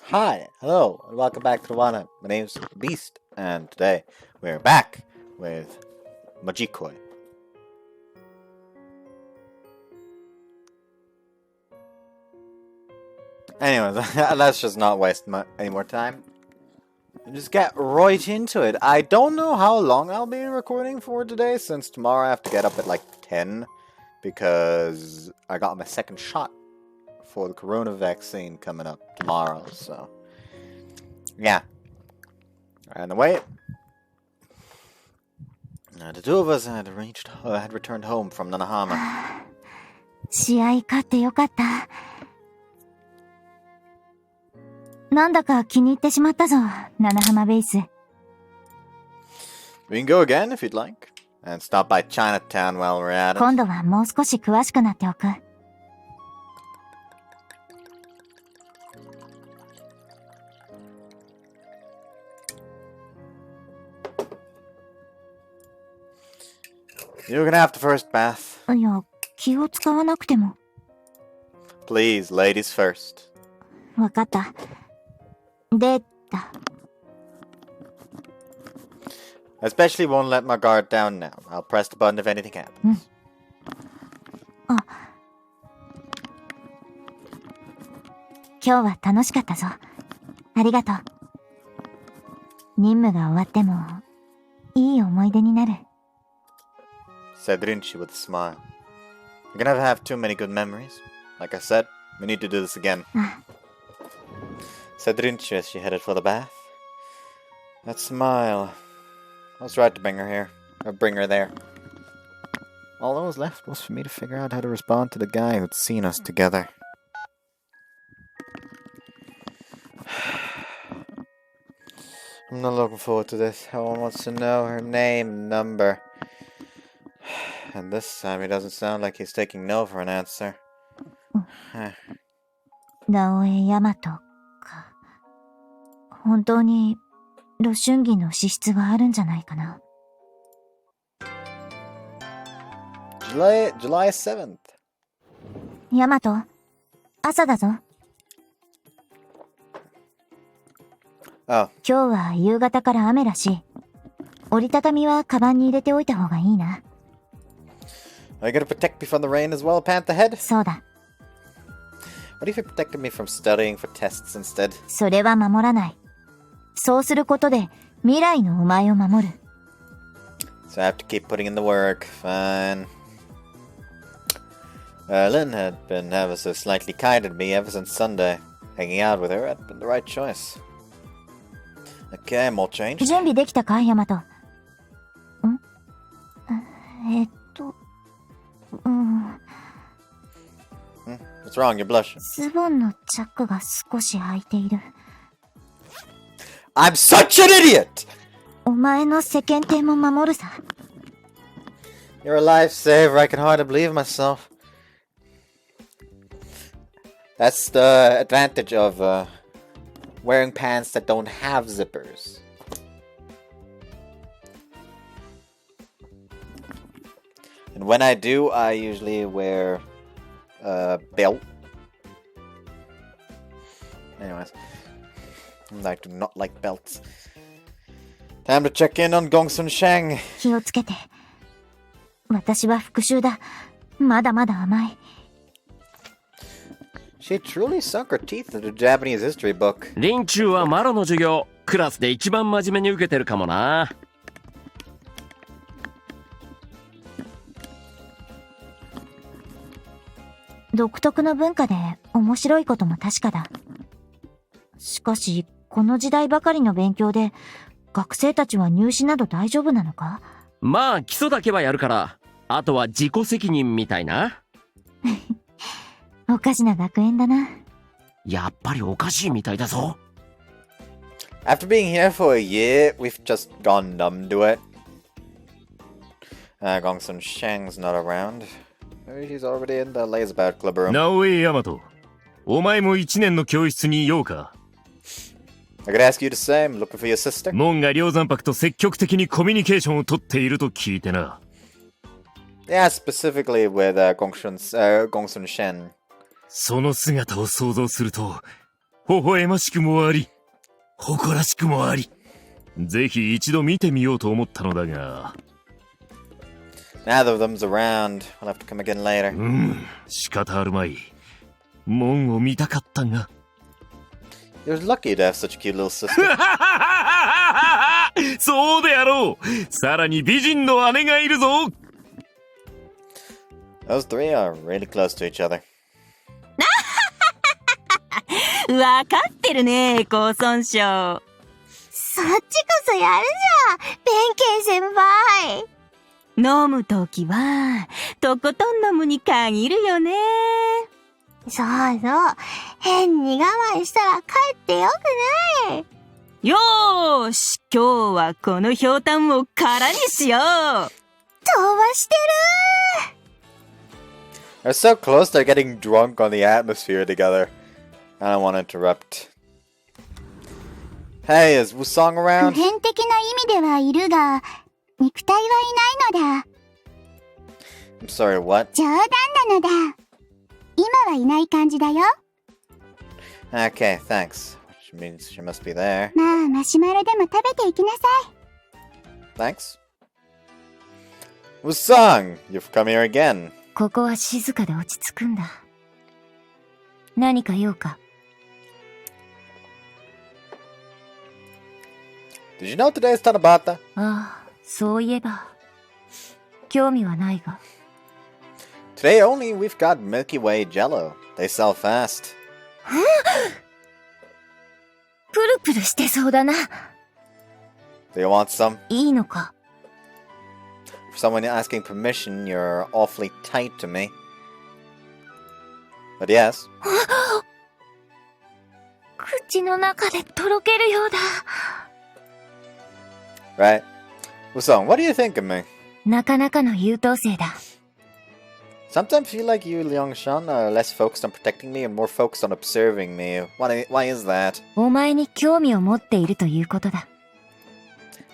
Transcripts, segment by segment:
Hi, hello, and welcome back to the Wana. My name's Beast, and today we're back with Majikoi. Anyways, let's just not waste any more time. Just get right into it. I don't know how long I'll be recording for today, since tomorrow I have to get up at like 10, because I got my second shot for the corona vaccine coming up tomorrow, so yeah. And wait. The two of us had returned home from Nanahama. 試合勝ってよかった。なんだか気に入ってしまったぞ、七浜ベース。We can go again if you'd like, and stop by Chinatown while we're at it. 今度はもう少し詳しくなっておく。You're gonna have the first bath. いや、気を使わなくても。Please, ladies first. わかった。でた。Especially won't let my guard down now. I'll press the button if anything happens. あ。今日は楽しかったぞ。ありがとう。任務が終わっても、いい思い出になる。Said Rinchu with a smile. You're gonna have too many good memories. Like I said, we need to do this again. Said Rinchu as she headed for the bath. That smile. I was right to bring her here. Or bring her there. All that was left was for me to figure out how to respond to the guy who'd seen us together. I'm not looking forward to this. Everyone wants to know her name, number. And this time he doesn't sound like he's taking no for an answer. 直江大和か。本当に露春儀の資質があるんじゃないかな。July 7th. 大和、朝だぞ。Oh. 今日は夕方から雨らしい。折りたたみはカバンに入れておいた方がいいな。Are you gonna protect me from the rain as well, Pantherhead? そうだ。What if you protected me from studying for tests instead? それは守らない。そうすることで未来のお前を守る。So I have to keep putting in the work. Fine. Lin had been ever so slightly kind to me ever since Sunday. Hanging out with her had been the right choice. Okay, I'm all changed. 準備できたか、ヤマト。What's wrong? You're blushing. ズボンのチャックが少し開いている。I'm such an idiot! お前の世間体も守るさ。You're a lifesaver. I can hardly believe myself. That's the advantage of wearing pants that don't have zippers. And when I do, I usually wear a belt. Anyways, I do not like belts. Time to check in on Gongsun Shang. 気をつけて。私は復讐だ。まだまだ甘い。She truly sunk her teeth into Japanese history book. リンチューはマロの授業、クラスで一番真面目に受けてるかもな。独特の文化で面白いことも確かだ。しかし、この時代ばかりの勉強で、学生たちは入試など大丈夫なのか？まあ基礎だけはやるから、あとは自己責任みたいな。おかしな学園だな。やっぱりおかしいみたいだぞ。After being here for a year, we've just gone numb to it. Gongsun Shang's not around. Maybe he's already in the Lazabout Club room. 直江大和、お前も一年の教室にいようか。I could ask you the same. Looking for your sister? 門が梁山泊と積極的にコミュニケーションを取っていると聞いてな。Yeah, specifically with Gongsun Shen. その姿を想像すると微笑ましくもあり、誇らしくもあり。ぜひ一度見てみようと思ったのだが。Neither of them's around. We'll have to come again later. 仕方あるまい。門を見たかったが。You're lucky to have such a cute little sister. そうであろう。さらに美人の姉がいるぞ。Those three are really close to each other. わかってるね、高村賞。そっちこそやるじゃん、弁慶先輩。飲むときは、とことん飲むに限るよね。そうそう。変に我慢したら帰ってよくない。よーし、今日はこのひょうたんを空にしよう。飛ばしてる。 They're so close, they're getting drunk on the atmosphere together. I don't want to interrupt. Hey, is Wusong 普 around? 遍的な意味ではいるが、肉体はいないのだ。I'm sorry, what? 冗談なのだ。今はいない感じだよ。Okay, thanks. Which means she must be there. まあ、マシュマロでも食べていきなさい。 Thanks. Wusong, you've come here again. ここは静かで落ち着くんだ。何か用か。Did you know today's Tanabata? ああ、そういえば。興味はないが。Today only, we've got Milky Way Jello. They sell fast. プルプルしてそうだな。Do you want some? いいのか。For someone asking permission, you're awfully tight to me. But yes. 口の中でとろけるようだ。Right. Wusong, what do you think of me? なかなかの優等生だ。Sometimes I feel like you, Liang-shan, are less focused on protecting me and more focused on observing me. Why is that? お前に興味を持っているということだ。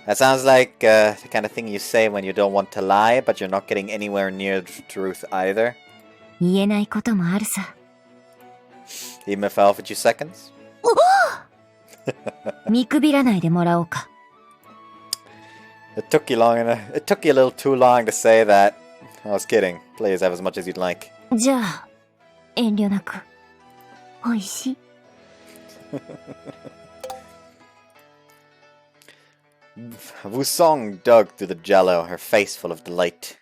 That sounds like the kind of thing you say when you don't want to lie, but you're not getting anywhere near the truth either. 言えないこともあるさ。 Even if I offered you seconds? 見くびらないでもらおうか。It took you a little too long to say that. I was kidding. Please have as much as you'd like. じゃあ、遠慮なく。おいしい。Wusong dug through the jello, her face full of delight.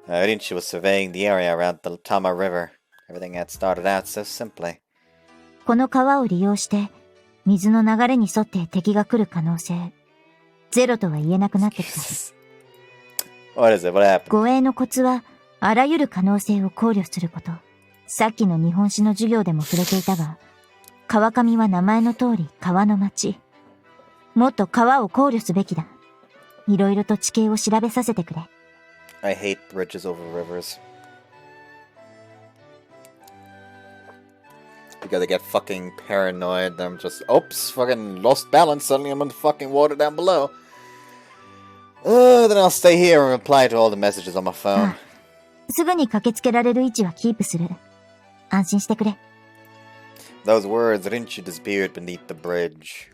Rinchu was surveying the area around the Tama River. Everything had started out so simply. この川を利用して、水の流れに沿って敵が来る可能性、ゼロとは言えなくなってきた。What is it? What happened? 護衛のコツは、あらゆる可能性を考慮すること。さっきの日本史の授業でも触れていたが、川上は名前の通り川の町。もっと川を考慮すべきだ。いろいろと地形を調べさせてくれ。I hate bridges over rivers. Because I get fucking paranoid. I'm just, oops, fucking lost balance. Suddenly I'm in the fucking water down below. Then I'll stay here and reply to all the messages on my phone. すぐに駆けつけられる位置はキープする。安心してくれ。Those words, Rinchu disappeared beneath the bridge.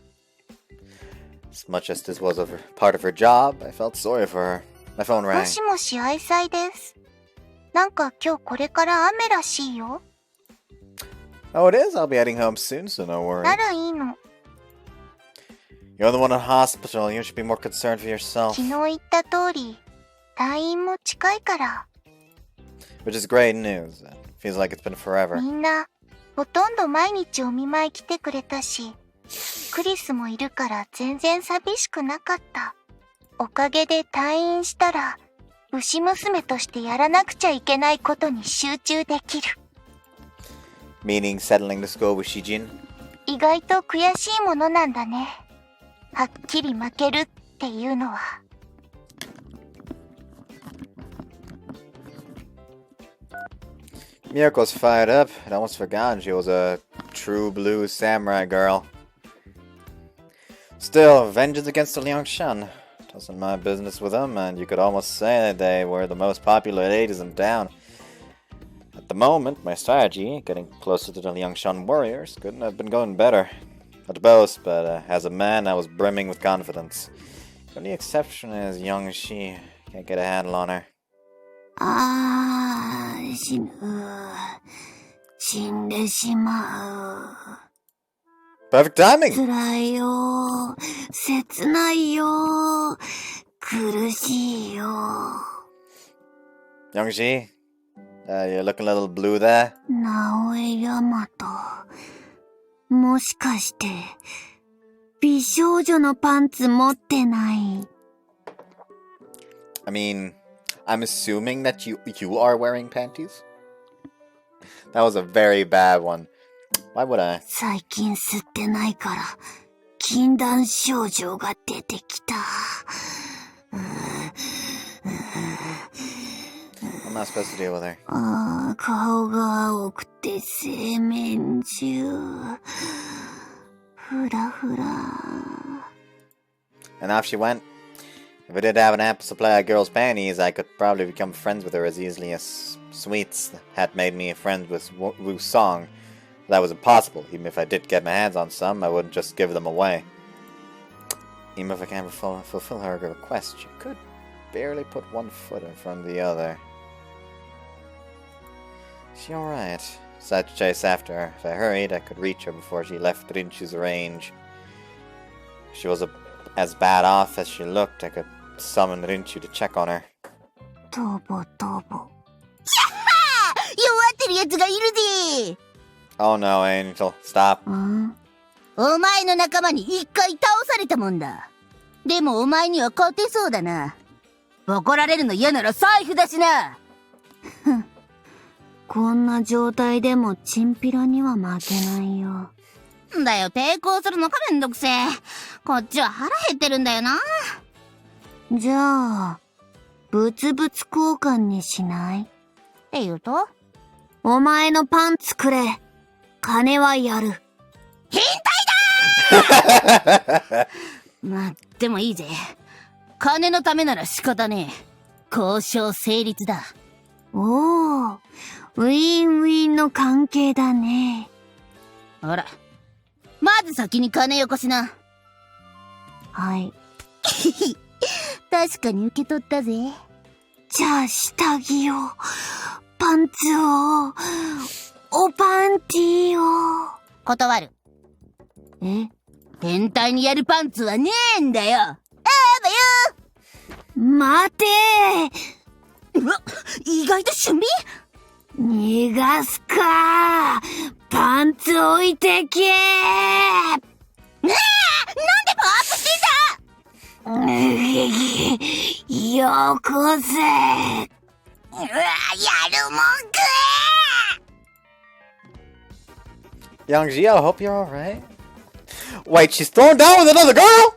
As much as this was a part of her job, I felt sorry for her. My phone も rang. しもし、愛妻です。なんか今日これから雨らしいよ。Oh, it is? I'll be heading home soon, so no worry. ならいいの。You're the one in hospital. You should be more concerned for yourself. 昨日言った通り、退院も近いから。Which is great news. It feels like it's been forever. みんな、ほとんど毎日お見舞い来てくれたし、クリスもいるから全然寂しくなかった。おかげで退院したら、牛娘としてやらなくちゃいけないことに集中できる。Meaning settling the score with Shijin? 意外と悔しいものなんだね。はっきり負けるっていうのは。Miyoko's fired up. I'd almost forgotten she was a true blue samurai girl. Still, vengeance against the Liangshan. Wasn't my business with them, and you could almost say they were the most popular ladies in town. At the moment, my strategy, getting closer to the Liangshan warriors, couldn't have been going better. Not to boast, but as a man, I was brimming with confidence. The only exception is Young Shi. Can't get a handle on her. 死ぬ。死んでしまう。 Perfect timing! 辛いよ。切ないよ。苦しいよ。 Young Shi, you're looking a little blue there. 直江大和。もしかして、美少女のパンツ持ってない？ I mean, I'm assuming that you are wearing panties? That was a very bad one. Why would I? 最近吸ってないから、禁断症状が出てきた。I'm not supposed to deal with her. 顔が青くて洗面中。ふらふら。 And off she went. If I did have an ample supply of girls' panties, I could probably become friends with her as easily as Sweets had made me a friend with Wu's Song. That was impossible. Even if I did get my hands on some, I wouldn't just give them away. Even if I can't fulfill her request, she could barely put one foot in front of the other. Is she alright? Decided to chase after her. If I hurried, I could reach her before she left Rinchu's range. If she was as bad off as she looked, I could summon Rinchu to check on her. とぼとぼ。弱ってる奴がいるぜ。 Oh no, Angel. Stop. お前の仲間に一回倒されたもんだ。でもお前には勝てそうだな。怒られるの嫌なら財布だしな。こんな状態でもチンピラには負けないよ。だよ、抵抗するのかめんどくせえ。こっちは腹減ってるんだよな。じゃあ、物々交換にしない？って言うと？お前のパンツくれ。金はやる。変態だまあ、でもいいぜ。金のためなら仕方ねえ。交渉成立だ。おー、ウィンウィンの関係だね。ほら、まず先に金よこしな。はい。確かに受け取ったぜ。じゃあ下着を、パンツを、おパンティを。断る。え？変態にやるパンツはねえんだよ。あーばよ。待てー。うわ、意外と俊美？逃がすか。パンツ置いてけー。なんでパワーアップしてんだ。よこせ。うわ、やるもんか。 Youngji, I hope you're alright. Wait, she's thrown down with another girl?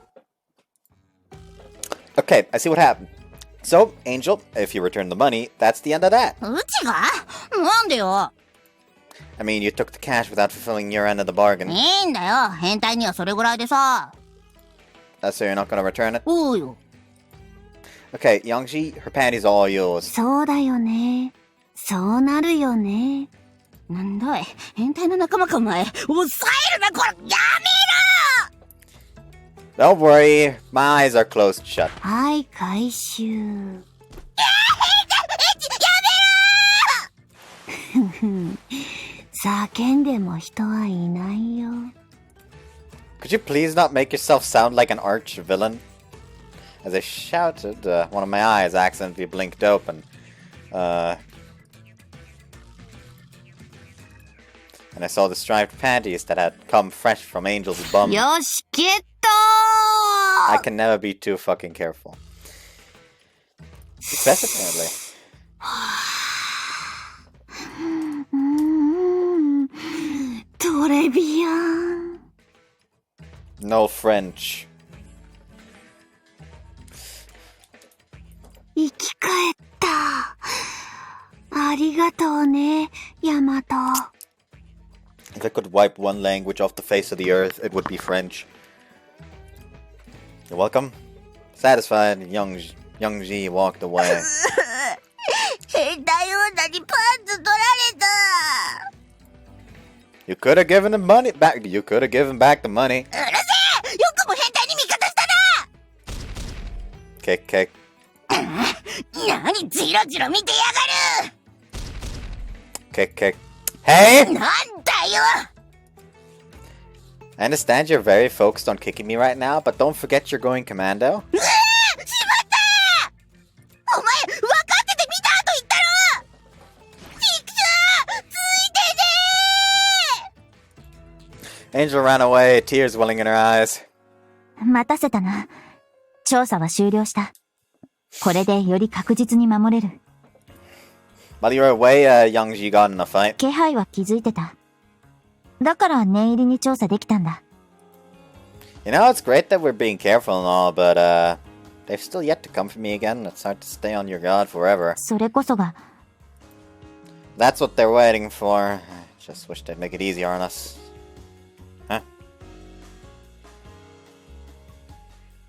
Okay, I see what happened. So, Angel, if you return the money, that's the end of that. うちが？なんでよ。I mean, you took the cash without fulfilling your end of the bargain. いいんだよ。変態にはそれぐらいでさ。So you're not gonna return it? おうよ。 Okay, Youngji, her panties are all yours. そうだよね。そうなるよね。なんだい、変態の仲間かお前。抑えるな、これ。やめろ！ Don't worry, my eyes are closed shut. はい、回収。叫んでも人はいないよ。Could you please not make yourself sound like an arch villain? As I shouted, one of my eyes accidentally blinked open. And I saw the striped panties that had come fresh from Angel's bum. よし、ゲットー I can never be too fucking careful. Success, apparently. トレビアン。No French. 生き返った。ありがとうね、ヤマト。If I could wipe one language off the face of the earth, it would be French. You're welcome. Satisfied, Young Ji walked away. 変態女にパンツ取られた。You could have given the money back. You could have given back the money. うるせえ、よくも変態に味方したな。 Kick, kick. 何ジロジロ見てやがる。 Kick, kick. Hey! なんだよ。 I understand you're very focused on kicking me right now, but don't forget you're going commando. しまったお前、分かってて見たと言ったろ。ちくしょう、ついてね。 Angel ran away, tears welling in her eyes. 待たせたな。調査は終了した。これでより確実に守れる。While you were away, Youngji got in a fight. 気配は気づいてた。だから念入りに調査できたんだ。You know, it's great that we're being careful and all, but, they've still yet to come for me again. It's hard to stay on your guard forever. それこそが、 That's what they're waiting for. I just wish they'd make it easier on us. Huh?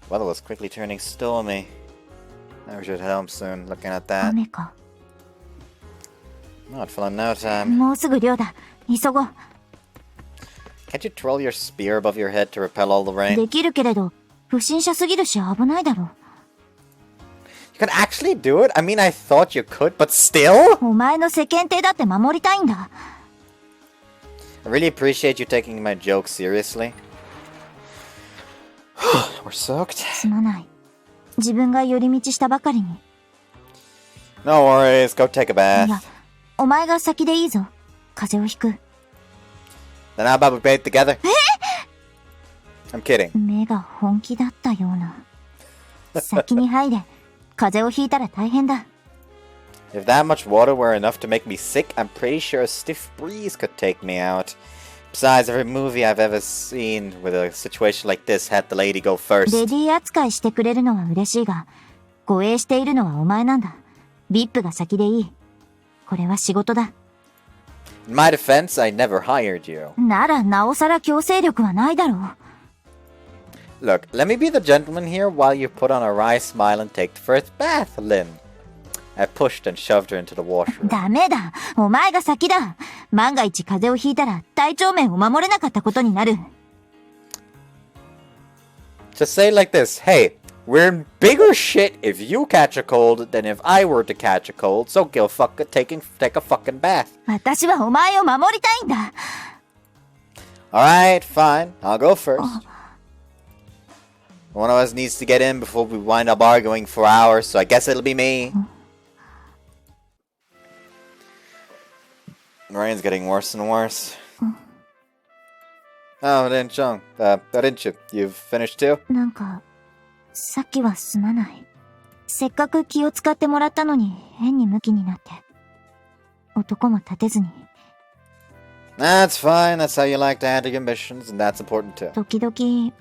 Weather was quickly turning stormy. I should head home soon, looking at that. 雨か。 Oh, it fell in no time. もうすぐ漁だ。急ごう。 Can't you twirl your spear above your head to repel all the rain? できるけれど、不審者すぎるし危ないだろ。 You can actually do it? I mean, I thought you could, but still? お前の世間体だって守りたいんだ。 I really appreciate you taking my joke seriously. We're soaked. すまない。自分が寄り道したばかりに。 No worries, go take a い bath. や、お前が先でいいぞ。風邪をひく。 Then how about we bathe together? I'm kidding. 目が本気だったような。先に入れ。風邪をひいたら大変だ。 If that much water were enough to make me sick, I'm pretty sure a stiff breeze could take me out. Besides, every movie I've ever seen with a situation like this had the lady go レ first. ディー扱いしてくれるのは嬉しいが、護衛しているのはお前なんだ。ビップが先でいい。これは仕事だ。 In my defense, I never hired you. ならなおさら強制力はないだろう。 Look, let me be the gentleman here while you put on a wry smile and take the first bath, Lin. I pushed and shoved her into the washroom. ダメだ。お前が先だ。万が一風邪をひいたら体調面を守れなかったことになる。 Just say it like this. Hey, we're in bigger shit if you catch a cold than if I were to catch a cold, so go take a fucking bath. 私はお前を守りたいんだ。Alright, fine. I'll go first. One of us needs to get in before we wind up arguing for hours, so I guess it'll be me. The rain's getting worse and worse. Oh, Rinchu, you've finished too? なんか、さっきはすまない。せっかく気を使ってもらったのに変にムキになって。男も立てずに。That's fine, that's how you like to handle your missions, and that's important too. 時々、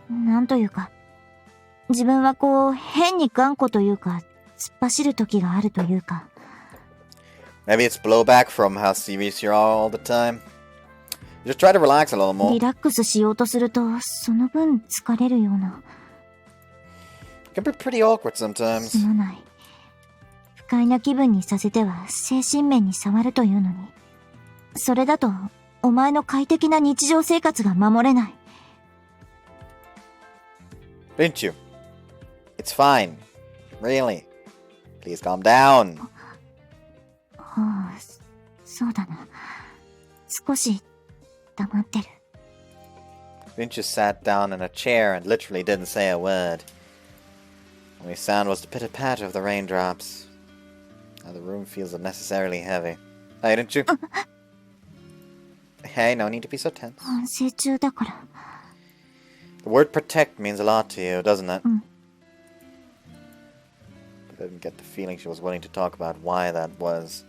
なんというか、自分はこう、変に頑固というか、突っ走る時があるというか。Maybe it's blowback from how serious you are all the time. Just try to relax a little more. リラックスしようとすると、その分疲れるような。It can be pretty awkward す sometimes. まない。不快な気分にさせては精神面に触るというのに。それだと、お前の快適な日常生活が守れない。Rinchu, it's fine. Really. Please calm down. はあ、そうだな。少し黙ってる。 Rinchu sat down in a chair and literally didn't say a word. Only sound was the pitter-patter of the raindrops. Now the room feels unnecessarily heavy. Hey, Rinchu. Hey, no need to be so tense. 反省中だから。 The word protect means a lot to you, doesn't it? But I didn't get the feeling she was willing to talk about why that was.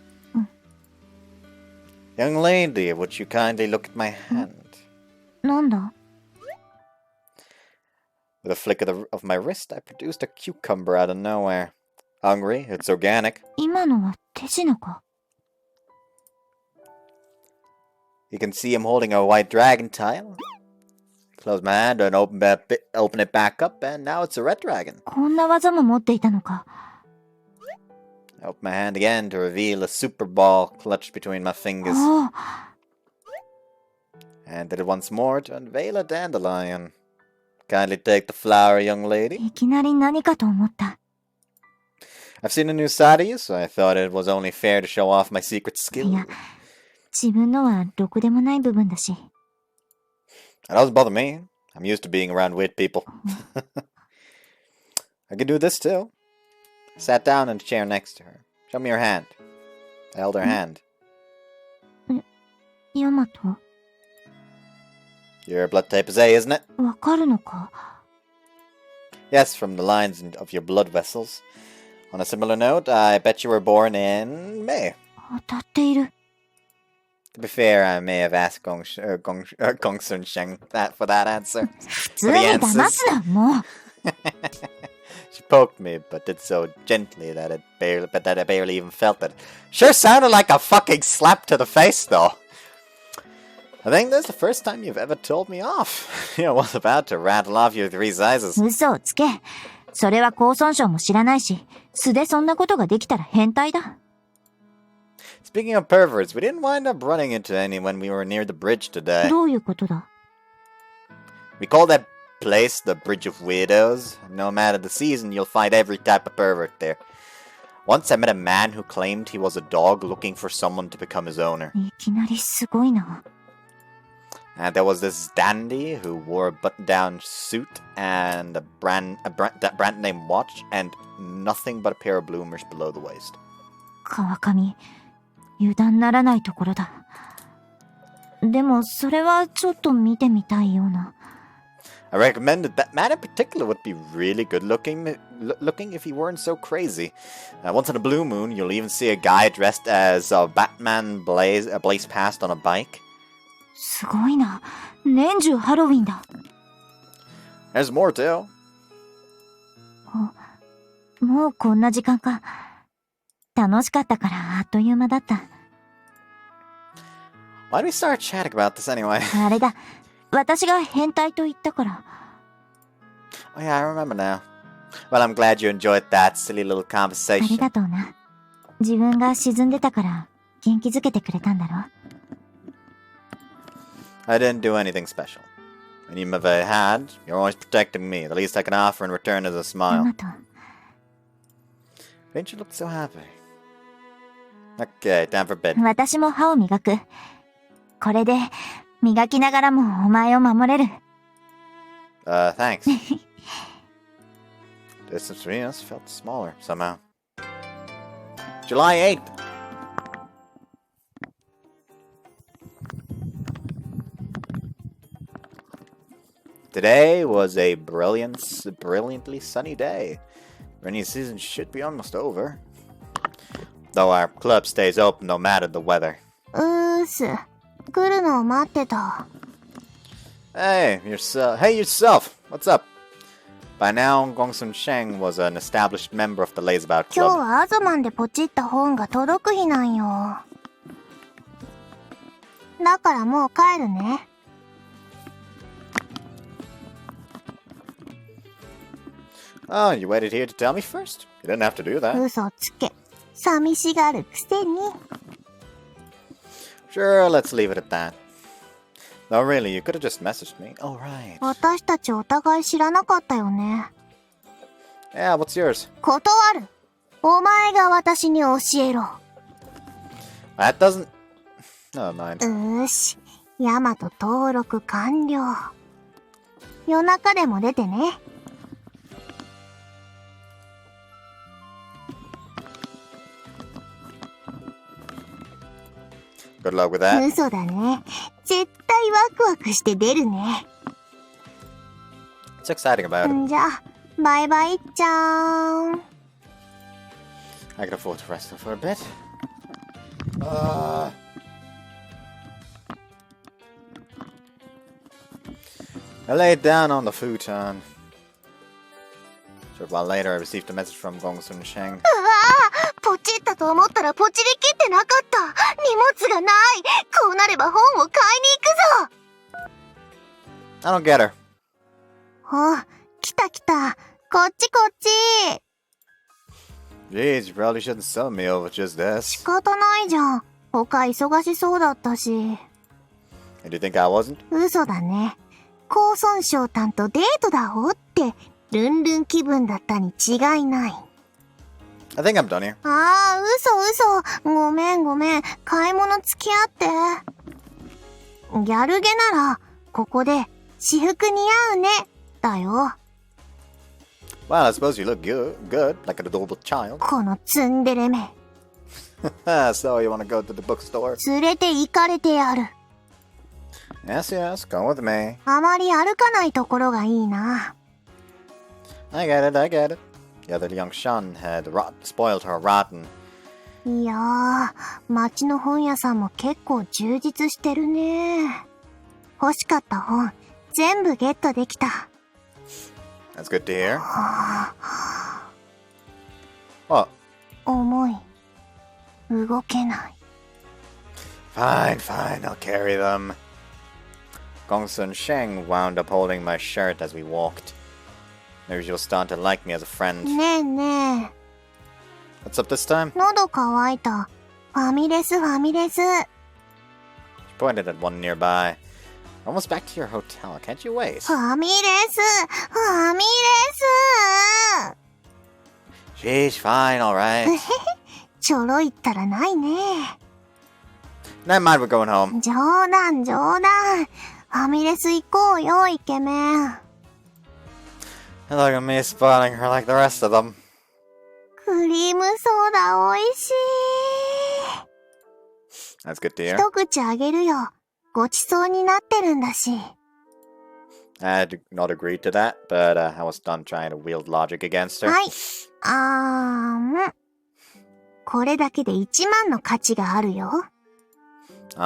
Young lady, would you kindly look at my hand? なんだ？ With a flick of my wrist, I produced a cucumber out of nowhere. Hungry, it's organic. 今のは手品か。 You can see I'm holding a white dragon tile. Close my hand and open it back up, and now it's a red dragon. こんな技も持っていたのか。 I open my hand again to reveal a super ball clutched between my fingers. ああ。and did it once more to unveil a dandelion. Kindly take the flower, young lady. いきなり何かと思った。I've seen a new side of you, so I thought it was only fair to show off my secret い skill. や、自分のはろくでもない部分だし。That doesn't bother me. I'm used to being around weird people. I can do this too. I sat down in a chair next to her. Show me your hand. I held her hand. ヤマト、 Your blood type is A, isn't it? わかるのか？ Yes, from the lines of your blood vessels. On a similar note, I bet you were born in May. 当たっている。To be fair, I may have asked Gong Sun Sheng for that answer. 普通に騙すな、もう。She poked me, but did so gently that I barely even felt it. Sure sounded like a fucking slap to the face, though. I think this is the first time you've ever told me off. I was about to rattle off your 3 sizes. 嘘をつけ。それは高尊症も知らないし、素でそんなことができたら変態だ。Speaking of perverts, we didn't wind up running into any when we were near the bridge today. どういうことだ？ We call that place the Bridge of Widows. No matter the season, you'll find every type of pervert there. Once I met a man who claimed he was a dog looking for someone to become his owner. いきなりすごいな。And there was this dandy who wore a button-down suit and a brand name watch and nothing but a pair of bloomers below the waist. 川上、油断ならないところだ。でもそれはちょっと見てみたいような。I recommended that man in particular would be really good looking if he weren't so crazy. Once in a blue moon, you'll even see a guy dressed as Batman blaze past on a bike. すごいな。年中ハロウィンだ。There's more too. もうこんな時間か。楽しかったからあっという間だった。Why do we start chatting about this anyway? あれだ。私が変態と言ったから。Oh yeah, I remember now. Well, I'm glad you enjoyed that silly little あり conversation. がとうな。自分が沈んでたから元気づけてくれたんだろ。I didn't do anything special. And even if I had, you're always protecting me. The least I can offer in return is a ヤ smile. マト、 Didn't you look so happy? Okay, time for bed. 私も歯を磨く。これで磨きながらもお前を守れる。Thanks. Distance between us felt smaller somehow. July 8th. Today was a brilliantly sunny day. Rainy season should be almost over. Though our club stays open no matter the weather. 来るのを待ってた。 Hey, yourself. What's up? By now, Gongsun Sheng was an established member of the Lazabout 今日 Club. はアズマンでポチった本が届く日なんよ。だからもう帰るね。Oh, you waited here to tell me first? You didn't have to do that. 嘘つけ。寂しがるくせに。Sure, let's leave it at that. No, really, you could have just messaged me. Oh, right. 私たちお互い知らなかったよね。Yeah, what's yours? 断る。お前が私に教えろ。That doesn't... Never mind. し。ヤマト登録完了。夜中でも出てね。Good luck with that. 嘘だね。絶対ワクワクして出るね。What's exciting about it? んじゃ、バイバイちゃん。I can afford to rest for a bit. I laid down on the futon. Short while later, I received a message from Gongsun Sheng. ポチったと思ったらポチりきってなかった。荷物がない。こうなれば本を買いに行くぞ。 I don't get her. 来た来た。こっちこっち。 Jeez, you probably shouldn't sell me over just this. 仕方ないじゃん。他忙しそうだったし。And do you think I wasn't? 嘘だね。高村翔たんとデートだおって、ルンルン気分だったに違いない。I think I'm done here. ああ、嘘。ごめん。買い物付き合って。ギャルゲなら、ここで、私服似合うね、だよ。Well, I suppose you look good, like an adorable child. このツンデレめ。So you want to go to the bookstore? 連れて行かれてやる。Yes, go with me. あまり歩かないところがいいな。I get it. The other young Shun had spoiled her rotten. いやー、街の本屋さんも結構充実してるね。欲しかった本、全部ゲットできた。That's good to hear. What? 重い。動けない。Fine, I'll carry them. Gongsun Sheng wound up holding my shirt as we walked. Maybe she'll start to like me as a friend. ねえ。What's up this time? 喉乾いた。ファミレス。She pointed at one nearby. Almost back to your hotel. Can't you wait? ファミレス。Sheesh, fine, alright. ちょろいったらないね。Never mind, we're going home. 冗談。ファミレス行こうよ、イケメン。Look at me spoiling her like the rest of them. クリームソーダ美味しい。That's good to hear. 一口あげるよ。ごちそうになってるんだし。I had not agreed to that, but I was done trying to wield logic against her. はい。これだけで1万の価値があるよ。ど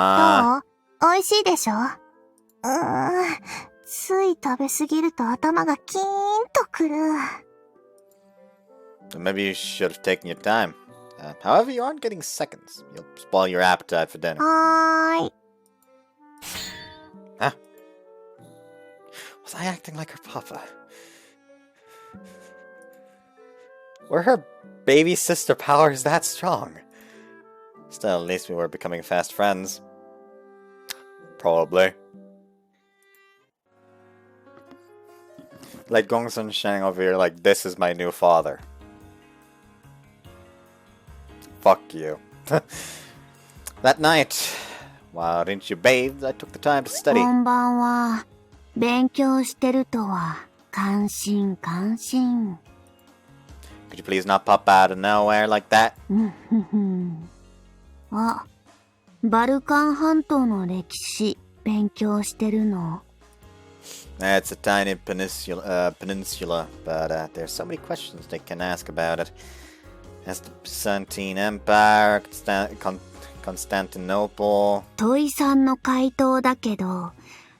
う？美味しいでしょ？つい食べすぎると頭がキーンとくる。So maybe you should have taken your time. However, you aren't getting seconds. You'll spoil your appetite for dinner. はーい。Huh? Was I acting like her papa? Were her baby sister powers that strong? Still, at least we were becoming fast friends. Probably. Like Gongsun Shang over here, like, this is my new father. Fuck you. That night, while Rinchu bathed, I took the time to study. こんばんは。勉強してるとは、感心。Could you please not pop out of nowhere like that? あ、バルカン半島の歴史、勉強してるの？ It's a tiny peninsula, but there's so many questions they can ask about it. As the Byzantine Empire, Constantinople. 問いさんの回答だけど、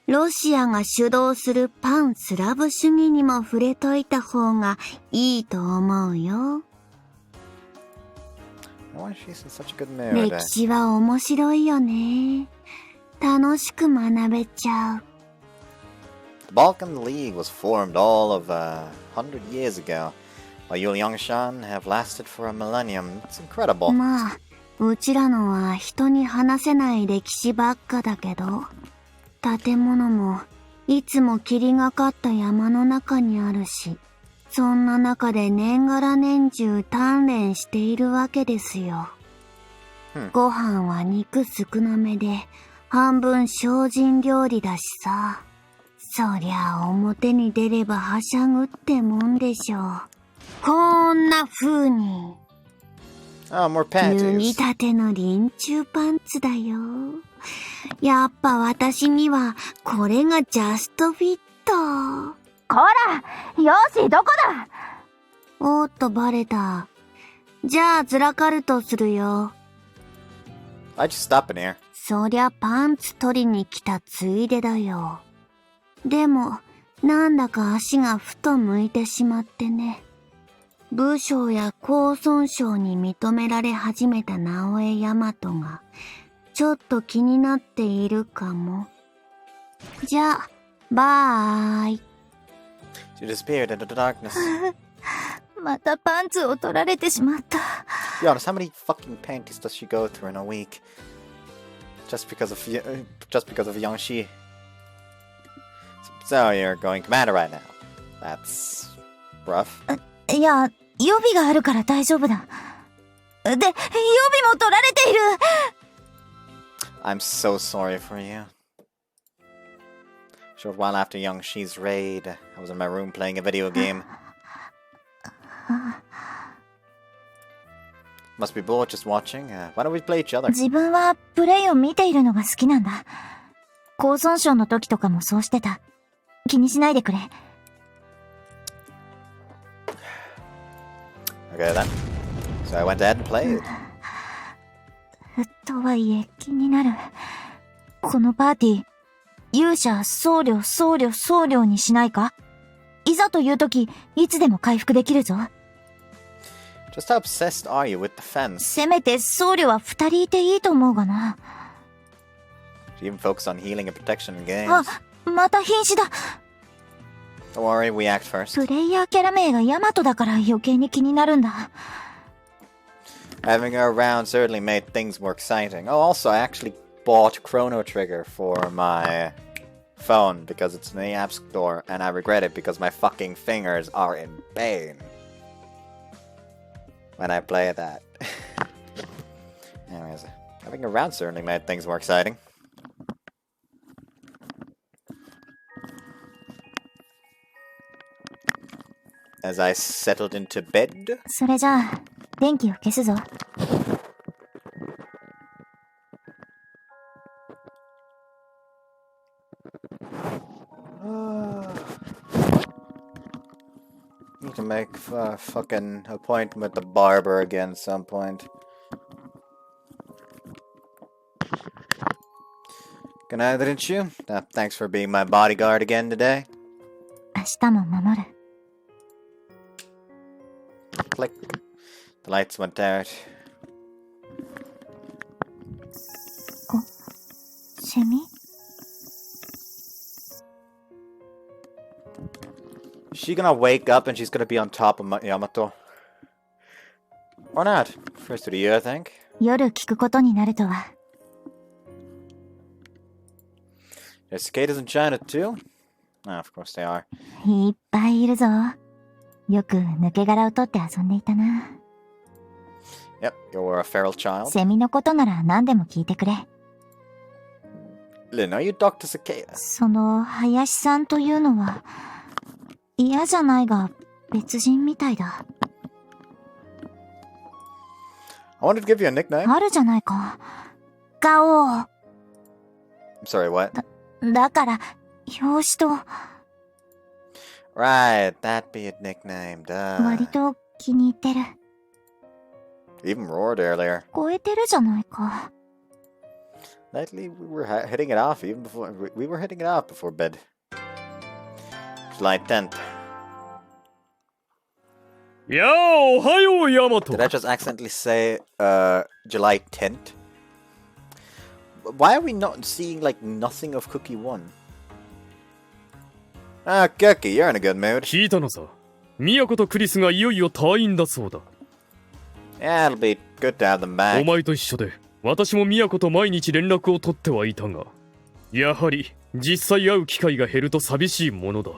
ロシアが主導するパンスラブ主義にも触れといた方がいいと思うよ。Why is she in such a good mood? 歴史は面白いよね。楽しく学べちゃう。The Balkan League was formed all of 100 years ago, while you Youngshan have lasted for a millennium. It's incredible. まあ、うちらのは人に話せない歴史ばっかだけど、建物もいつも霧がかった山の中にあるし、そんな中で年がら年中鍛錬しているわけですよ。ご飯は肉少なめで、半分精進料理だしさ。そりゃ表に出ればはしゃぐってもんでしょう。こんな風に。Oh, more 脱ぎ panties. たてのリンチューパンツだよ。やっぱ私にはこれがジャストフィット。こら、よし、どこだ？おっとバレた。じゃあズラカルトするよ。Why'd you stop in here? そりゃパンツ取りに来たついでだよ。でも、なんだか足がふと向いてしまってね。武将や高村省に認められ始めた直江大和が、ちょっと気になっているかも。じゃあ、バーイ。She disappeared into the darkness. またパンツを取られてしまった。Be honest, how many fucking panties does she go through in a week? just because of Yangshi. So you're going commander right now. That's rough. いや、予備があるから大丈夫だ。で、予備も取られている。 I'm so sorry for you. Short while after Yangshi's raid, I was in my room playing a video game. Must be bored just watching. Why don't we play each other? 自分はプレイを見ているのが好きなんだ。高損傷の時とかもそうしてた。気にしないでくれ。Okay then. So I went ahead and played. とはいえ気になる。このパーティー、勇者僧侶にしないか？いざという時、いつでも回復できるぞ。Just how obsessed are you with the fence? せめて僧侶は2人いていいと思うがな。Do you even focus on healing and protection in games? あ、また瀕死だ。Don't worry, we act first. プレイヤーキャラ名がヤマトだから余計に気になるんだ。Having her around certainly made things more exciting. Oh, also, I actually bought Chrono Trigger for my phone because it's in the App Store, and I regret it because my fucking fingers are in pain when I play that. Anyways, having her around certainly made things more exciting. As I settled into bed. それじゃあ、電気を消すぞ。Need to make a fucking appointment with the barber again at some point. Good night, Rinchu. Thanks for being my bodyguard again today. 明日も守る。Click. The lights went out. セミ？ Is she gonna wake up and she's gonna be on top of Yamato? Or not? First of the year, I think. 夜聞くことになるとは。There's cicadas in China too? Ah, of course they are. いっぱいいるぞ。よく抜け殻を取って遊んでいたな。Yep, you were a feral child. セミのことなら何でも聞いてくれ。Lin, are you Dr. Cicada? その林さんというのは嫌じゃないが別人みたいだ。I wanted to give you a nickname. あるじゃないか。顔。I'm sorry, what? だから表紙と Right, that'd be a nickname, duh. 割と気に入ってる。Even roared earlier. 超えてるじゃないか。Lately, we were hitting it off even before we were hitting it off before bed. July 10th. やあ、おはよう、ヤマト。 Did I just accidentally say July 10th? Why are we not seeing like nothing of Cookie 1? Ah, Cookie, you're in a good mood. 聞いたのさ。ミヤコとクリスがいよいよ退院だそうだ。Yeah, it'll be good to have them back. お前と一緒で、私もミヤコと毎日連絡を取ってはいたが、やはり実際会う機会が減ると寂しいものだ。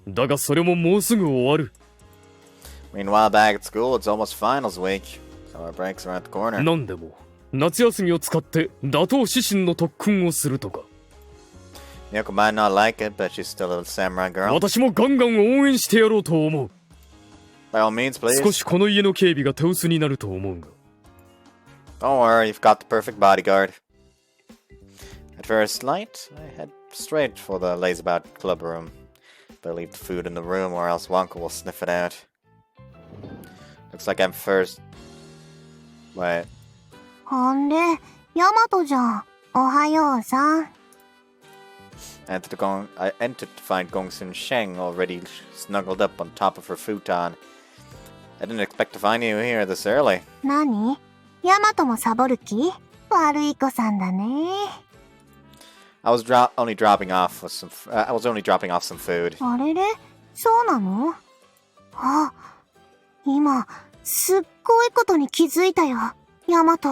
だがそれももうすぐ終わる。Meanwhile, back at school, it's almost finals week, so our breaks are at the corner. なんでも、夏休みを使って打倒獅子の特訓をするとか。Miyako might not like it, but she's still a little samurai girl. 私もガンガン応援してやろうと思う。By all means, please. 少しこの家の警備が手薄になると思うが。Don't worry, you've got the perfect bodyguard. At first light, I head straight for the lazabout club room. Better leave the food in the room or else Wonka will sniff it out. Looks like I'm first. Wait. あれ、ヤマトじゃん。おはようさん。I entered to find Gongsun Sheng already snuggled up on top of her futon. I didn't expect to find you here this early. 何？ヤマトもサボる気？悪い子さんだね。I was only dropping off some food. あれれ？そうなの？あ、今、すっごいことに気づいたよ。ヤマト。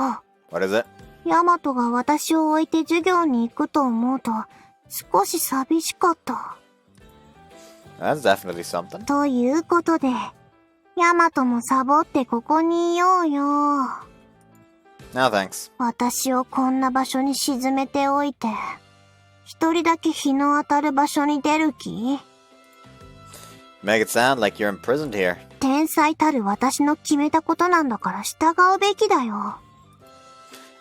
What is it? ヤマトが私を置いて授業に行くと思うと、少し寂しかった。That's definitely something. ということで、ヤマトもサボってここにいようよ。No thanks. 私をこんな場所に沈めておいて、一人だけ日の当たる場所に出る気？ Make it sound like you're imprisoned here. 天才たる私の決めたことなんだから従うべきだよ。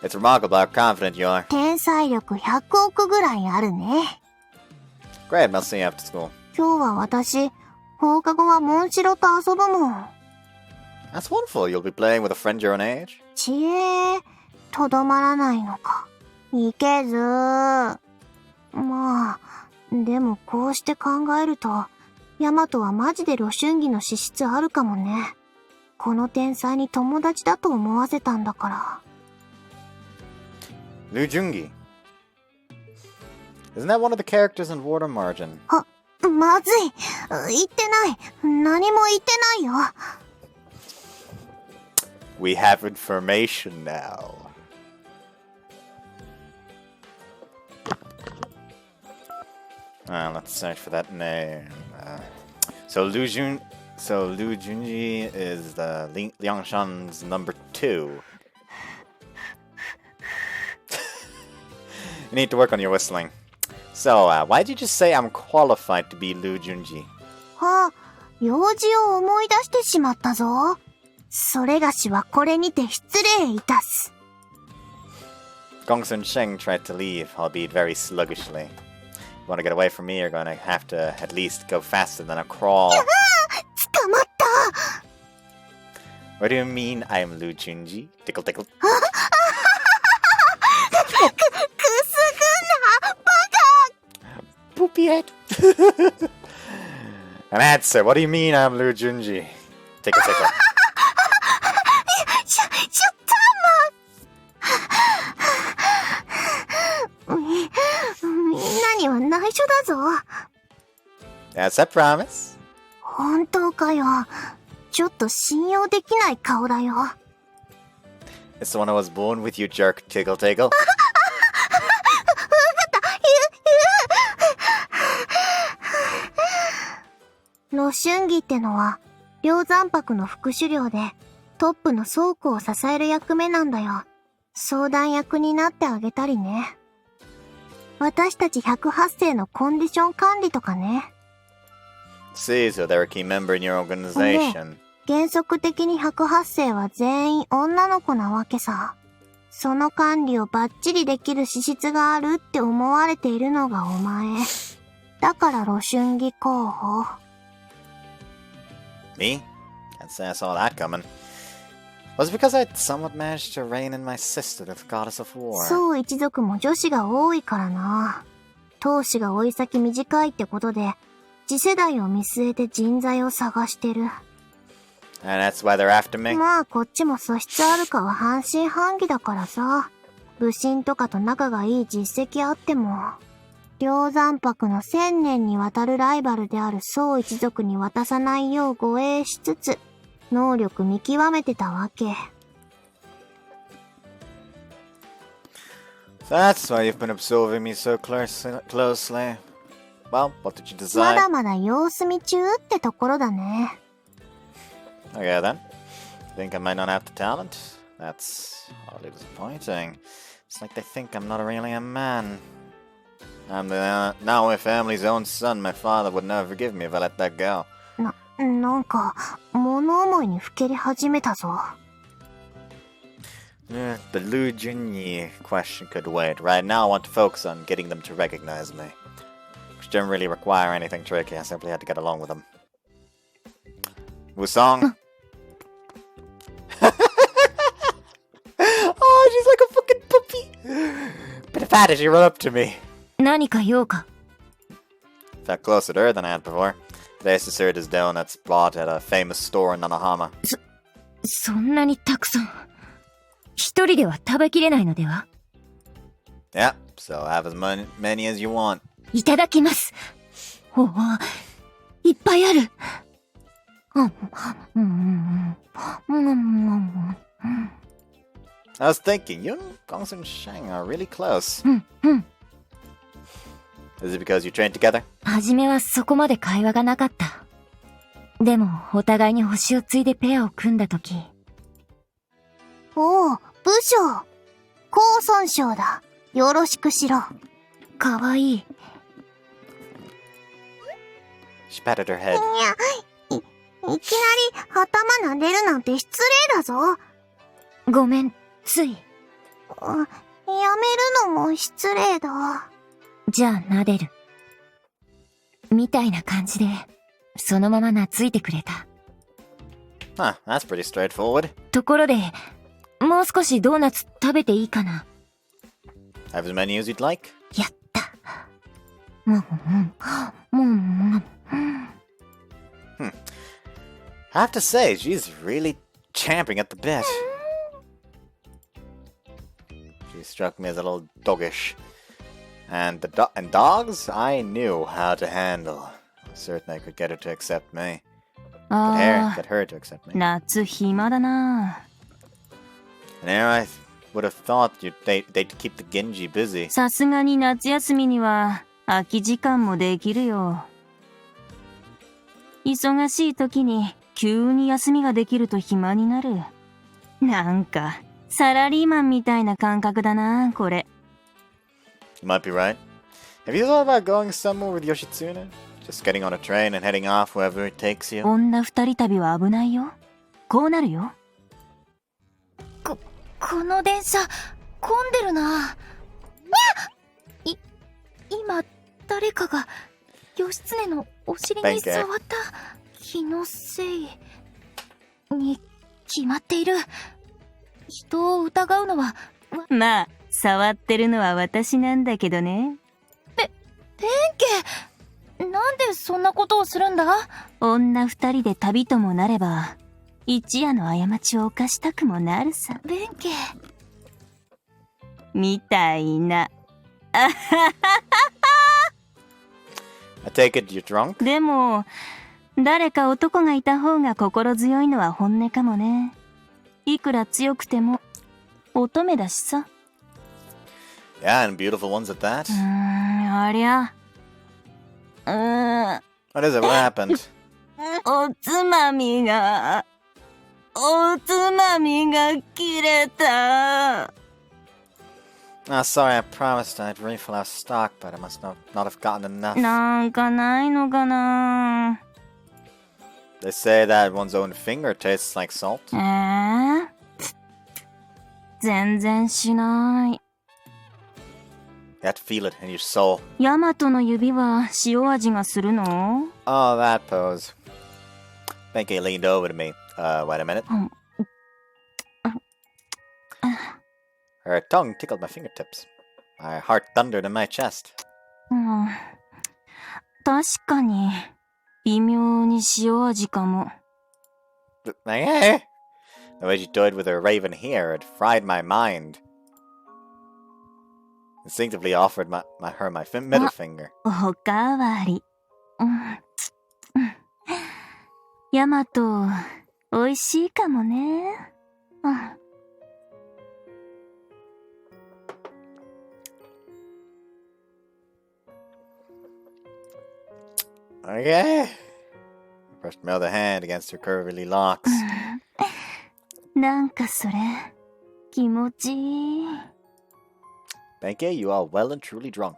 It's remarkable how confident you are. 天才力100億ぐらいあるね。Great, I'll see you after school. 今日は私、放課後はモンシロと遊ぶもん。That's wonderful. You'll be playing with a friend your own age. ちえー、とどまらないのか。いけず。まあ、でもこうして考えると、ヤマトはマジで露春着の資質あるかもね。この天才に友達だと思わせたんだから。Lujungi. Isn't that one of the characters in Water Margin? まずい。言ってない。何も言ってないよ。We have information now. Let's search for that name. So Lu Junji is the Liangshan's number 2. You need to work on your whistling. So, why did you just say I'm qualified to be Lu Junji? 用事を思い出してしまったぞ。それがしはこれにて失礼いたす。Gongsun Sheng tried to leave, albeit very sluggishly. If you want to get away from me, you're going to have to at least go faster than a crawl. 捕まった。What do you mean I'm Lu Junji? Tickle tickle. くすぐんな、バカ。 Poopy head. An answer. What do you mean I'm Lu Junji? Tickle tickle. ちょっとみんなには内緒だぞ。That's a promise. 本当かよ。ちょっと信用できない顔だよ。It's the one who was born with you, jerk. Tickle tickle. 露春着ってのは、梁山泊の副首領で、トップの倉庫を支える役目なんだよ。相談役になってあげたりね。私たち108世のコンディション管理とかね。See, so they're a key member in your organization. 原則的に108世は全員女の子なわけさ。その管理をバッチリできる資質があるって思われているのがお前。だから露春着候補。Me? Can't say I saw that coming. Was it because I somewhat managed to rein in my sister, the goddess of war? そう一族も女子が多いからな。当主が追い先短いってことで、次世代を見据えて人材を探してる。And that's why they're after me? まあこっちも素質あるかは半信半疑だからさ。武神とかと仲がいい実績あっても。梁山泊の1000年にわたるライバルである宋一族に渡さないよう護衛しつつ、能力見極めてたわけ。That's why you've been observing me so closely. Well, what did you ま decide? だまだ様子見中ってところだね。Okay then. Think I might not have the talent? That's oddly disappointing. It's like they think I'm not really a man. I'm the now my family's own son. My father would never forgive me if I let that go. なんか、物思いにふけり始めたぞ。The Lu Junyi question could wait. Right now I want to focus on getting them to recognize me. Which didn't really require anything tricky. I simply had to get along with them. Wusong? Oh, she's like a fucking puppy. Bit of fat as she run up to me. 何か用か。 Felt closer to her than I had before. This is his donuts bought at a famous store in Nanahama. そんなにたくさん。一人では食べきれないのでは？ Yeah, so have as many as you want. いただきます。おお、いっぱいある。I was thinking, you and Gongsun and Shang are really close. うん、うん。 Is it because you trained together? はじめはそこまで会話がなかった。でも、お互いに星を継いでペアを組んだとき。おう、武将。高尊将だ。よろしくしろ。かわいい。She patted her head. いきなり頭撫でるなんて失礼だぞ。ごめん、つい。やめるのも失礼だ。じゃあ、撫でる。みたいな感じで、そのまま懐いてくれた。Huh, that's pretty straightforward. ところで、もう少しドーナツ食べていいかな。Have as many as you'd like. やった。I have to say, she's really champing at the bit. She struck me as a little doggish. And dogs, I knew how to handle. I was certain I could get her to accept me. Get her to accept me. 夏暇だな。 And here I would have thought they'd keep the Genji busy. さすがに夏休みには空き時間もできるよ。忙しい時に急に休みができると暇になる。なんかサラリーマンみたいな感覚だな、これ。You might be right. Have you thought about going somewhere with Yoshitsune? Just getting on a train and heading off wherever it takes you? 女二人旅は危ないよ。こうなるよ。この電車、混んでるな。今、誰かが、義経のお尻に触った気のせいに決まっている。人を疑うのは、まあ、触ってるのは私なんだけどね。弁慶、なんでそんなことをするんだ？女二人で旅ともなれば、一夜の過ちを犯したくもなるさ。弁慶。みたいな。I take it you're drunk? でも、誰か男がいた方が心強いのは本音かもね。いくら強くても、乙女だしさ。Yeah, and beautiful ones at that. ありゃ。What is it? What happened? おつまみが切れた。Oh, sorry, I promised I'd refill our stock, but I must not have gotten enough. なんかないのかな。 They say that one's own finger tastes like salt. 全然しない。You have to feel it in your soul. ヤマトの指は塩味がするの？ Oh, that pose. Benkei leaned over to me. Wait a minute. Her tongue tickled my fingertips. My heart thundered in my chest. 確かに、微妙に塩味かも。The way she toyed with her raven hair had fried my mind. Instinctively offered her my middle finger. おかわり。ヤマト、おいしいかもね。Okay. I brushed my other hand against her curvy locks. なんかそれ、気持ちいい。Benkei, you are well and truly drunk.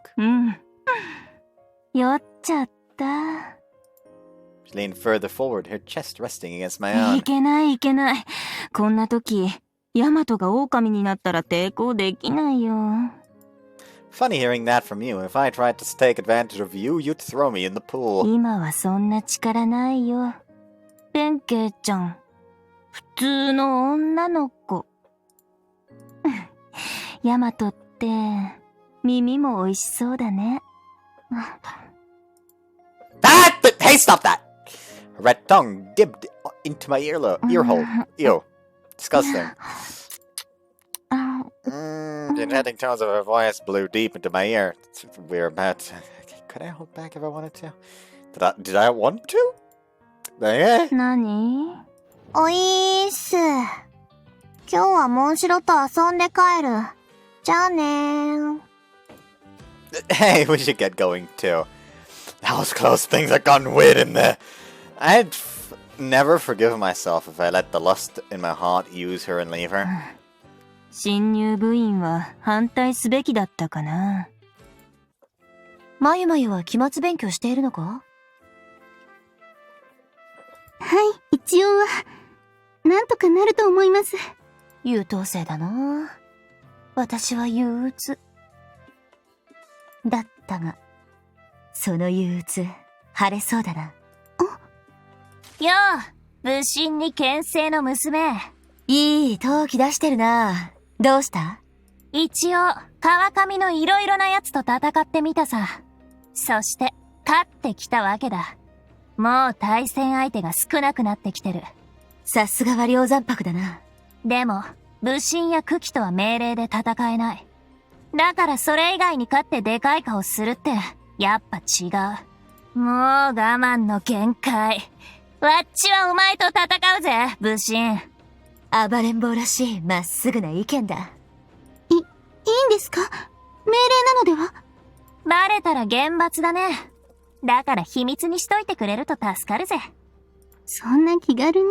酔っちゃった。She leaned further forward, her chest resting against my い own. けないいけない。こんな時、ヤマトが狼になったら抵抗できないよ。Funny hearing that from you. If I tried to take advantage of you, you'd throw me in the pool. 今はそんな力ないよ。ペンケイちゃん、普通の女の子。ヤマトって耳も美味しそうだね。Hey, stop that! Her red tongue dipped into my ear hole. Ew. Disgusting. The enchanting tones of her voice blew deep into my ear. It's weird, but could I hold back if I wanted to? Did I want to? 何？おいーっす。今日はモンシロと遊んで帰る。じゃあねー。Hey, we should get going too. That was close. Things have gotten weird in there. I'd never forgive myself if I let the lust in my heart use her and leave her. 新入部員は反対すべきだったかな。まゆまゆは期末勉強しているのか？はい、一応は、なんとかなると思います。優等生だな。私は憂鬱。だったが、その憂鬱、晴れそうだな。よう、武神に牽制の娘。いい闘気出してるな。どうした？一応、川上のいろいろな奴と戦ってみたさ。そして、勝ってきたわけだ。もう対戦相手が少なくなってきてる。さすがは両残白だな。でも、武神や久喜とは命令で戦えない。だからそれ以外に勝ってでかい顔するって、やっぱ違う。もう我慢の限界。わっちはお前と戦うぜ、武神。暴れん坊らしいまっすぐな意見だ。いいんですか？命令なのでは？バレたら厳罰だね。だから秘密にしといてくれると助かるぜ。そんな気軽に。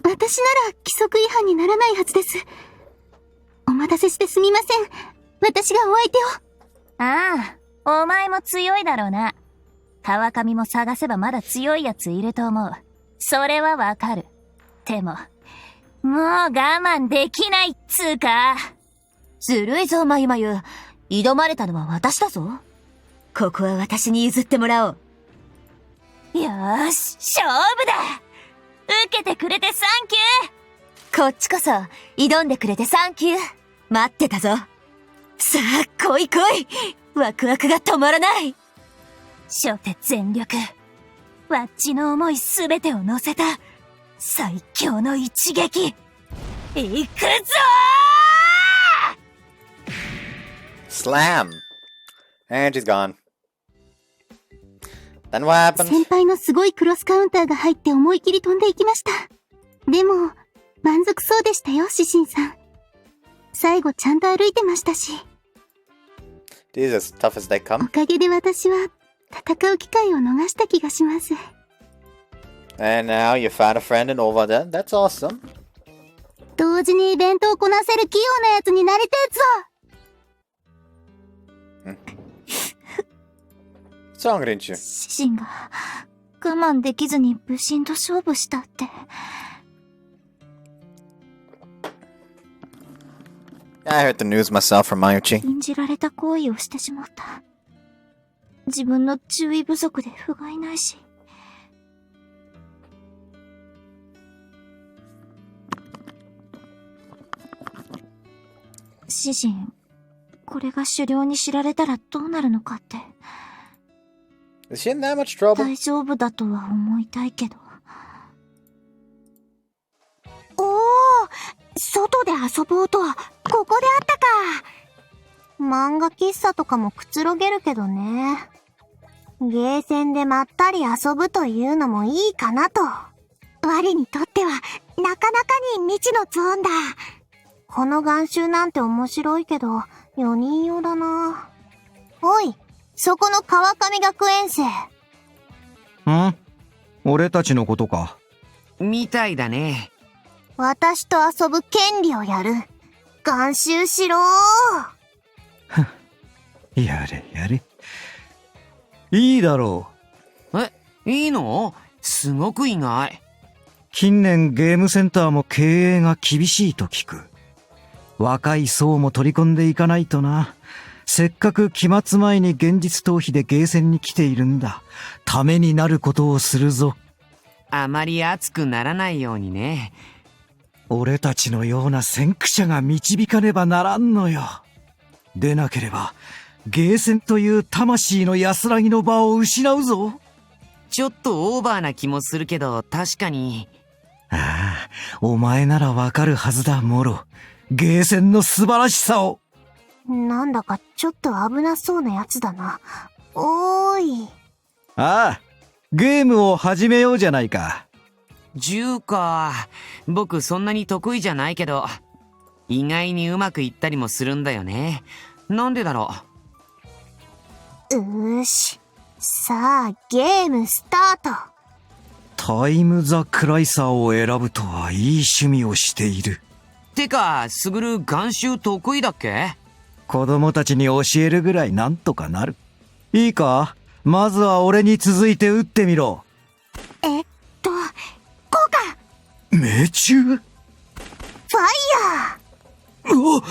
私なら規則違反にならないはずです。お待たせしてすみません。私がお相手を。ああ、お前も強いだろうな。川上も探せばまだ強いやついると思う。それはわかる。でも、もう我慢できないっつーか。ずるいぞ、まゆまゆ。挑まれたのは私だぞ。ここは私に譲ってもらおう。よーし、勝負だ。受けてくれてサンキュー。こっちこそ、挑んでくれてサンキュー。待ってたぞ。さあ、来い来い。ワクワクが止まらない。初手全力。わっちの思いすべてを乗せた。最強の一撃。行くぞー Slam! And she's gone. Then what happened? 先輩のすごいクロスカウンターが入って思い切り飛んでいきました。でも、満足そうでしたよ、シシンさん。最後ちゃんと歩いてましたし。These as tough as they お come. かげで私は戦う機会を逃した気がします。And now you found a friend in over there. That's awesome. 同時にイベントをこなせる器用なやつになりてえぞ。Song, Rinchu. シシンが我慢できずに武神と勝負したって。I heard the news myself from Mayuchi. 禁じられた行為をしてしまった。自分の注意不足で不甲斐ないし。シシン、これが狩猟に知られたらどうなるのかって。Is she in that much trouble? 大丈夫だとは思いたいけど。おー、外で遊ぼうとは、ここであったか。漫画喫茶とかもくつろげるけどね。ゲーセンでまったり遊ぶというのもいいかなと。我にとっては、なかなかに未知のゾーンだ。この眼臭なんて面白いけど、4人用だな。おい、そこの川上学園生。ん？俺たちのことか。みたいだね。私と遊ぶ権利をやる。眼臭しろー。やれやれ。いいだろう。いいの？すごく意外。近年ゲームセンターも経営が厳しいと聞く。若い層も取り込んでいかないとな。せっかく期末前に現実逃避でゲーセンに来ているんだ。ためになることをするぞ。あまり熱くならないようにね。俺たちのような先駆者が導かねばならんのよ。でなければ、ゲーセンという魂の安らぎの場を失うぞ。ちょっとオーバーな気もするけど、確かに。ああ、お前ならわかるはずだ、モロ。ゲーセンの素晴らしさを。なんだかちょっと危なそうなやつだな。おーい。ああ、ゲームを始めようじゃないか。銃か。僕そんなに得意じゃないけど、意外にうまくいったりもするんだよね。なんでだろし。さあ、ゲームスタート。タイム・ザ・クライサーを選ぶとはいい趣味をしている。てか、スグル眼臭得意だっけ？子供たちに教えるぐらいなんとかなる。いいか？まずは俺に続いて撃ってみろ。こうか。命中？ファイヤー。うわ、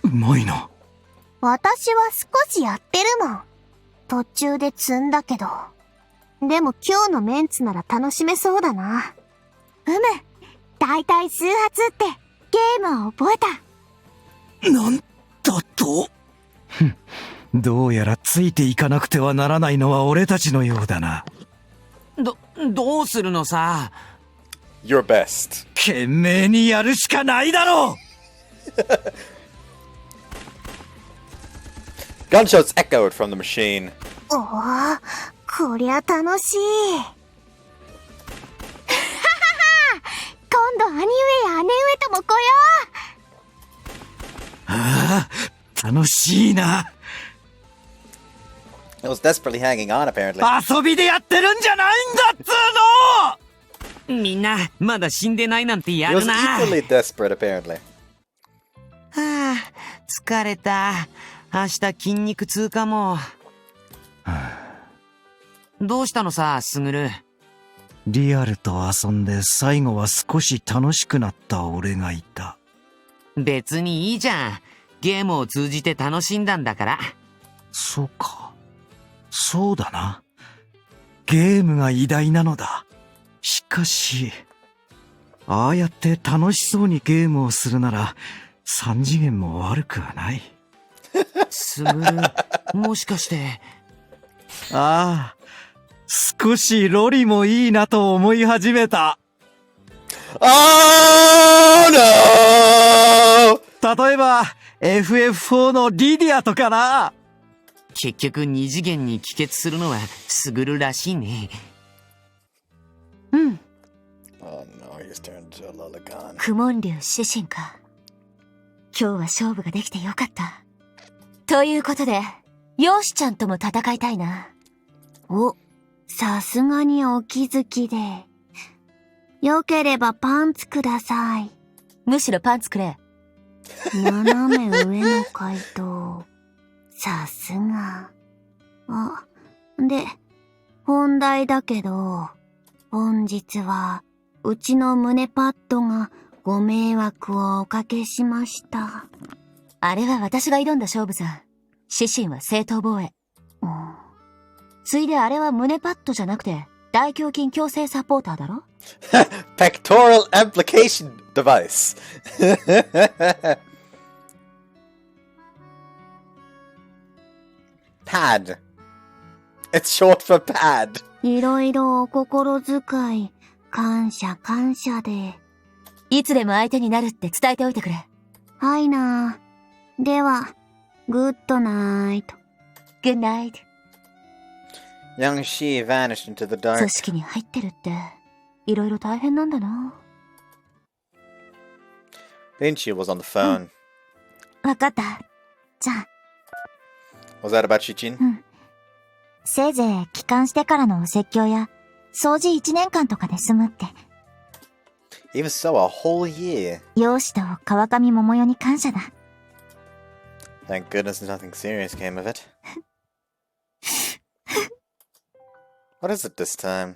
うまいな。私は少しやってるもん。途中で積んだけど。でも今日のメンツなら楽しめそうだな。だいたい数発ってゲームは覚えた。なんだと？どうやらついていかなくてはならないのは俺たちのようだな。どうするのさ。Your best. 懸命にやるしかないだろう。Gunshots echoed from the machine. おお、こりゃ楽しい。今度兄上や姉上とも来よう。ああ、楽しいな。It was desperately hanging on, apparently. 遊びでやってるんじゃないんだっつーの。みんな、まだ死んでないなんてや He る was な。 equally desperate, apparently. はあ、疲れた。明日筋肉痛かも。どうしたのさ、スグル。リアルと遊んで最後は少し楽しくなった俺がいた。別にいいじゃん。ゲームを通じて楽しんだんだから。そうか。そうだな。ゲームが偉大なのだ。しかし、ああやって楽しそうにゲームをするなら、3次元も悪くはない。スグル、もしかして。ああ、少しロリもいいなと思い始めた。Oh no! 例えば、FF4 のリディアとかな。結局二次元に帰結するのはスグルらしいね。Oh no, he's turned to a Lulagon. クモン竜獅神か。今日は勝負ができてよかった。ということで、ヨシちゃんとも戦いたいな。お、さすがにお気づきで。よければパンツください。むしろパンツくれ。斜め上の回答。さすが。あ、で、本題だけど、本日は、うちの胸パッドがご迷惑をおかけしました。あれは私が挑んだ勝負さ。獅神は正当防衛。ついであれは胸パッドじゃなくて、大胸筋矯正サポーターだろ？ Pectoral amplification device. Pad. It's short for pad. いろいろお心遣い、感謝感謝で。いつでも相手になるって伝えておいてくれ。はいな。では、グッドナイト。Good night. Young Shi vanished into the dark. 組織に入ってるって、いろいろ大変なんだな。Rinchu was on the phone. わかった。じゃあ。Was that about Shichin? せいぜい帰還してからのお説教や、掃除1年間とかで済むって。Even so, a whole year. 容姿と川上桃代に感謝だ。Thank goodness nothing serious came of it. What is it this time?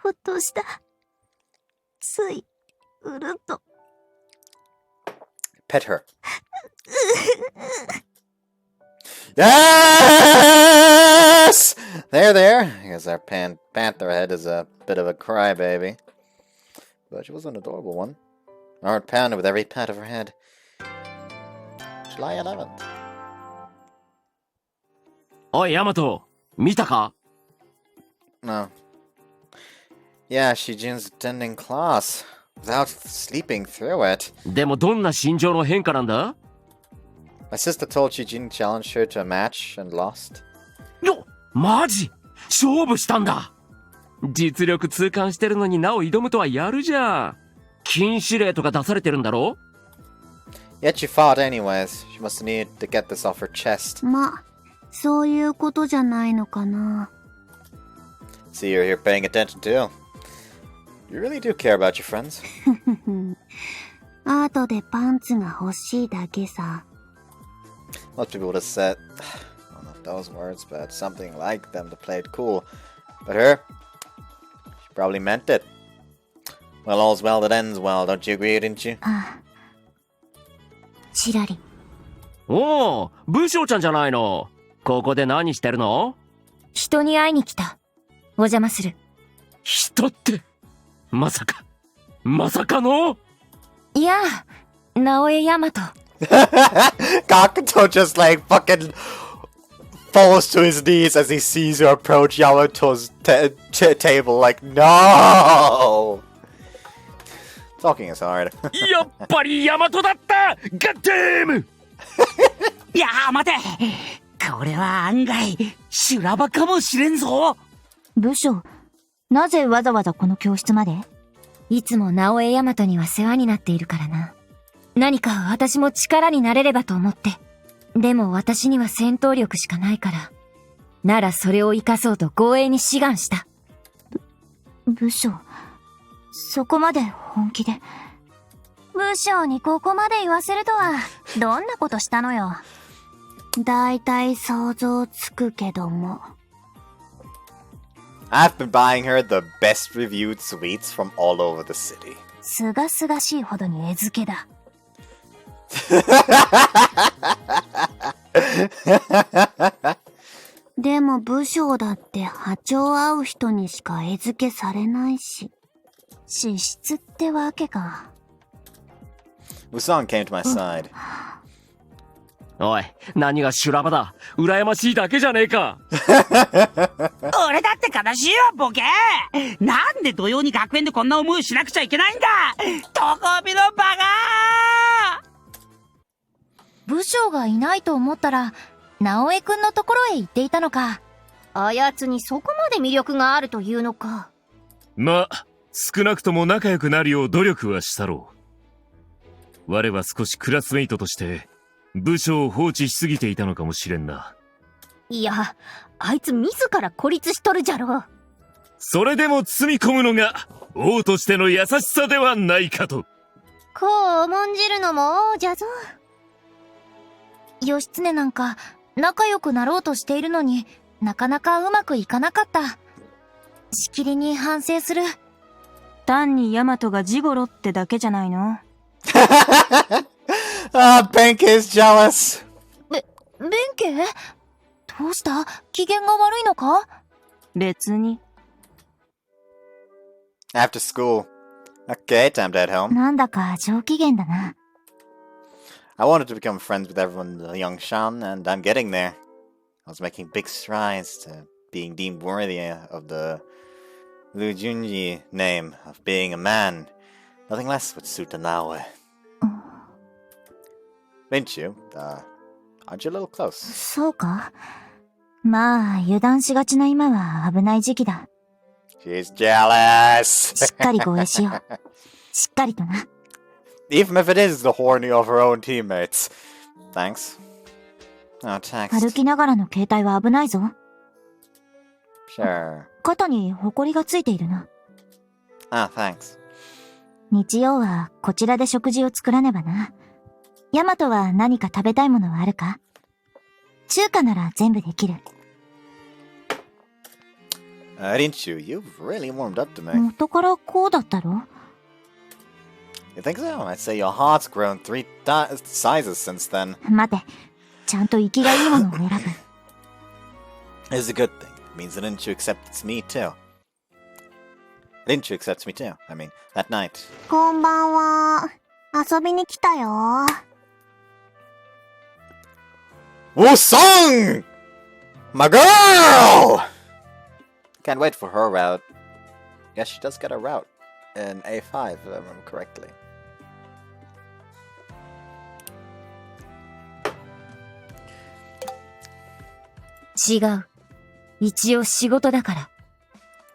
ほっとした。つい、うるっと。Pet her. Yes! There, there. I guess our panther head is a bit of a crybaby. But she was an adorable one. My heart pounded with every pat of her head. July 11th. おい、ヤマト、見たか？ No. Yeah, Shijin's attending class without sleeping through it. でもどんな心情の変化なんだ？ My sister told Shijin challenged her to a match and lost. よ、マジ？勝負したんだ。実力痛感してるのになお挑むとはやるじゃん。禁止令とか出されてるんだろ？ Yet she fought anyways. She must need to get this off her chest. ま、そういうことじゃないのかな。See, you're here paying attention too. You really do care about your friends. 後でパンツが欲しいだけさ。Most people would have said, well, not those words, but something like them to play it cool. But her, she probably meant it. Well, all's well that ends well, don't you agree, didn't you? ああ。ちらり。おお、武将ちゃんじゃないの。ここで何してるの？人に会いに来た。お邪魔する。人って、まさかの？いや、直江大和。Kakuto just like fucking falls to his knees as he sees you approach Yamato's table like, no! Talking is hard. やっぱり大和だった！ガッデーム！いやー待て、これは案外修羅場かもしれんぞ。部将、なぜわざわざこの教室まで？いつも直江大和には世話になっているからな。何か私も力になれればと思って。でも私には戦闘力しかないから。ならそれを生かそうと護衛に志願した。部将、そこまで本気で。武将にここまで言わせるとは、どんなことしたのよ。だいたい想像つくけども。I've been buying her the best reviewed sweets from all over the city. すがすがしいほどに餌付けだ。でも武将だって波長合う人にしか餌付けされないし。資質ってわけか。Usan came to my side. おい、何が修羅場だ。羨ましいだけじゃねえか。俺だって悲しいよ、ボケ。なんで土曜に学園でこんな思いしなくちゃいけないんだ。トコビのバカ。部将がいないと思ったら、直江くんのところへ行っていたのか。あやつにそこまで魅力があるというのか。まあ、少なくとも仲良くなるよう努力はしたろう。我は少しクラスメイトとして部署を放置しすぎていたのかもしれんな。いや、あいつ自ら孤立しとるじゃろ。それでも包み込むのが王としての優しさではないかと。こう重んじるのも王じゃぞ。義経なんか仲良くなろうとしているのになかなかうまくいかなかった。しきりに反省する。単にヤマトがジゴロってだけじゃないの？Benke is jealous. 弁慶？どうした？機嫌が悪いのか？別に。After school. Okay, time to head home. なんだか上機嫌だな。I wanted to become friends with everyone in the young Shan, and I'm getting there. I was making big strides to being deemed worthy of the Lu Junji name of being a man. Nothing less would suit the Naoe. Rinchu, aren't you a little close? そうか。まあ、油断しがちな今は危ない時期だ。She's jealous! しっかり護衛しよう。しっかりとな。Even if it is the horny of her own teammates. Thanks. Oh, text. 歩きながらの携帯は危ないぞ。Sure. 肩にホコリがついているな。Ah, thanks. 日曜はこちらで食事を作らねばな。ヤマトは何か食べたいものはあるか？中華なら全部できる。Rinchu, you've really warmed up to me. 元からこうだったろ？ You think so? I'd say your heart's grown 3 sizes since then. 待て。ちゃんと生きがいいものを選ぶ。It's a good thing. It means that Rinchu accepts me too. Rinchu accepts me too. I mean, that night. こんばんは。遊びに来たよ。Woo-sung! My girl! Can't wait for her route. Yes, she does get a route in A5, if I remember correctly.違う。一応仕事だから。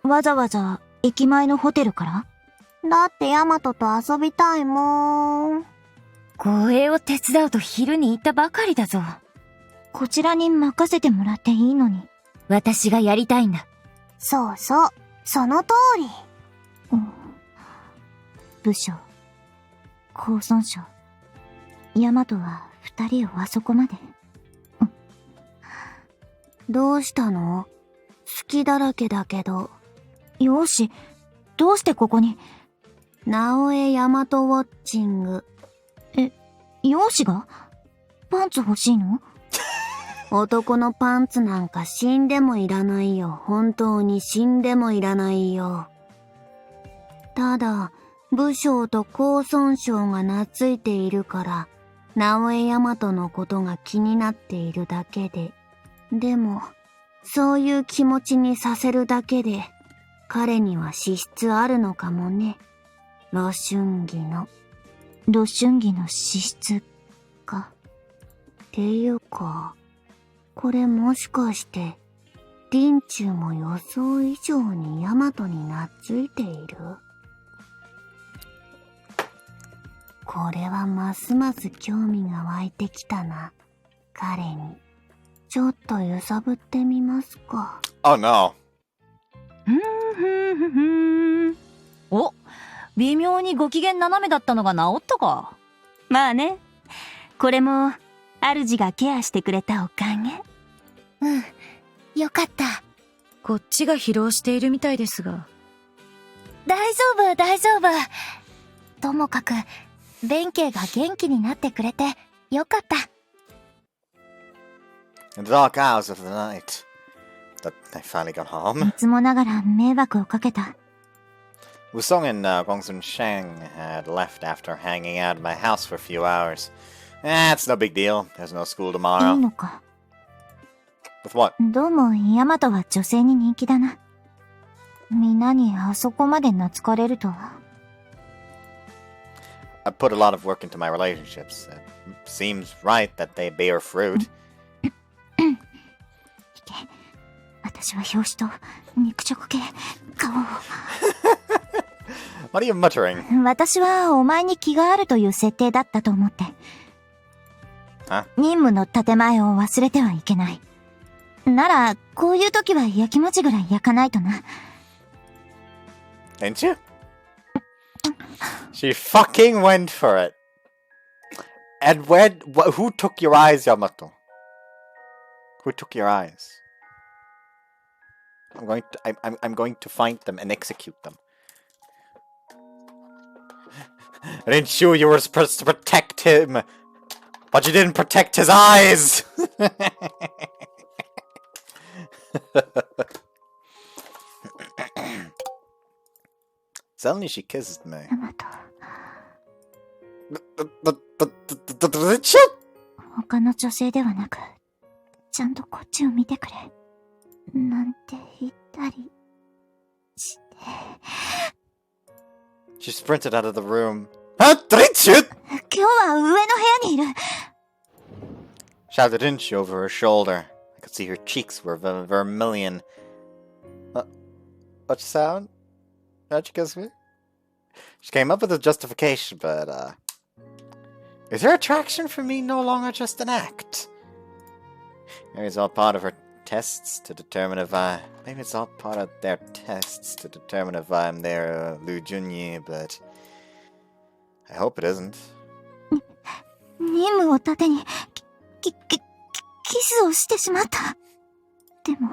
わざわざ駅前のホテルから？だってヤマトと遊びたいもん。護衛を手伝うと昼に言ったばかりだぞ。こちらに任せてもらっていいのに。私がやりたいんだ。そうそう、その通り。部将、高村将、ヤマトは二人をあそこまで。どうしたの？好きだらけだけど。よし、どうしてここに？直江ヤマトウォッチング。容姿が？パンツ欲しいの？男のパンツなんか死んでもいらないよ。本当に死んでもいらないよ。ただ、武将と高村将が懐いているから、直江ヤマトのことが気になっているだけで。でも、そういう気持ちにさせるだけで、彼には資質あるのかもね。露春儀の。露春儀の資質か。っていうか、これもしかして、リンチュも予想以上にヤマトに懐いている？これはますます興味が湧いてきたな、彼に。ちょっと揺さぶってみますか。Oh no. お、微妙にご機嫌斜めだったのが治ったか。まあね。これも、主がケアしてくれたおかげ。よかった。こっちが疲労しているみたいですが。大丈夫、大丈夫。ともかく、弁慶が元気になってくれて、よかった。In the dark hours of the night, that I finally got い home. つもながら迷惑をかけた。Wusong and Gongsun Sheng had left after hanging out at my house for a few hours. It's no big deal. There's no school いい tomorrow. のか。With what? どうもヤマトは女性に人気だな。みんなにあそこまで懐かれるとは。I put a lot of work into my relationships. It seems right that they bear fruit. 私は表紙と肉食系、顔を。What are you muttering? 私はお前に気があるという設定だったと思って。任務の建前を忘れてはいけない。なら、こういう時は焼きもちぐらい焼かないとな。Didn't you? She fucking went for it. And who took your eyes, Yamato? Who took your eyes? I'm going to find them and execute them. Rinchu, you were supposed to protect him, but you didn't protect his eyes. Suddenly she kissed me. ヤマト。 Rinchu? 他の女性ではなく、ちゃんとこっちを見てくれ。なんて言ったりして。She sprinted out of the room. Rinchu! 今日は上の部屋にいる。Shouted Rinchu over her shoulder. I could see her cheeks were vermilion. What sound? How'd you kiss me? She came up with a justification, but, is her attraction for me no longer just an act? Maybe it's all part of her tests to determine if maybe it's all part of their tests to determine if I'm their Lu Junyi, but I hope it isn't. 任務を盾にキスをしてしまった。でも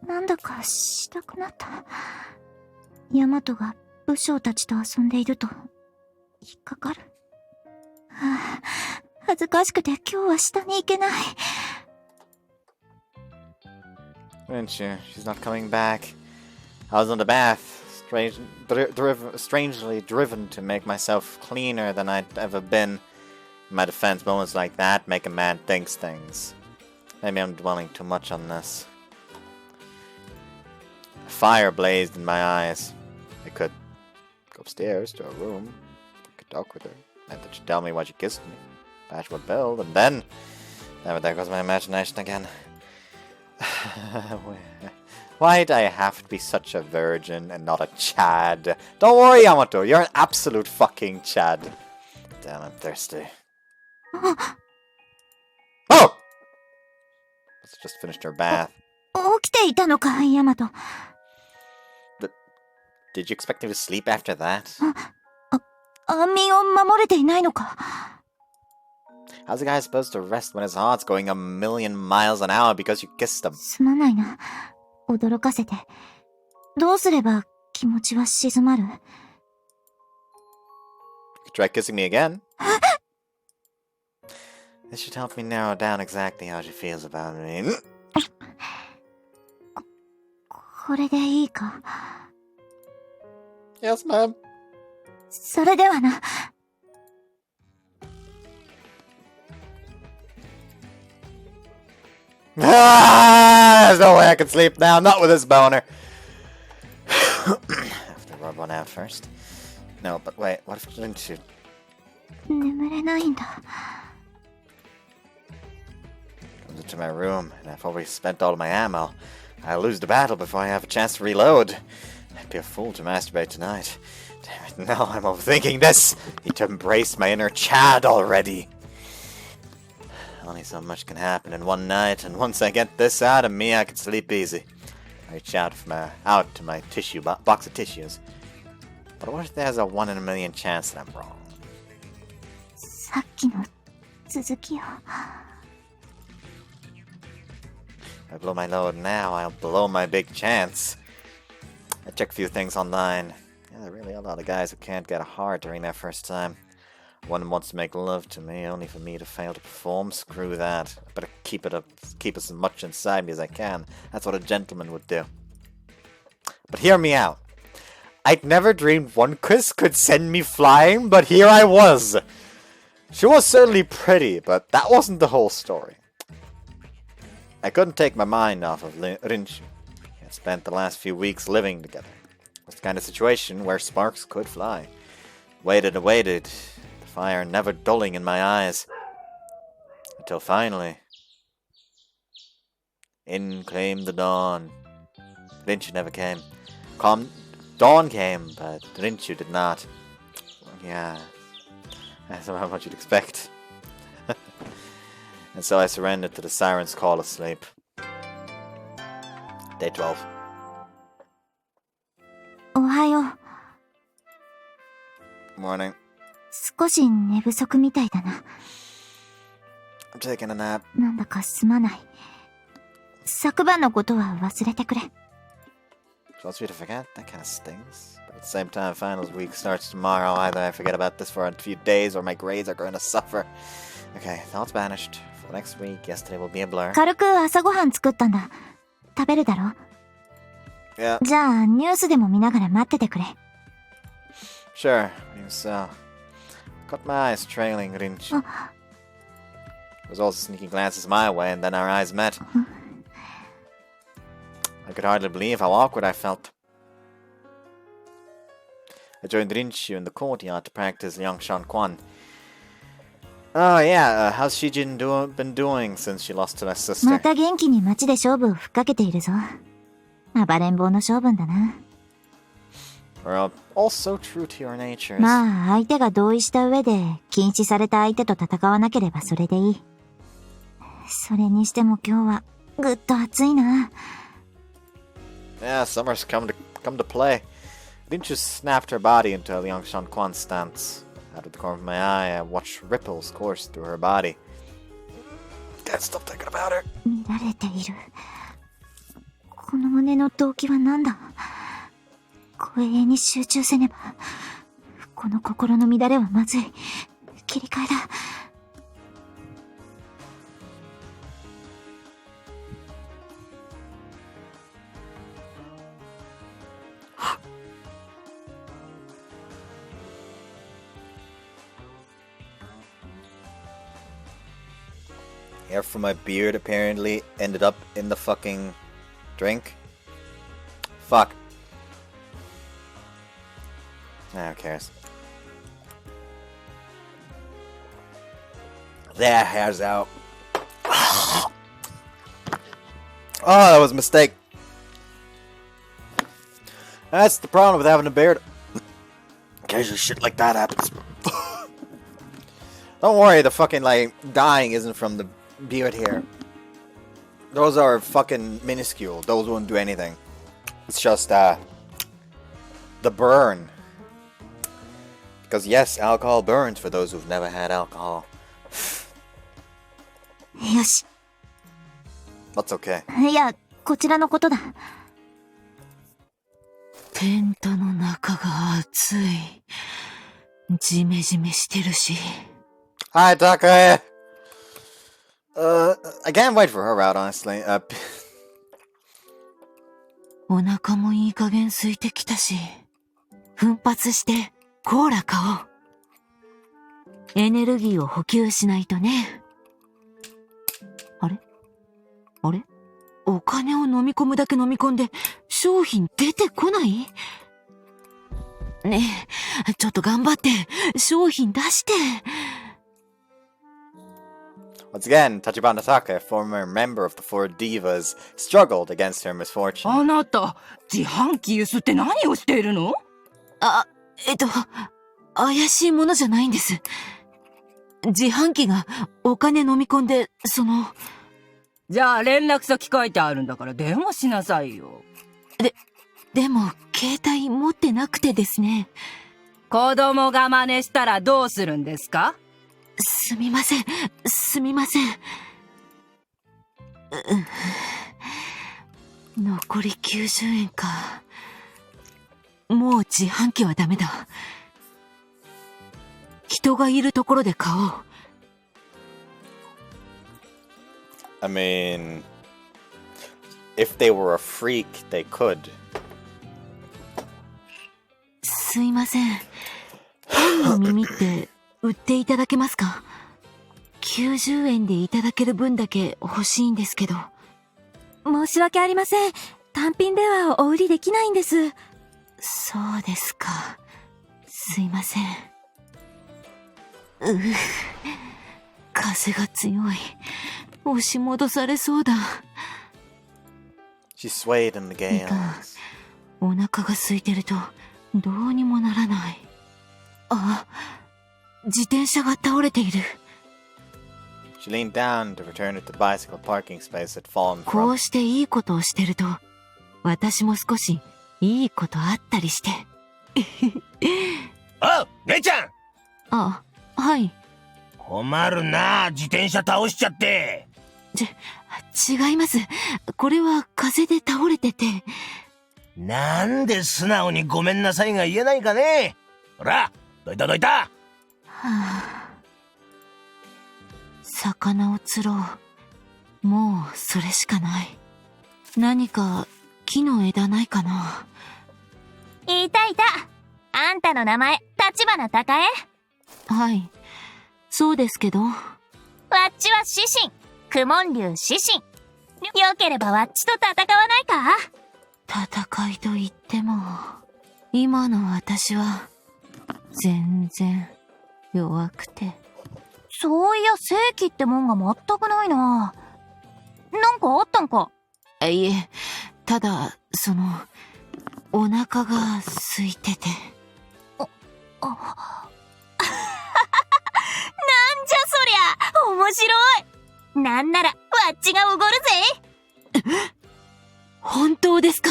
なんだかしたくなった。ヤマトが武将たちと遊んでいると引っかかる。恥ずかしくて今日は下に行けない。Rinchu, she's not coming back. I was in the bath, strangely driven to make myself cleaner than I'd ever been. In my defense, moments like that make a man think things. Maybe I'm dwelling too much on this. A fire blazed in my eyes. I could go upstairs to her room. I could talk with her. And then she'd tell me why she kissed me. Bash would build, and then... There goes my imagination again. Why'd I have to be such a virgin and not a Chad? Don't worry, Yamato, you're an absolute fucking Chad. Damn, I'm thirsty. Oh! Let's just finished her bath. 起きていたのか、ヤマト。Did you expect me to sleep after that? 身を守れていないのか。How's a guy supposed to rest when his heart's going a million miles an hour because you kissed him? すまないな。驚かせて。どうすれば気持ちは静まる？ You could try kissing me again. This should help me narrow down exactly how she feels about me. これでいいか。Yes, ma'am. それではな。There's no way I can sleep now, not with this boner. Have to rub one out first. No, but wait, what if Rinchu? 眠れないんだ。 Comes into my room, and I've already spent all of my ammo. I'll lose the battle before I have a chance to reload. I'd be a fool to masturbate tonight. Damn it, no, I'm overthinking this. Need to embrace my inner Chad already. Only so much can happen in one night, and once I get this out of me, I can sleep easy. I reach out to my tissue box of tissues. But what if there's a 1 in a million chance that I'm wrong? さっきの続きを。If I blow my load now, I'll blow my big chance. I checked a few things online. Yeah, there are really a lot of guys who can't get hard during their first time. One wants to make love to me, only for me to fail to perform. Screw that. I better keep it as much inside me as I can. That's what a gentleman would do. But hear me out. I'd never dreamed one kiss could send me flying, but here I was. She was certainly pretty, but that wasn't the whole story. I couldn't take my mind off of Rinchu. We had spent the last few weeks living together. It was the kind of situation where sparks could fly. Waited and waited, the fire never dulling in my eyes. Until finally, in came the dawn. Rinchu never came. Dawn came, but Rinchu did not. Yeah, that's not what you'd expect. And so I surrendered to the siren's call of sleep. Day 12. おはよう。 Morning. 少し寝不足みたいだな。 I'm taking a nap. なんだかすまない。昨晩のことは忘れてくれ。 She wants me to forget? That kind of stings. But at the same time, finals week starts tomorrow. Either I forget about this for a few days or my grades are going to suffer. Okay, thoughts banished. For next week, yesterday will be a blur. 軽く朝ごはん作ったんだ。食べるだろ？ Yeah. じゃあ、ニュースでも見ながら待っててくれ。 Sure, so. Caught my eyes trailing Rinchu. There was also sneaking glances my way, and then our eyes met. I could hardly believe how awkward I felt. I joined Rinchu in the courtyard to practice Liangshan Quan. Oh yeah, how's Shijin been doing since she lost to her sister? また元気に街で勝負をふっかけているぞ。暴れん坊の性分だな。We're all so true to your natures. まあ、相手が同意した上で、禁止された相手と戦わなければそれでいい。それにしても今日は、ぐっと暑いな。Yeah, summer's come to play. Rinchu snapped her body into a Liangshan Quan stance. Out of the corner of my eye, I watched ripples course through her body. Can't stop thinking about her. 乱れている。この胸の動機は何だ？声に集中せねば。この心の乱れはまずい。切り替えだ。Hair from my beard apparently ended up in the fucking drink. Fuck. Who cares? There, hair's out. Oh, that was a mistake. That's the problem with having a beard. Occasionally shit like that happens. Don't worry, the fucking, like, dying isn't from the beard hair. Those are fucking minuscule. Those won't do anything. It's just, the burn. Because yes, alcohol burns for those who've never had alcohol. よし。 That's okay. いや、こちらのことだ。テントの中が暑い。ジメジメしてるし。Hi, Taka! I can't wait for her route, honestly. お腹もいい加減空いてきたし、奮発してコーラ買おう。エネルギーを補給しないとね。あれお金を飲み込むだけ飲み込んで、商品出てこない？ねえ、ちょっと頑張って、商品出して。Once again, Tachibana Taka, a former member of the Four Divas, struggled against her misfortune. あなた、自販機ゆすって何をしているの？怪しいものじゃないんです。自販機がお金飲み込んで、じゃあ連絡先書いてあるんだから電話しなさいよ。でも、携帯持ってなくてですね。子供が真似したらどうするんですか？すみません。残り90円か。もう自販機はダメだ。人がいるところで買おう。I mean, if they were a freak, they could. すいません。パンの耳って売っていただけますか？90円でいただける分だけ欲しいんですけど。申し訳ありません。単品ではお売りできないんです。そうですか。すいません。風が強い。押し戻されそうだ。She swayed in the gale. お腹が空いてるとどうにもならない。自転車が倒れている。She leaned down to return it to the bicycle parking space had fallen こ from. うしていいことをしてると、私も少しいいことあったりして。姉ちゃん！はい。困るな、自転車倒しちゃって。違います。これは風で倒れてて。なんで素直にごめんなさいが言えないかね。ほら、どいた。魚を釣ろう。もうそれしかない。何か木の枝ないかな。いた。あんたの名前、橘高江？はい。そうですけど。わっちは獅神。公文竜獅神。よければわっちと戦わないか？戦いと言っても、今の私は、全然、弱くて。そういや正気ってもんが全くないな。なんかあったんか？いえ、ただ、お腹が空いてて。なんじゃそりゃ、面白い。なんならわっちがおごるぜ。本当ですか？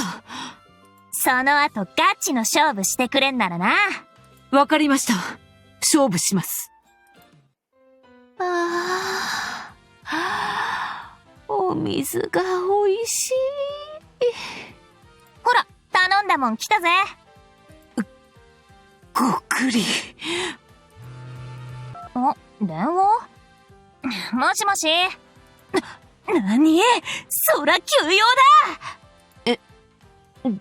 その後ガチの勝負してくれんならな。わかりました。勝負します。お水が美味しい。ほら、頼んだもん来たぜ。ごくり。電話？もしもし。何？そら急用だ。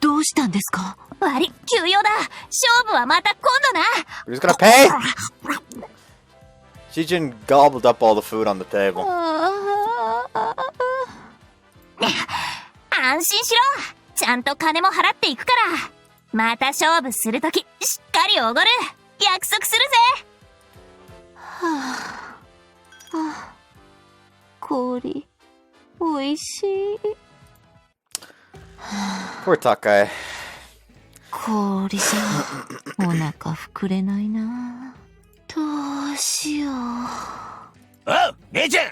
どうしたんですか？悪い、急用だ。勝負はまた今度な。Who's gonna pay? Shijin gobbled up all the food on the table. 安心しろ。ちゃんと金も払っていくから。また勝負するとき、しっかりおごる。約束するぜ。氷、美味しい。Poor Takai. 氷じゃお腹膨れないな。どうしよう。おう、姉ちゃん。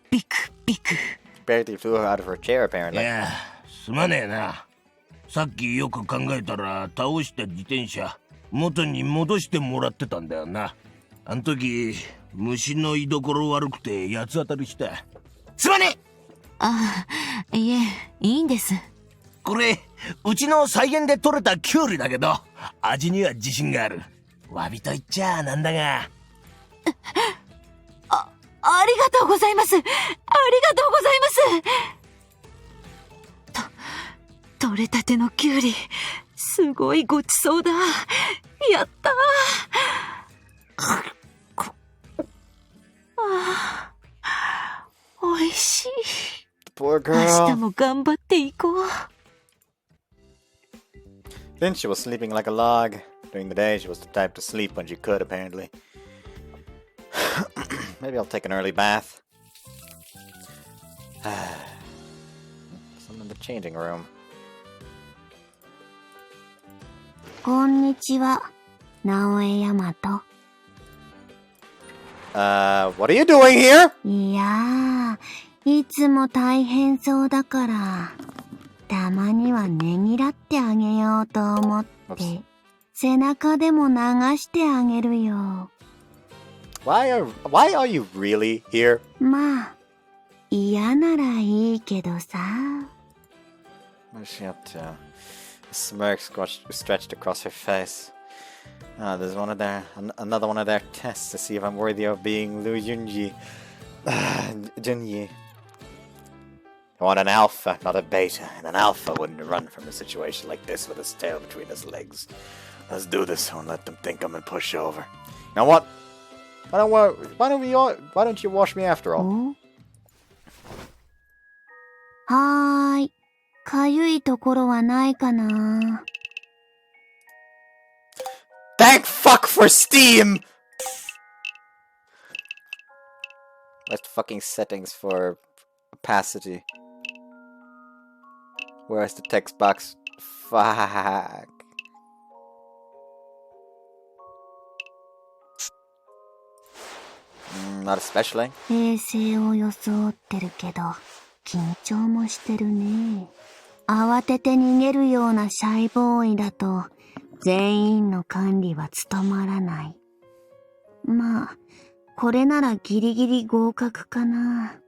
ビクビク。 Barely flew her out of her chair, い apparently. や、すまねえな。さっきよく考えたら倒した自転車元に戻してもらってたんだよな。あん時虫の居所悪くて八つ当たりした。すまねえ。ああ、いえ、いいんです。これうちの菜園で採れたキュウリだけど味には自信がある。詫びと言っちゃなんだが。ありがとうございます。ありがとうございます。取れたてのキュウリ、すごいごちそうだ。やったー。おいしい。 Poor 明日 girl. も頑張っていこう。 Then she was sleeping like a log. During the day, she was the type to sleep when she could, apparently. Maybe I'll take an early bath. Some in the changing room. こんにちは、直江大和。 What are you doing here? いやー、いつも大変そうだから、たまにはねぎらってあげようと思って、背中でも流してあげるよ。Why are you really here? まあ、嫌ならいいけどさ。 What is she up to? A smirk stretched across her face. Ah, there's another one of their tests to see if I'm worthy of being Lu Junji. Junyi. I want an alpha, not a beta, and an alpha wouldn't run from a situation like this with his tail between his legs. Let's do this and let them think I'm a pushover. Now what? Why don't you wash me after all? はーい。かゆいところはないかな。 Thank fuck for Steam! Where's fucking settings for opacity? Where's the text box? Fuck. Not especially. 平静を装ってるけど、緊張もしてるね。慌てて逃げるようなシャイボーイだと、全員の管理は務まらない。まあ、これならギリギリ合格かな。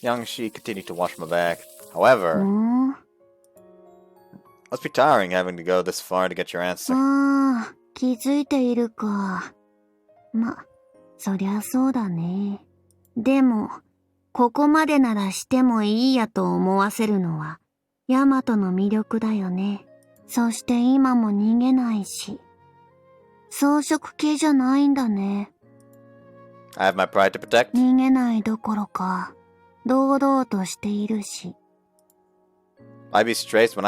Young Shi continued to wash my back. However, must be tiring having to go this far to get your answer. ああ、気づいているか。ま、そりゃそうだね。でも、ここまでならしてもいいやと思わせるのは、ヤマトの魅力だよね。そして今も逃げないし。草食系じゃないんだね。I have my pride to protect. 逃げないどころか、堂々としているし。I be stressed when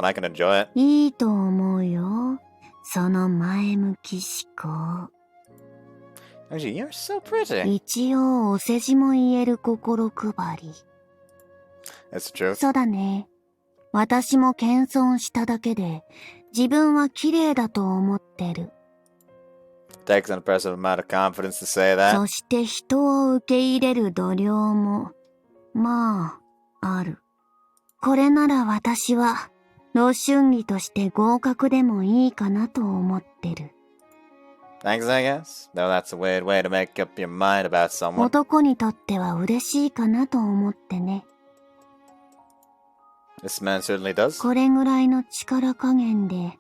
I can enjoy it. いいと思うよ。その前向き思考。Actually, you're so pretty. 一応お世辞も言える心配り。That's the truth. そうだね。私も謙遜しただけで、自分は綺麗だと思ってる。Takes an impressive amount of confidence to say that. そして人を受け入れる度量も、まあ、ある。これなら私は、露春儀として合格でもいいかなと思ってる。Thanks, I guess. Though that's a weird way to make up your mind about someone. 男にとっては嬉しいかなと思ってね。This man certainly does. これぐらいの力加減で、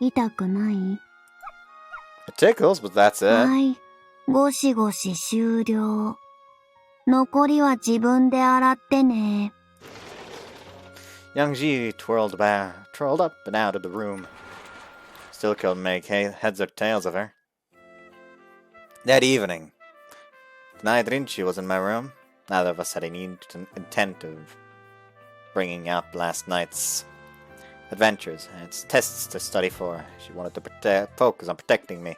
痛くない？ It tickles, but that's it. はい。ゴシゴシ終了。残りは自分で洗ってね。Young Ji twirled up and out of the room. Still couldn't make heads or tails of her. That evening, the night Rinchu was in my room, neither of us had any intent of bringing up last night's adventures and its tests to study for. She wanted to focus on protecting me.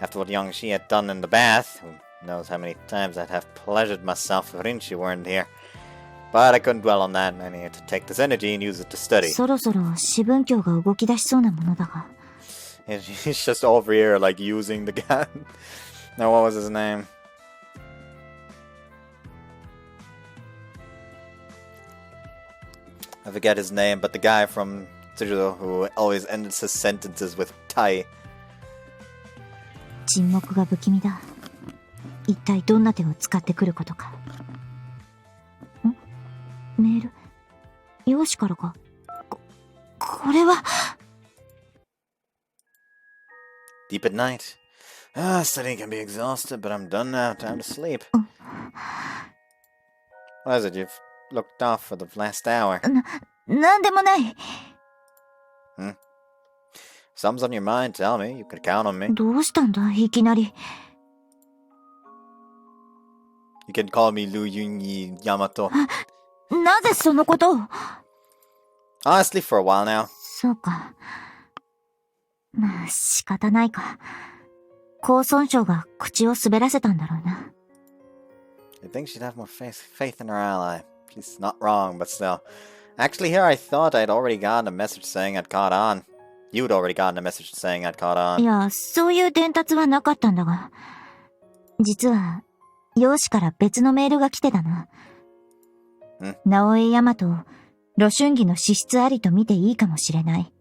After what young Shi had done in the bath, who knows how many times I'd have pleasured myself if Rinchu weren't here. But I couldn't dwell on that, and I needed to take this energy and use it to study. そろそろ四分鏡が動き出しそうなものだが。And he's just over here, like, using the gun. Now, what was his name? I forget his name, but the guy from Tsurudo who always ends his sentences with Tai. 沈黙が不気味だ。一体どんな手を使ってくることか。メール、容姿からか。これは。Deep at night. Studying can be exhausted, but I'm done now. Time to sleep. What is it? You've looked off for the last hour. なんでもない。Hmm? Something's on your mind, tell me. You can count on me. どうしたんだ、いきなり。You can call me Lu Yunyi Yamato. なぜそのことを。Honestly, for a while now. そうか。まあ、仕方ないか。高尊将が口を滑らせたんだろうな。I think she'd have more faith in her ally. She's not wrong, but still. Actually, here I thought I'd already gotten a message saying I'd caught on. You'd already gotten a message saying I'd caught on. いや、そういう伝達はなかったんだが。実は、容姿から別のメールが来てたな。直江大和を、露春儀の資質ありと見ていいかもしれない。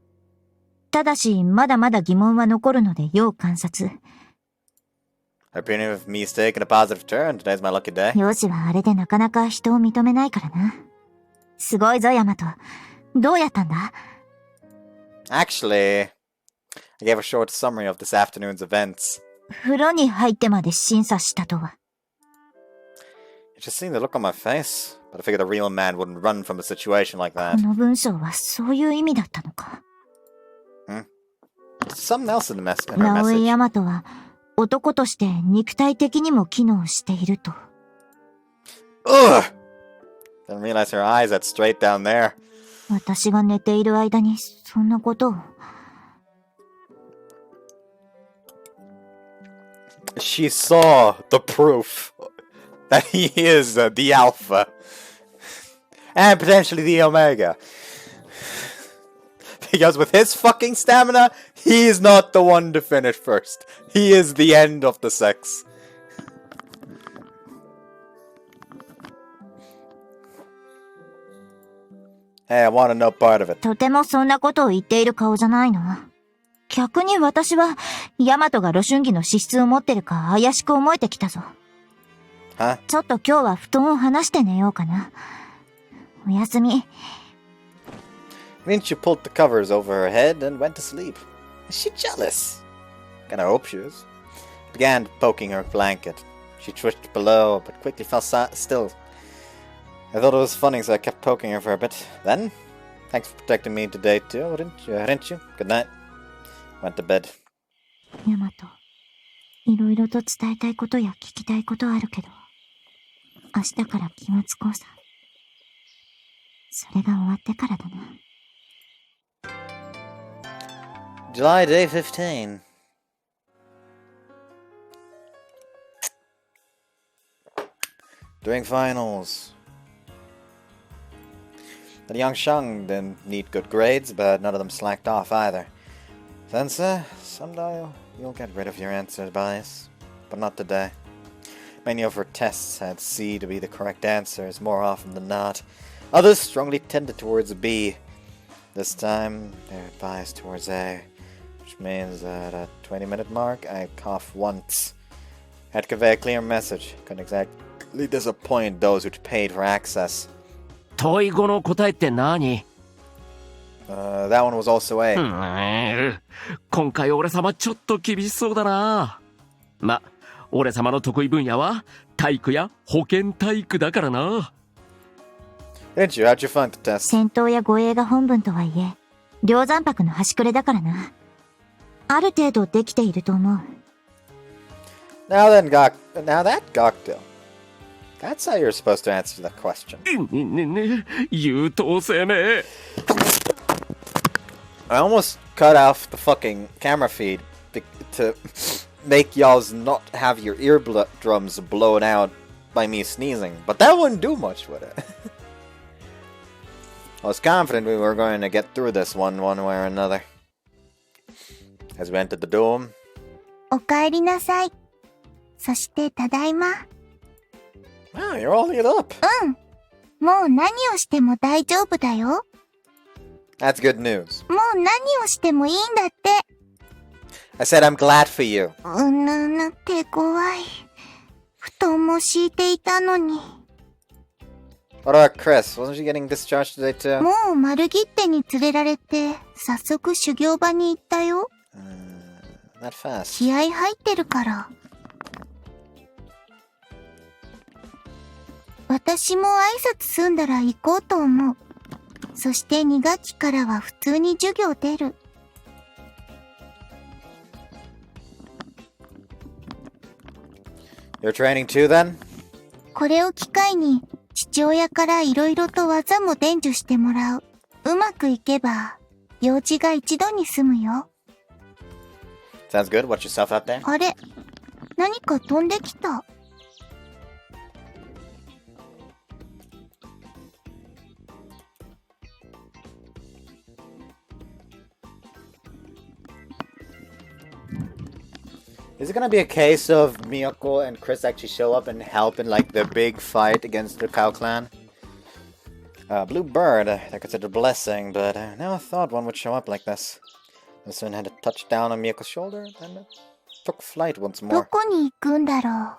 ただし、まだまだ疑問は残るので要観察。Opinion of me taking a positive turn. Today's my lucky day. 容姿はあれでなかなか人を認めないからな。すごいぞ、大和。どうやったんだ？ Actually, I gave a short summary of this afternoon's events. 風呂に入ってまで審査したとは。You just seen the look on my face, but I figured a real man wouldn't run from a situation like that. この文章はそういう意味だったのか。Something else in the her 直江 message. 大和は男として肉体的にも機能していると。Ugh! Didn't realize her eyes had straight down there. 私が寝ている間にそんなことを。She saw the proof that he is the Alpha. And potentially the Omega. Because with his fucking stamina, he is not the one to finish first. He is the end of the sex. Hey, I want to know part of it. とてもそんなことを言っている顔じゃないな。逆に私は、ヤマトが露春儀の資質を持ってるか怪しく思えてきたぞ。Huh? ちょっと今日は布団を離して寝ようかな。おやすみ。Rinchu pulled the covers over her head and went to sleep. Is she jealous? Kinda hope she is. Began poking her blanket. She twitched below, but quickly fell still. I thought it was funny, so I kept poking her for a bit. Then, thanks for protecting me today too, Rinchu. Good night. Went to bed. ヤマト、いろいろと伝えたいことや聞きたいことあるけど、明日から期末考査。それが終わってからだな。July day 15. Doing finals. The young Shang didn't need good grades, but none of them slacked off either. Sensei, someday you'll get rid of your answer bias, but not today. Many of her tests had C to be the correct answers more often than not. Others strongly tended towards B. This time, they're biased towards A, which means that at 20-minute mark, I cough once. Had to convey a clear message. Couldn't exactly disappoint those who'd paid for access. 問い語の答えって何？ That one was also A. 今回俺様ちょっと厳しそうだな。ま、俺様の得意分野は体育や保健体育だからな。Didn't you? How'd you find the test? 戦闘や護衛が本文とはいえ、梁山泊の端くれだからな。ある程度できていると思う。Now that cocktail. That's how you're supposed to answer the question. 優等生め。I almost cut off the fucking camera feed to make y'all's not have your eardrums blown out by me sneezing, but that wouldn't do much with it. I was confident we were going to get through this one way or another. As we entered the dome. お帰りなさい。そしてただいま。Wow, you're holding it up. もう何をしても大丈夫だよ。That's good news. もう何をしてもいいんだって。I said I'm glad for you. 手強い。布団も敷いていたのに。What about Chris? Wasn't she getting discharged today too? もう丸切手に連れられて、早速修行場に行ったよ。Not fast. 気合入ってるから。私も挨拶済んだら行こうと思う。そして2学期からは普通に授業出る。You're training too then? これを機会に父親から色々と技も伝授してもらう。うまくいけば用事が一度に済むよ。Sounds good. Watch yourself out there. あれ、何か飛んできた。Is it gonna be a case of Miyako and Chris actually show up and help in like the big fight against the Cow Clan? Blue Bird, they're considered a blessing, but I never thought one would show up like this. I soon had to touch down on Miyako's shoulder, then it took flight once ど more. こに行くんだろう。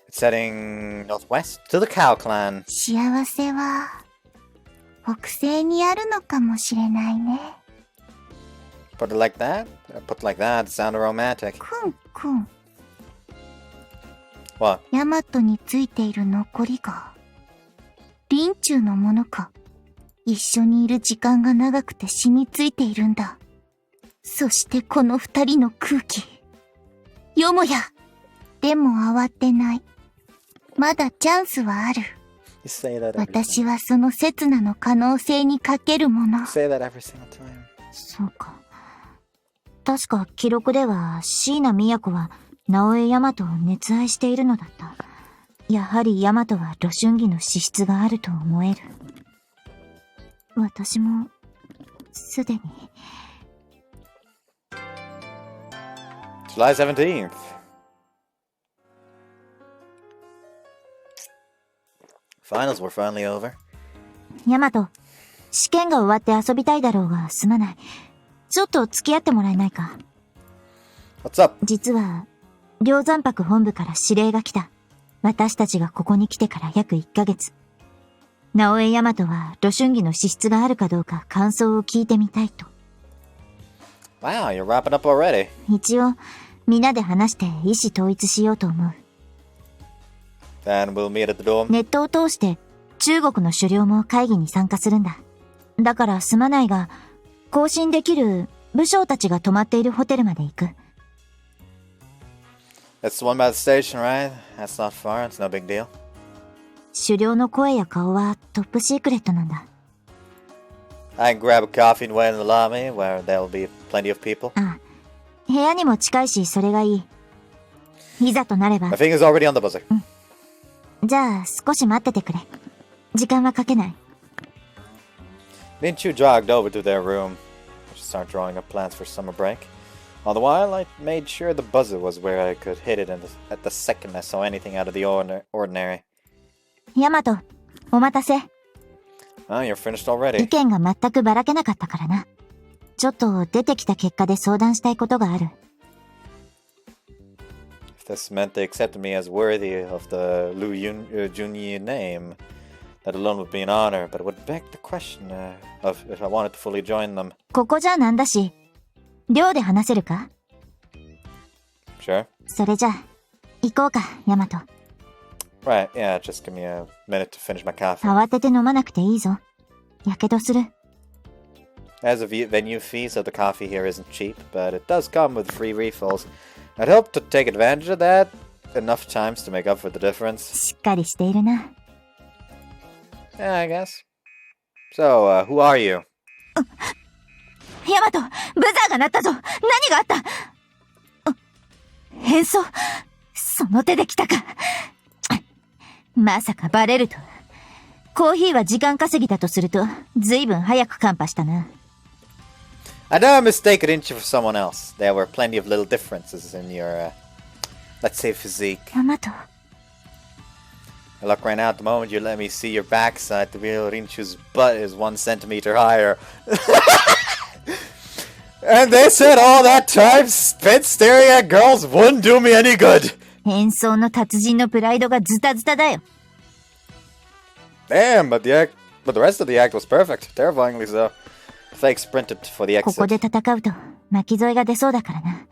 It's heading northwest to the Cow Clan. 幸せは北西にあるのかもしれないね。Put it like that? Put it like that, it sounded romantic. くんくん。What? ヤマトについている残りがリンチューのものか。一緒にいる時間が長くて染みついているんだ。そしてこの二人の空気。よもや。でも慌てない。まだチャンスはある。You say that every 私はその刹那の可能性にかけるもの。 You say that every single time. そうか。確か記録では椎名都は直江大和を熱愛しているのだった。やはり大和は露春儀の資質があると思える。私もすでに。July 17th. Finals were finally over. 大和、試験が終わって遊びたいだろうがすまない。ちょっと付き合ってもらえないか。What's up? 実は、両山泊本部から指令が来た。私たちがここに来てから約1ヶ月。直江大和は露春儀の資質があるかどうか感想を聞いてみたいと。Wow, you're wrapping up already. 一応、皆で話して意思統一しようと思う。Then we'll meet at the dorm. ネットを通して中国の首領も会議に参加するんだ。だからすまないが、更新できる武将たちが泊まっているホテルまで行く。That's the one by the station, right? That's not far, it's no big deal. 首領の声や顔はトップシークレットなんだ。I can grab a coffee and wait in the lobby where there'll be plenty of people. ああ、部屋にも近いしそれがいい。いざとなれば。My finger's already on the buzzer. じゃあ少し待っててくれ。時間はかけない。Rinchu jogged over to their room, to start drawing up plans for summer break. All the while, I made sure the buzzer was where I could hit it at the second I saw anything out of the ordinary. ヤマト、お待たせ。Oh, you're finished 意 already. 見が全くばらけなかったからな。ちょっと出てきた結果で相談したいことがある。If this meant they accepted me as worthy of the Lu Junyi name, that alone would be an honor, but it would beg the question of if I wanted to fully join them. ここじゃなんだし、寮で話せるか？ Sure. それじゃあ、行こうか、ヤマト。Right, yeah, just give me a minute to finish my coffee. 慌てて飲まなくていいぞ。やけどする。As a venue fee, so the coffee here isn't cheap, but it does come with free refills. I'd hope to take advantage of that enough times to make up for the difference. しっかりしているな。Yeah, I guess. So, who are you? ヤマト、ブザーが鳴ったぞ。何があった？変装、その手で来たか。まさかバレるとは。コーヒーは時間稼ぎだとすると、ずいぶん早くカンパしたな。I don't mistake Rinchu for someone else. There were plenty of little differences in your, let's say, physique. ヤマト。Look right now, at the moment you let me see your backside, the real Rinchu's butt is 1 centimeter higher. And they said all that time spent staring at girls wouldn't do me any good. 変装の達人のプライドがズタズタだよ。Damn, but the rest of the act was perfect. Terrifyingly so. Fake sprinted for the ここ exit. で戦うと巻き添えが出そうだからな。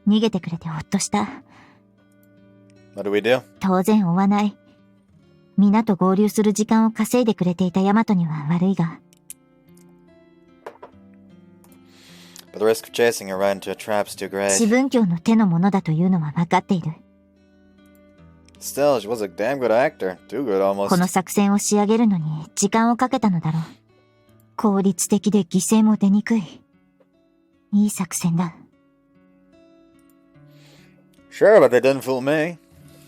逃げてくれてほっとした。What do we do? 当然追わない。皆と合流する時間を稼いでくれていたヤマトには悪いが。But the risk of chasing her right into a trap's too great. 四分教の手のものだというのは分かっている。Still, she was a damn good actor. Too good この almost. 作戦を仕上げるのに時間をかけたのだろう。効率的で犠牲も出にくい。いい作戦だ。Sure, but they didn't fool me.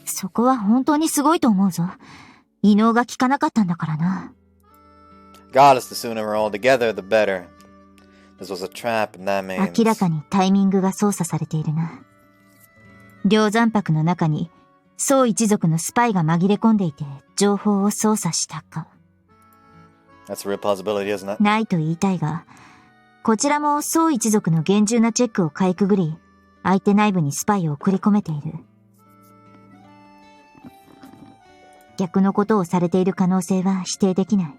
そこは本当にすごいと思うぞ。異能が効かなかったんだからな。Goddess, the sooner we're all together, the better. This was a trap, and that means... 明らかにタイミングが操作されているな。梁山泊の中に宋一族のスパイが紛れ込んでいて情報を操作したか。That's a real possibility, isn't it? ないと言いたいが、こちらも宋一族の厳重なチェックをかいくぐり、相手内部にスパイを送り込めている。逆のことをされている可能性は否定できない。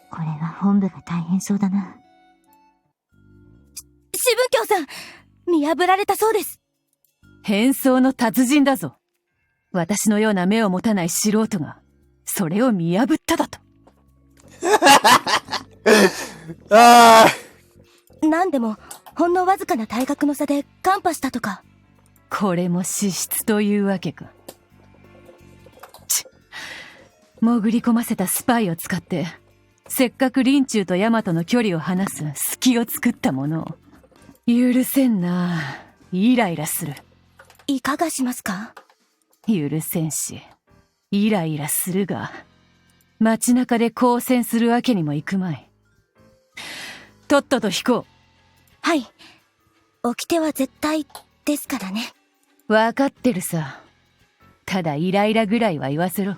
これは本部が大変そうだな。四分教さん、見破られたそうです。変装の達人だぞ。私のような目を持たない素人が、それを見破っただと。なんでも、ほんのわずかな体格の差でカンパしたとか。これも資質というわけか。潜り込ませたスパイを使って、せっかくリンチューとヤマトの距離を離す隙を作ったものを。許せんな。イライラする。いかがしますか？許せんし、イライラするが、街中で交戦するわけにもいくまい。とっとと引こう。はい。掟は絶対ですからね。わかってるさ。ただイライラぐらいは言わせろ。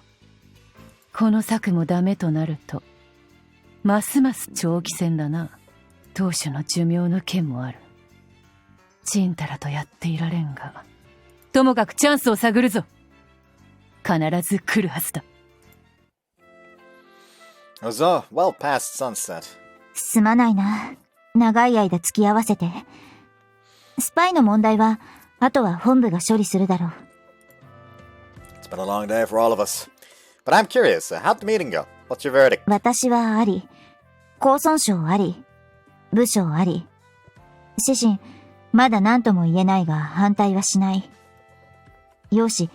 この策もダメとなると、ますます長期戦だな。当初の寿命の件もある。ちんたらとやっていられんが、ともかくチャンスを探るぞ。必ず来るはずだ。It was well past sunset. すまないな。長い間付き合わせて。スパイの問題は、あとは本部が処理するだろう。It's been a long day for all of us. But I'm curious, how'd the meeting go? What's your verdict? 私はあり、公孫省あり、武将あり。自身、まだ何とも言えないが反対はしない。容姿、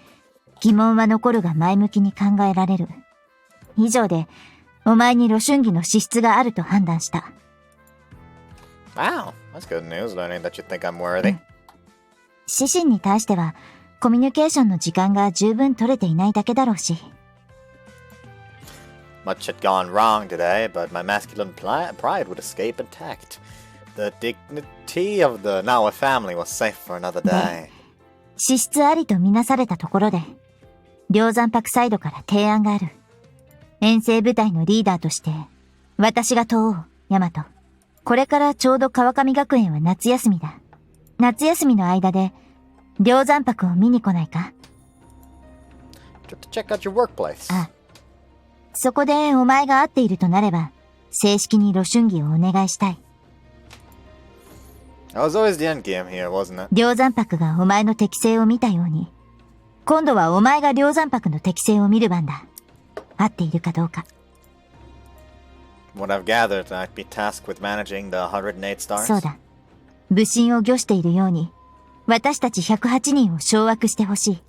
疑問は残るが前向きに考えられる。以上で、お前に露春儀の資質があると判断した。Wow, that's good news, learning that you think I'm worthy. 自身に対しては、コミュニケーションの時間が十分取れていないだけだろうし。Much had gone wrong today, but my masculine pride would escape intact. The dignity of the Nawa family was safe for another day. 資質ありとみなされたところで、梁山泊サイドから提案がある。遠征部隊のリーダーとして、私が問おう、ヤマト。これからちょうど川上学園は夏休みだ。夏休みの間で、梁山泊を見に来ないか？ To check out your workplace. あ、そこでお前が合っているとなれば、正式に露春儀をお願いしたい。That was always the end game here, wasn't it? 梁山泊がお前の適性を見たように、今度はお前が梁山泊の適性を見る番だ。合っているかどうか。What I've gathered, I'd be tasked with managing the 108 stars. そうだ。武神を御しているように、私たち108人を掌握してほしい。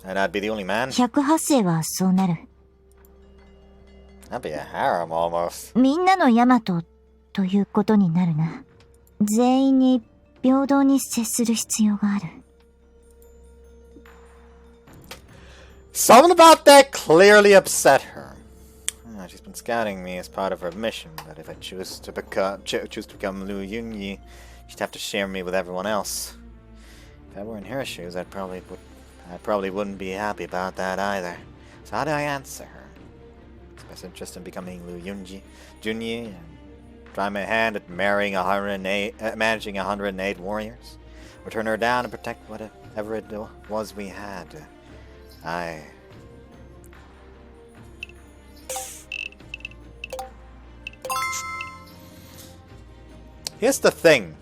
And I'd be the only man. 108世はそうなる。That'd be a harem almost. みんなのヤマトということになるな。全員に平等に接する必要がある。Something about that clearly upset her. She's been scouting me as part of her mission, but if I choose to become Lu Yunyi, she'd have to share me with everyone else. If I were in her shoes, I probably wouldn't be happy about that either. So how do I answer her? Express interest in becoming Lu Junyi and try my hand at managing 108 warriors? Or turn her down and protect whatever it was we had? Here's the thing.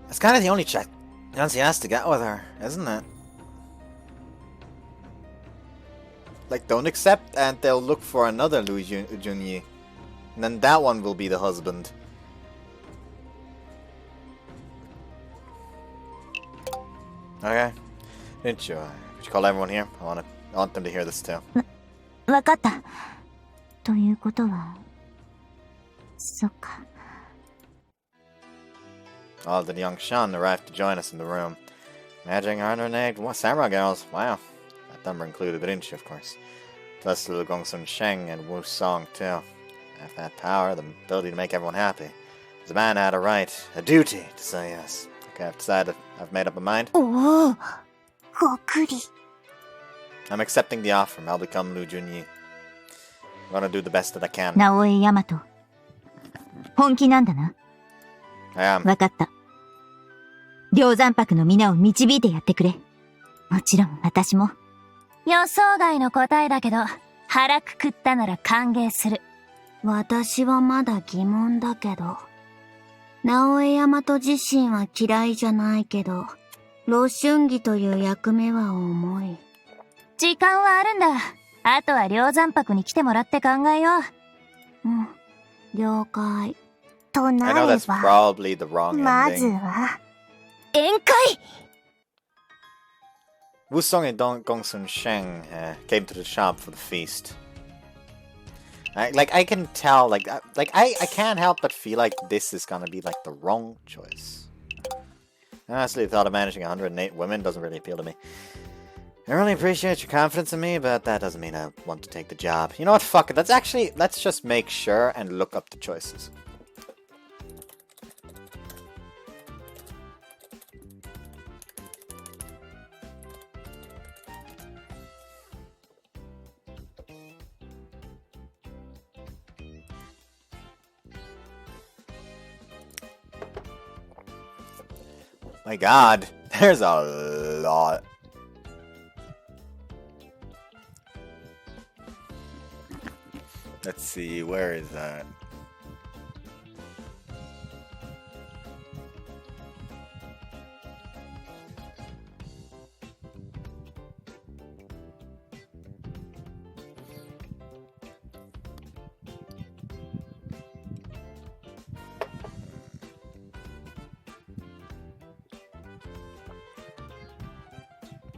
It's kind of the only chance he has to get with her, isn't it? Like, don't accept and they'll look for another Lu Junyi. And then that one will be the husband. Okay. Didn't you? Could you call everyone here? I want them to hear this too. わかった。ということは、そっか。All the young Shan arrived to join us in the room. Managing 108 samurai girls. Wow. That number included Rinchu, of course. Plus Lu Gongsun Sheng and Wu Song, too. I have that power, the ability to make everyone happy. As a man, I had a right, a duty, to say yes. Okay, I've decided. I've made up my mind. Oh, ごくり。 I'm accepting the offer. I'll become Lu Junyi. I'm gonna do the best that I can. 直江大和。本気なんだな。I am. わかった。梁山泊の皆を導いてやってくれ。もちろん私も。予想外の答えだけど、腹くくったなら歓迎する。私はまだ疑問だけど。直江大和自身は嫌いじゃないけど、露春儀という役目は重い。時間はあるんだ。あとは梁山泊に来てもらって考えよう。うん、了解。と I な know れ that's ば、 probably the wrong まず ending. は、宴会 Wu Song and Gongsun Sheng came to the shop for the feast. I can tell, I can't help but feel like this is gonna be, the wrong choice. Honestly, the thought of managing 108 women doesn't really appeal to me. I really appreciate your confidence in me, but that doesn't mean I want to take the job. You know what, fuck it, let's just make sure and look up the choices. My god, there's a lot. Let's see, where is that?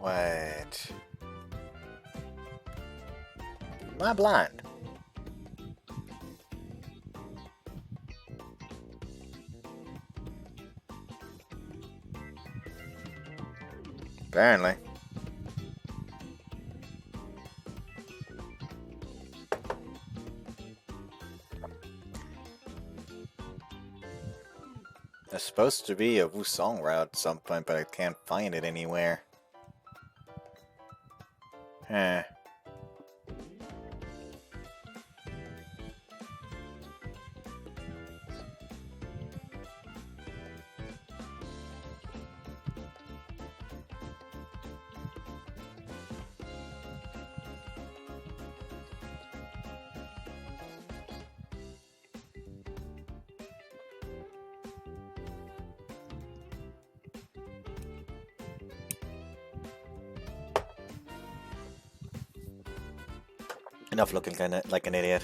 Wait. Am I blind? Apparently. There's supposed to be a Wusong route at some point, but I can't find it anywhere. Huh. Enough looking like an idiot.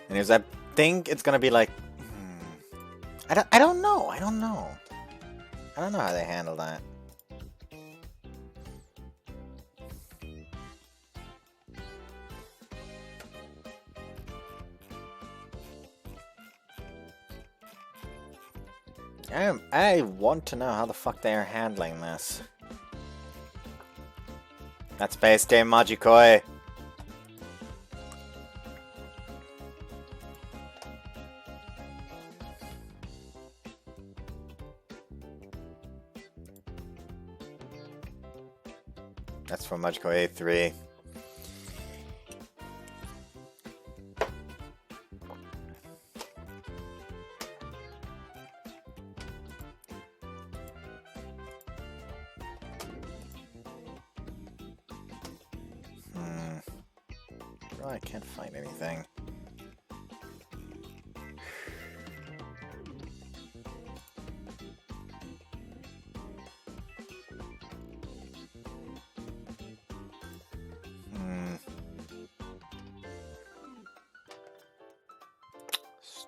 Anyways, I think it's gonna be like... I don't know. I don't know how they handle that. I want to know how the fuck they are handling this. That's base game Majikoi. That's from Majikoi 3. Oh, I can't find anything.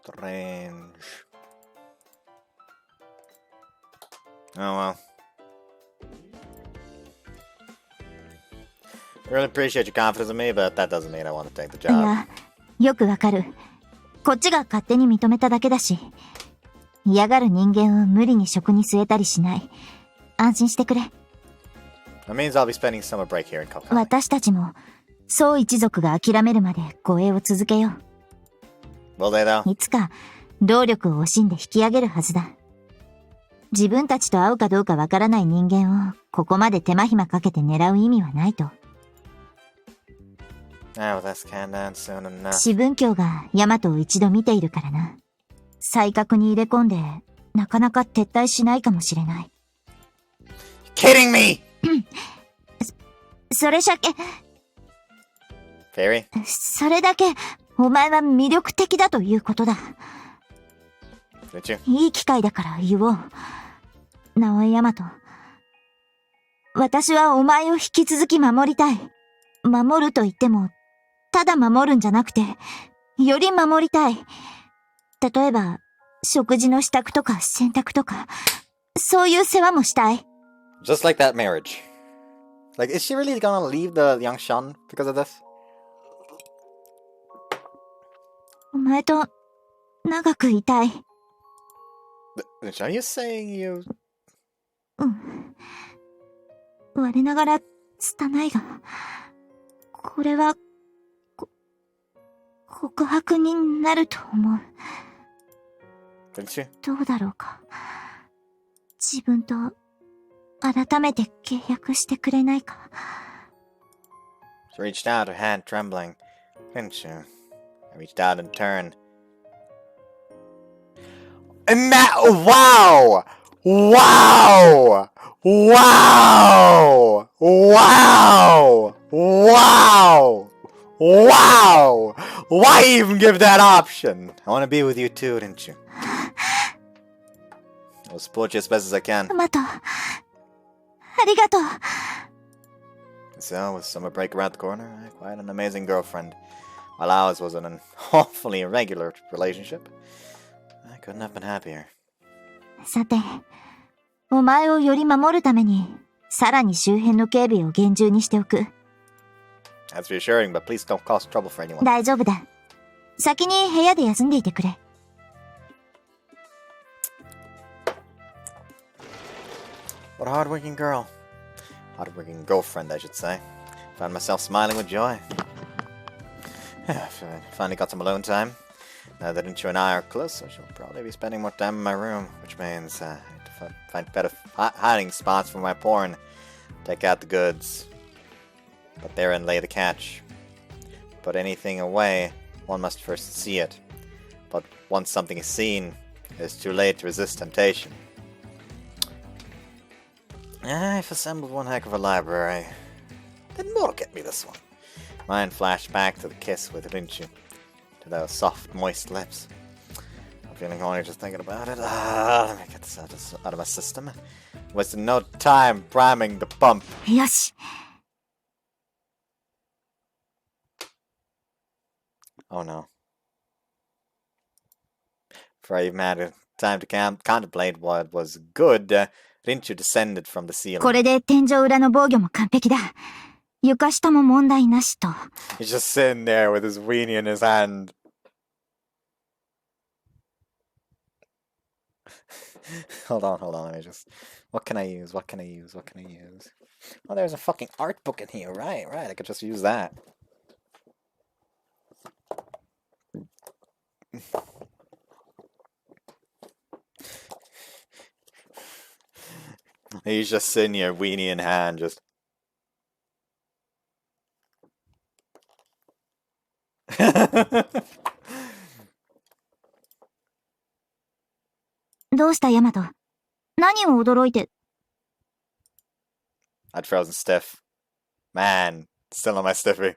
Strange. Oh well. I really appreciate your confidence in me, but that doesn't mean I want to take the い job. や、よくわかる。こっちが勝手に認めただけだし。嫌がる人間を無理に職に据えたりしない。安心してくれ。That means I'll be spending summer break here in Kalkana. 私たちも、宋一族が諦めるまで護衛を続けよう。 Will they though? いつか、労力を惜しんで引き上げるはずだ。自分たちと会うかどうかわからない人間を、ここまで手間暇かけて狙う意味はないと。Ah, well, that's countdown soon enough. 四分教がヤマトを一度見ているからな。再確に入れ込んで、なかなか撤退しないかもしれない。Kidding me! それじゃけ、Fairy? それだけ、お前は魅力的だということだ。Did you? いい機会だから言おう。直江ヤマト。私はお前を引き続き守りたい。守ると言っても、ただ守るんじゃなくて、より守りたい。例えば、食事の支度とか洗濯とか、そういう世話もしたい。Just like that marriage. Like, is she really gonna leave the young Shun because of this? お前と、長くいたい。Are you saying you... うん。我ながら、拙いが、これは、告白になると思う。Didn't you? どうだろうか。自分と、改めて契約してくれないか。She reached out, her hand trembling. Didn't you? I reached out in turn. And that... Wow! Wow! Wow! Wow! Wow! Wow! Why even give that option? I want to be with you too, didn't you? I'll support you as best as I can. ヤマト、ありがとう。 So, with summer break around the corner, I had quite an amazing girlfriend. While ours was an awfully irregular relationship, I couldn't have been happier. さて、お前をより守るために、さらに周辺の警備を厳重にしておく。That's reassuring, but please don't cause trouble for anyone. 大丈夫だ。先に部屋で休んでいてくれ。What a hard-working girl. Hard-working girlfriend, I should say. Found myself smiling with joy. Finally got some alone time. Now that Rinchu and I are closer, she'll probably be spending more time in my room, which means I have to find better hiding spots for my porn. Take out the goods. But therein lay the catch. Put anything away, one must first see it. But once something is seen, it is too late to resist temptation. I've assembled one heck of a library. Didn't more get me this one. Mine flashed back to the kiss with Rinchu. To those soft, moist lips. I'm feeling horny just thinking about it. Let me get this out of my system. Wasting no time priming the pump. よし。 Oh no. Before I even had time to contemplate what was good, Rinchu descended from the ceiling. これで天井裏の防御も完璧だ。床下も問題なしと。He's just sitting there with his weenie in his hand. Hold on, let me just... What can I use? Oh, there's a fucking art book in here. Right, I could just use that. He's just sitting here, weenie in hand, just...どうしたヤマト？何を驚いて。I'd frozen stiff. Man, still on my stiffy.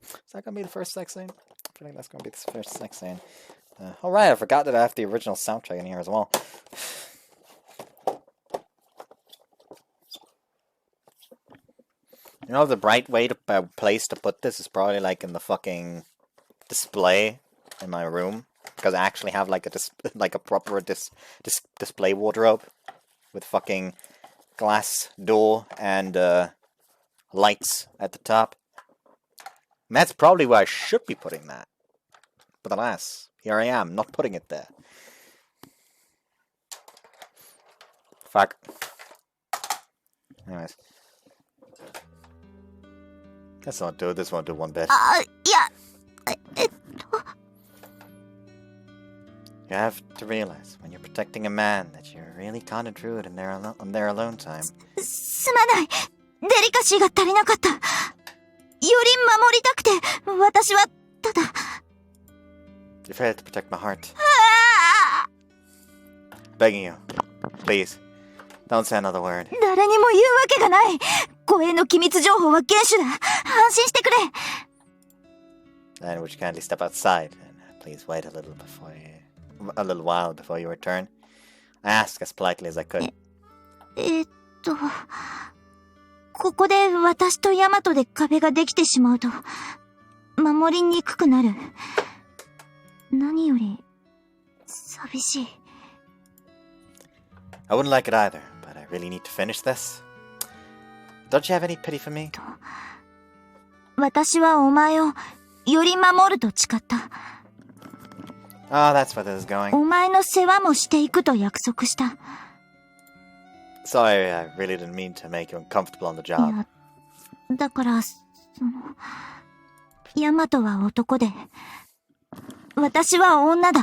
Is that gonna be the first sex scene? I feel like that's gonna be the first sex scene. Alright, I forgot that I have the original soundtrack in here as well. You know, the right way to place to put this is probably like in the fucking display in my room, because I actually have like a proper display wardrobe with fucking glass door and lights at the top. And that's probably where I should be putting that. But alas, here I am, not putting it there. Fuck. Anyways. This won't do. This won't do one bit. You have to realize when you're protecting a man that you're really kind of druid in their on their alone time. すまない。デリカシーが足りなかった。より守りたくて、私はただ。You failed to protect my heart. Begging you, please, don't say another word. 誰にも言うわけがない。護衛の機密情報は厳守だ。安心してくれ。Then would you kindly step outside and please wait a little while before you return? I asked as politely as I could. ここで私とヤマトで壁ができてしまうと守りにくくなる。何より寂しい。I wouldn't like it either, but I really need to finish this. Don't you have any pity for me? 私はお前をより守ると誓った。Oh, that's where this is going. お前の世話もしていくと約束した。Sorry, I really didn't mean to make you uncomfortable on the job. いや、だから、ヤマトは男で、私は女だ。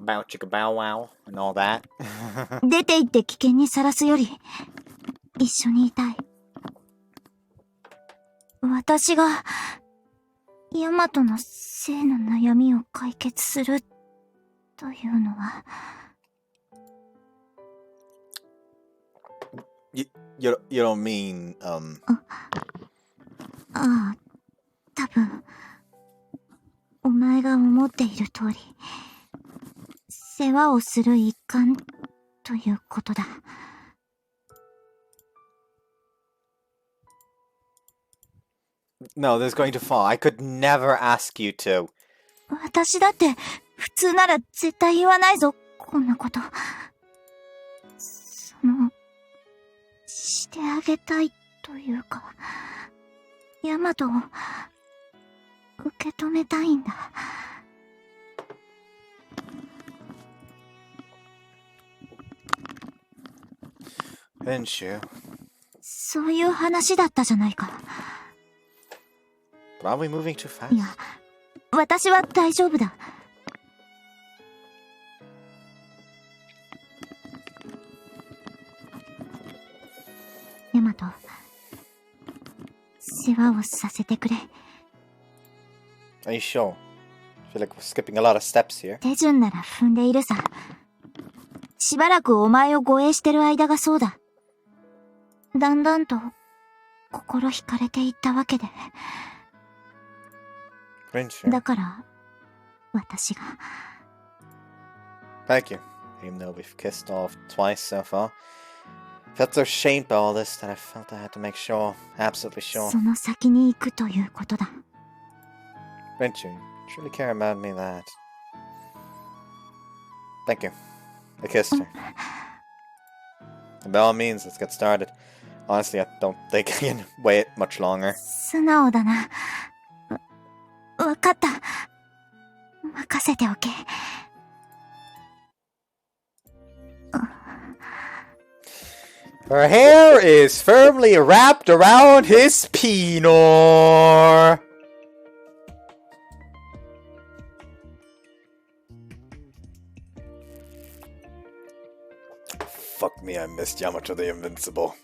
Bow chicka bow wow and all that. 出て行って危険にさらすより、一緒にいたい。私が、ヤマトの性の悩みを解決する、というのは。You don't mean, ああ、多分、お前が思っている通り、世話をする一環ということだ。No, this is going to fall. I could never ask you to. 私だって、普通なら絶対言わないぞ、こんなこと。してあげたいというか、ヤマトを受け止めたいんだ。Rinchu. そういう話だったじゃないか。But are we moving too fast? いや、私は大丈夫だ。ヤマト、世話をさせてくれ。Are you sure? I feel like we're skipping a lot of steps here. 手順なら踏んでいるさ。しばらくお前を護衛してる間がそうだ。だんだんと心惹かれていったわけで。Rinchu. だから私が。Thank you. Even though we've kissed off twice so far. Felt so ashamed by all this that I felt I had to make sure, absolutely sure. その先に行くということだ。Rinchu, you truly care about me that. Thank you. I kissed her. By all means, let's get started. Honestly, I don't think I can wait much longer. 素直だな。わかった。任せておけ。Her hair is firmly wrapped around his penor. Fuck me, I missed Yamato the Invincible.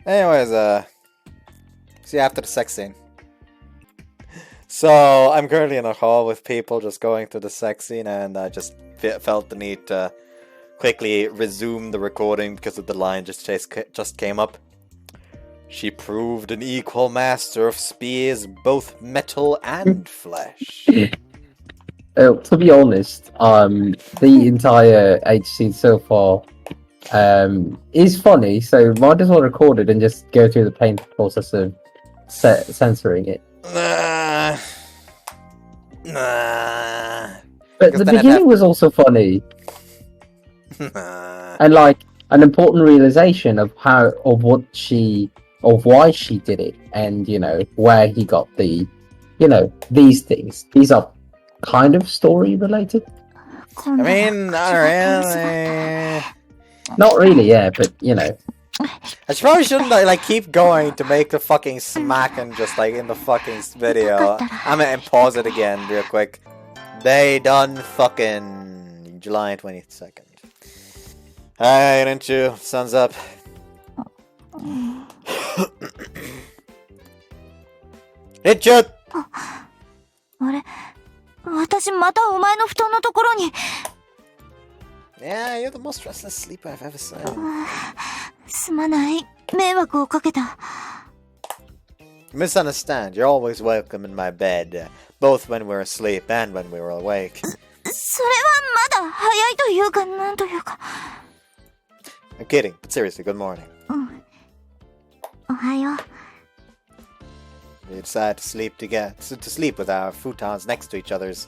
Anyways, see after the sex scene. So, I'm currently in a hall with people just going through the sex scene, and I just felt the need to quickly resume the recording because of the line just came up. She proved an equal master of spears, both metal and flesh. To be honest, the entire HC so far is funny, so might as well record it and just go through the painful process of censoring it. But the beginning was also funny. And like an important realization of why she did it, and where he got the these things. These are kind of story related. I mean, not really. Not really, yeah, but I probably shouldn't like keep going to make the fucking smack and just like in the fucking video. I'm gonna pause it again real quick. They done fucking July 22nd. Alright, Rinchu, sun's up. Rinchu! あれ、私またお前の布団のところに。Yeah, you're the most restless sleeper I've ever seen. すまない。迷惑をかけた。You misunderstand. You're always welcome in my bed, both when we're asleep and when we were awake. それはまだ早いというか、なんというか。I'm kidding, but seriously, good morning. おはよう。We decided to sleep with our futons next to each other's.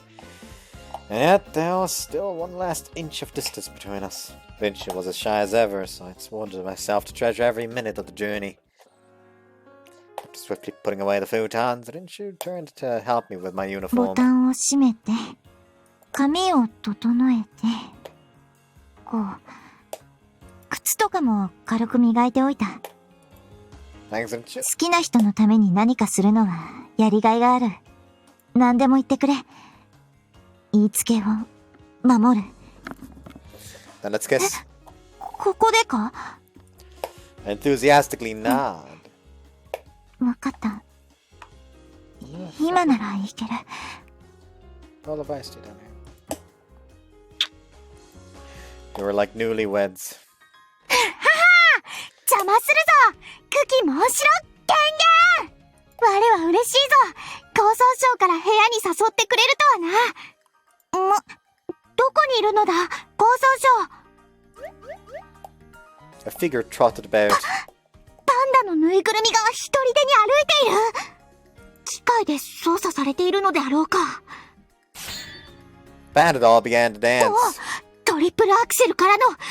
And yet, there was still one last inch of distance between us. Rinchu was as shy as ever, so I swore to myself to treasure every minute of the journey. After swiftly putting away the futons, Rinchu turned to help me with my uniform. ボタンを閉めて、髪を整えて、こう、靴とかも軽く磨いておいた。Thanks, Rinchu. 好きな人のために何かするのはやりがいがある。何でも言ってくれ。言いつけを守る。Then let's kiss. ここでか？ Enthusiastically nod. わかった。今ならいける。All the vice down here. You were like newlyweds. はは！邪魔するぞ！クキモンしろ！権限！我は嬉しいぞ！構想省から部屋に誘ってくれるとはな。どこにいるのだ構想省。 A figure trotted about. パンダのぬいぐるみが一人でに歩いている。機械で操作されているのであろうか。Bandit began to dance. トリプルアクセルからのビール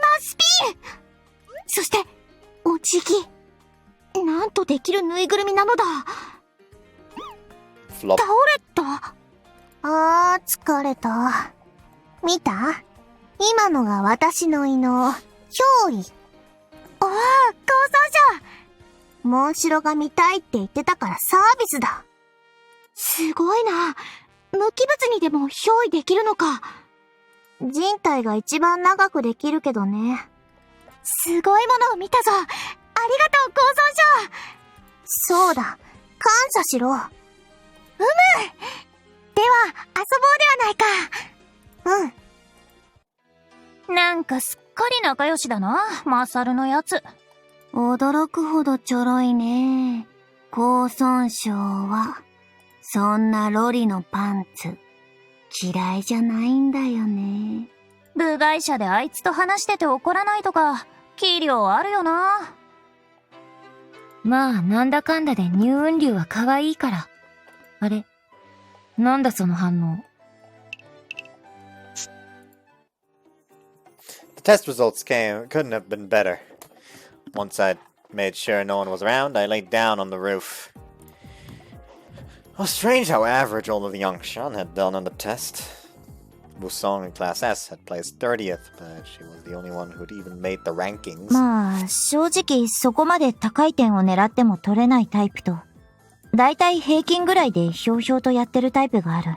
マンスピン。そしてお辞儀。なんとできるぬいぐるみなのだ。Flop. 倒れた。あー、疲れた。見た？今のが私の異能、憑依。ああ、構想者。モンシロが見たいって言ってたからサービスだ。すごいな。無機物にでも憑依できるのか。人体が一番長くできるけどね。すごいものを見たぞ。ありがとう、構想者。そうだ。感謝しろ。では、遊ぼうではないか。なんかすっかり仲良しだな、マサルのやつ。驚くほどちょろいね。高尊将は、そんなロリのパンツ、嫌いじゃないんだよね。部外者であいつと話してて怒らないとか、器量あるよな。まあ、なんだかんだで入雲竜は可愛いから。あれ？なんだその反応。The test results couldn't have been better. Once I'd made sure no one was around, I laid down on the roof. It was strange how average all of the young Shan had done on the test. Wusong in Class S had placed 30th, but she was the only one who'd even made the rankings. まあ、正直そこまで高い点を狙っても取れないタイプと、だいたい平均ぐらいでひょうひょうとやってるタイプがある。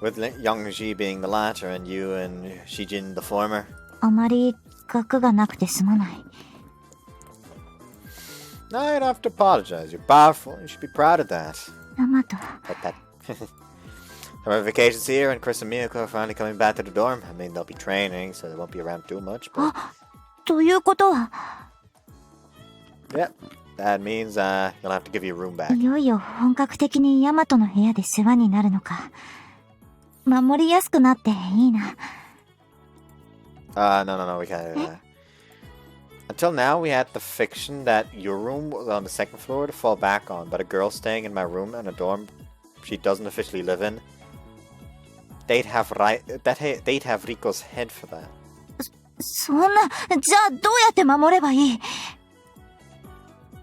With young Ji being the latter and you and Shijin the former. あまり学がなくてすまない。No, you don't have to apologize. You're powerful. You should be proud of that. ヤマト。Like that. Summer vacations here, and Chris and Miyako are finally coming back to the dorm. I mean, they'll be training, so they won't be around too much, but... ということは... Yep, that means you'll have to give your room back. いよいよ本格的にヤマトの部屋で世話になるのか。守りやすくなっていいな。No, we can't. Until now, we had the fiction that your room was on the second floor to fall back on, but a girl staying in my room in a dorm she doesn't officially live in, they'd have Riko's head for that. そんな、じゃあどうやって守ればいい?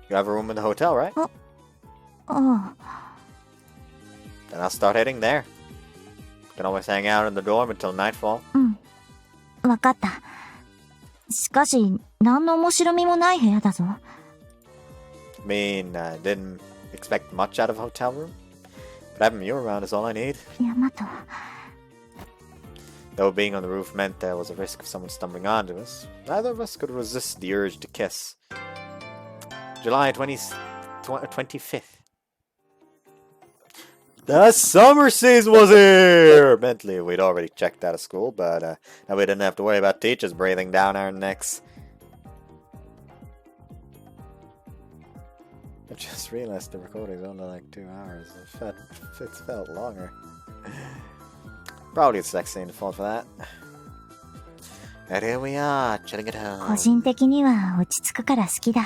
You have a room in the hotel, right? Oh. Then I'll start heading there. You can always hang out in the dorm until nightfall. わかった。しかし、何の面白みもない部屋だぞ。I mean, I didn't expect much out of a hotel room. But having you around is all I need. ヤマト。Though being on the roof meant there was a risk of someone stumbling onto us, neither of us could resist the urge to kiss. July 25th. The summer season was here! Mentally, we'd already checked out of school, but now we didn't have to worry about teachers breathing down our necks. I just realized the recording's only like 2 hours. It felt longer. Probably a sex scene to fall for that. And here we are, chilling at home. 個人的には落ち着くから好きだ。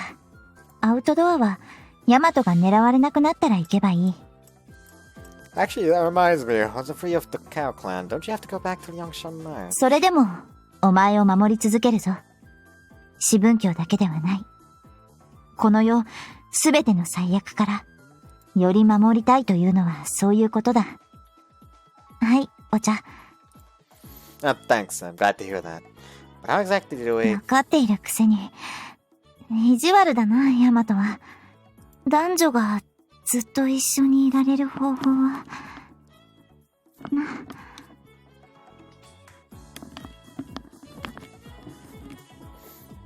アウトドアはヤマトが狙われなくなったら行けばいい。Actually, that reminds me. Once free of the Cow Clan, don't you have to go back to Liangshan now? それでもお前を守り続けるぞ。四分教だけではない。この世すべての最悪からより守りたいというのはそういうことだ。はい、お茶。Thanks. I'm glad to hear that. But how exactly do we... わかっているくせに。意地悪だな、ヤマトは。男女がずっと一緒にいられる方法は。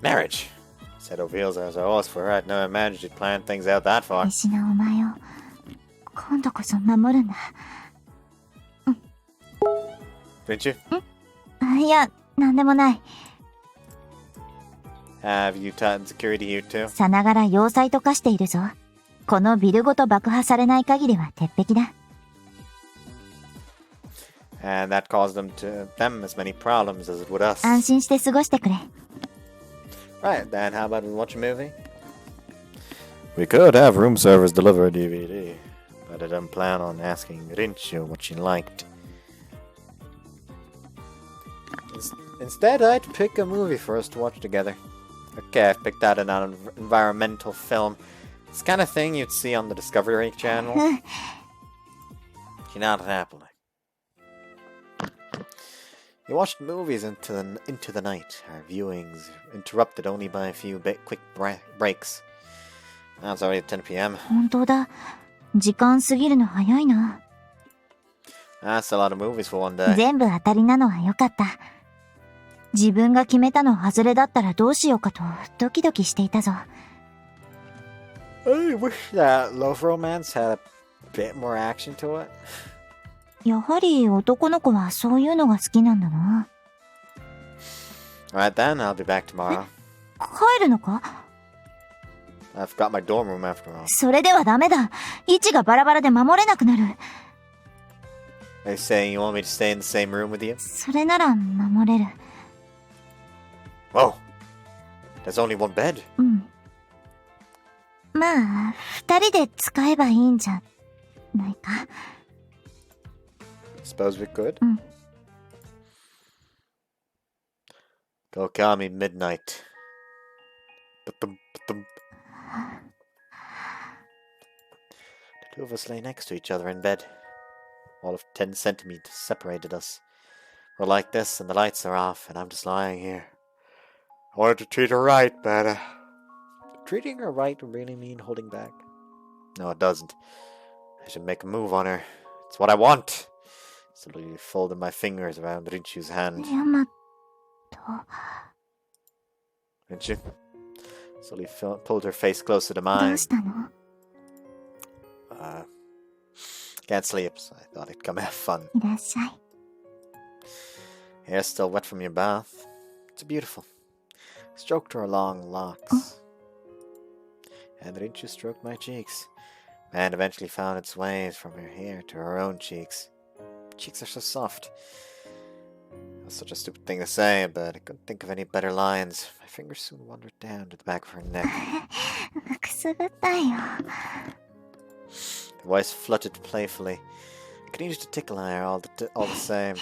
Marriage. Said O'Veals as I was for her. I'd never imagined you'd plan things out that far. 大事なお前を今度こそ守るんだ。Didn't you? いや、なんでもない。Have you tightened security here too? さながら要塞と化しているぞ。このビルごと爆破されない限りは鉄壁だ。And that caused them as many problems as it would us. 安心して過ごしてくれ。Right, then how about we watch a movie? We could have room service deliver a DVD, but I didn't plan on asking Rinchu what she liked. Instead, I'd pick a movie for us to watch together. Okay, I've picked out an environmental film. It's the kind of thing you'd see on the Discovery Channel. You're not happily. You watched movies into the night, our viewings interrupted only by a few quick breaks. Now it's already 10 p.m. 本当だ。時間過ぎるの早いな。That's a lot of movies for one day. 全部当たりなのは良かった。自分が決めたの外れだったらどうしようかとドキドキしていたぞ。I wish that Love Romance had a bit more action to it. やはり男の子はそういうのが好きなんだな。Alright then, I'll be back tomorrow. 帰るのか？ I've got my dorm room after all. それではダメだ。位置がバラバラで守れなくなる。Are you saying you want me to stay in the same room with you? それなら守れる。Whoa! There's only one bed? うん。まあ、二人で使えばいいんじゃないか。Suppose we could? うん。Go call me midnight. Ba-dum, ba-dum. The two of us lay next to each other in bed. All of 10 centimeters separated us. We're like this, and the lights are off, and I'm just lying here. I wanted to treat her right, but treating her right really mean holding back? No, it doesn't. I should make a move on her. It's what I want. Slowly folded my fingers around Rinchu's hand. Rinchu slowly pulled her face closer to mine. Can't sleep, so I thought I'd come have fun. Hair still wet from your bath. It's beautiful. Stroked her long locks. And Rinchu stroked my cheeks. And eventually found its way from her hair to her own cheeks. Cheeks are so soft. That's such a stupid thing to say, but I couldn't think of any better lines. My fingers soon wandered down to the back of her neck. The voice fluttered playfully. I continued to tickle her all the same.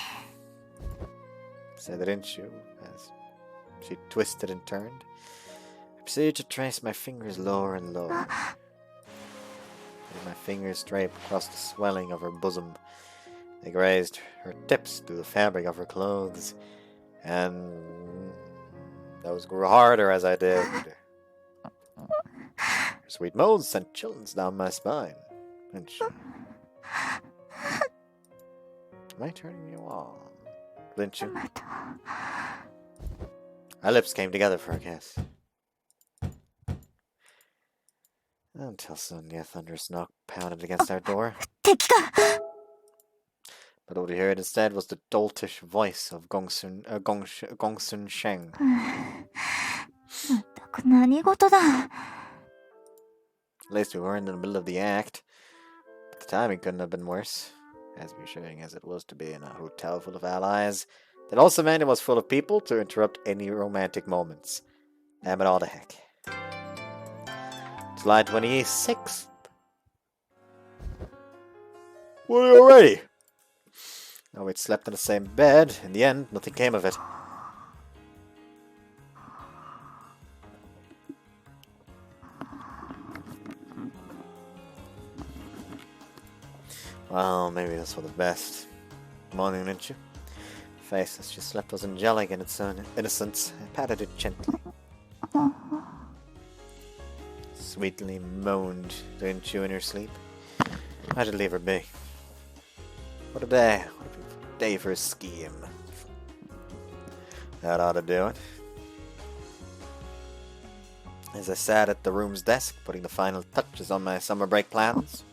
Said Rinchu as she twisted and turned. I proceeded to trace my fingers lower and lower. Letting my fingers drape across the swelling of her bosom. They grazed her tips through the fabric of her clothes. And those grew harder as I did. Her sweet moans sent chills down my spine. Rinchu. Am I turning you on? Rinchu. Our lips came together for a kiss. Until suddenly a thunderous knock pounded against our door. But what we heard instead was the doltish voice of Gongsun Sheng. At least we weren't in the middle of the act. But the timing couldn't have been worse. As reassuring as it was to be in a hotel full of allies, that also meant it was full of people to interrupt any romantic moments. Damn it all to heck. July 26th. What are you already? Now we'd slept in the same bed. In the end, nothing came of it. Well, maybe that's for the best. Morning, Rinchu. Face as she slept was angelic in its own innocence. I patted it gently. Sweetly moaned Rinchu in her sleep. I should leave her be. What a day. What a day for a scheme. That ought to do it. As I sat at the room's desk, putting the final touches on my summer break plans.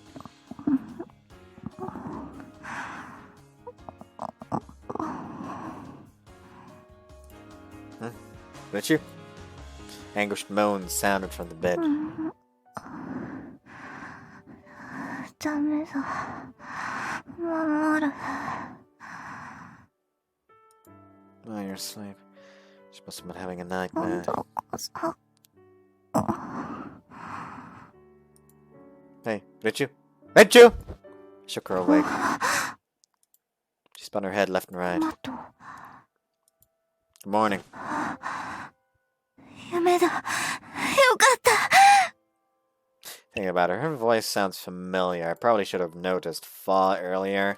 Rinchu? Anguished moans sounded from the bed. Oh, you're asleep. She must have been having a nightmare. Hey, Rinchu? Rinchu! Shook her awake. She spun her head left and right. Good morning. Thinking about her voice sounds familiar. I probably should have noticed far earlier.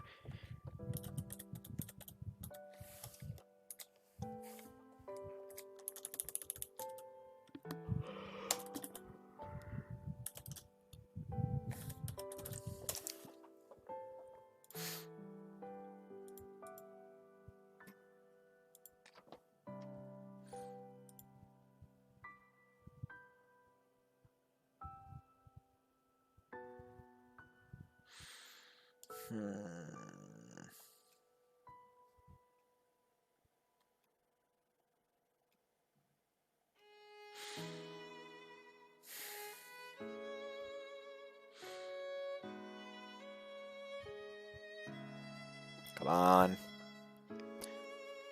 Come on.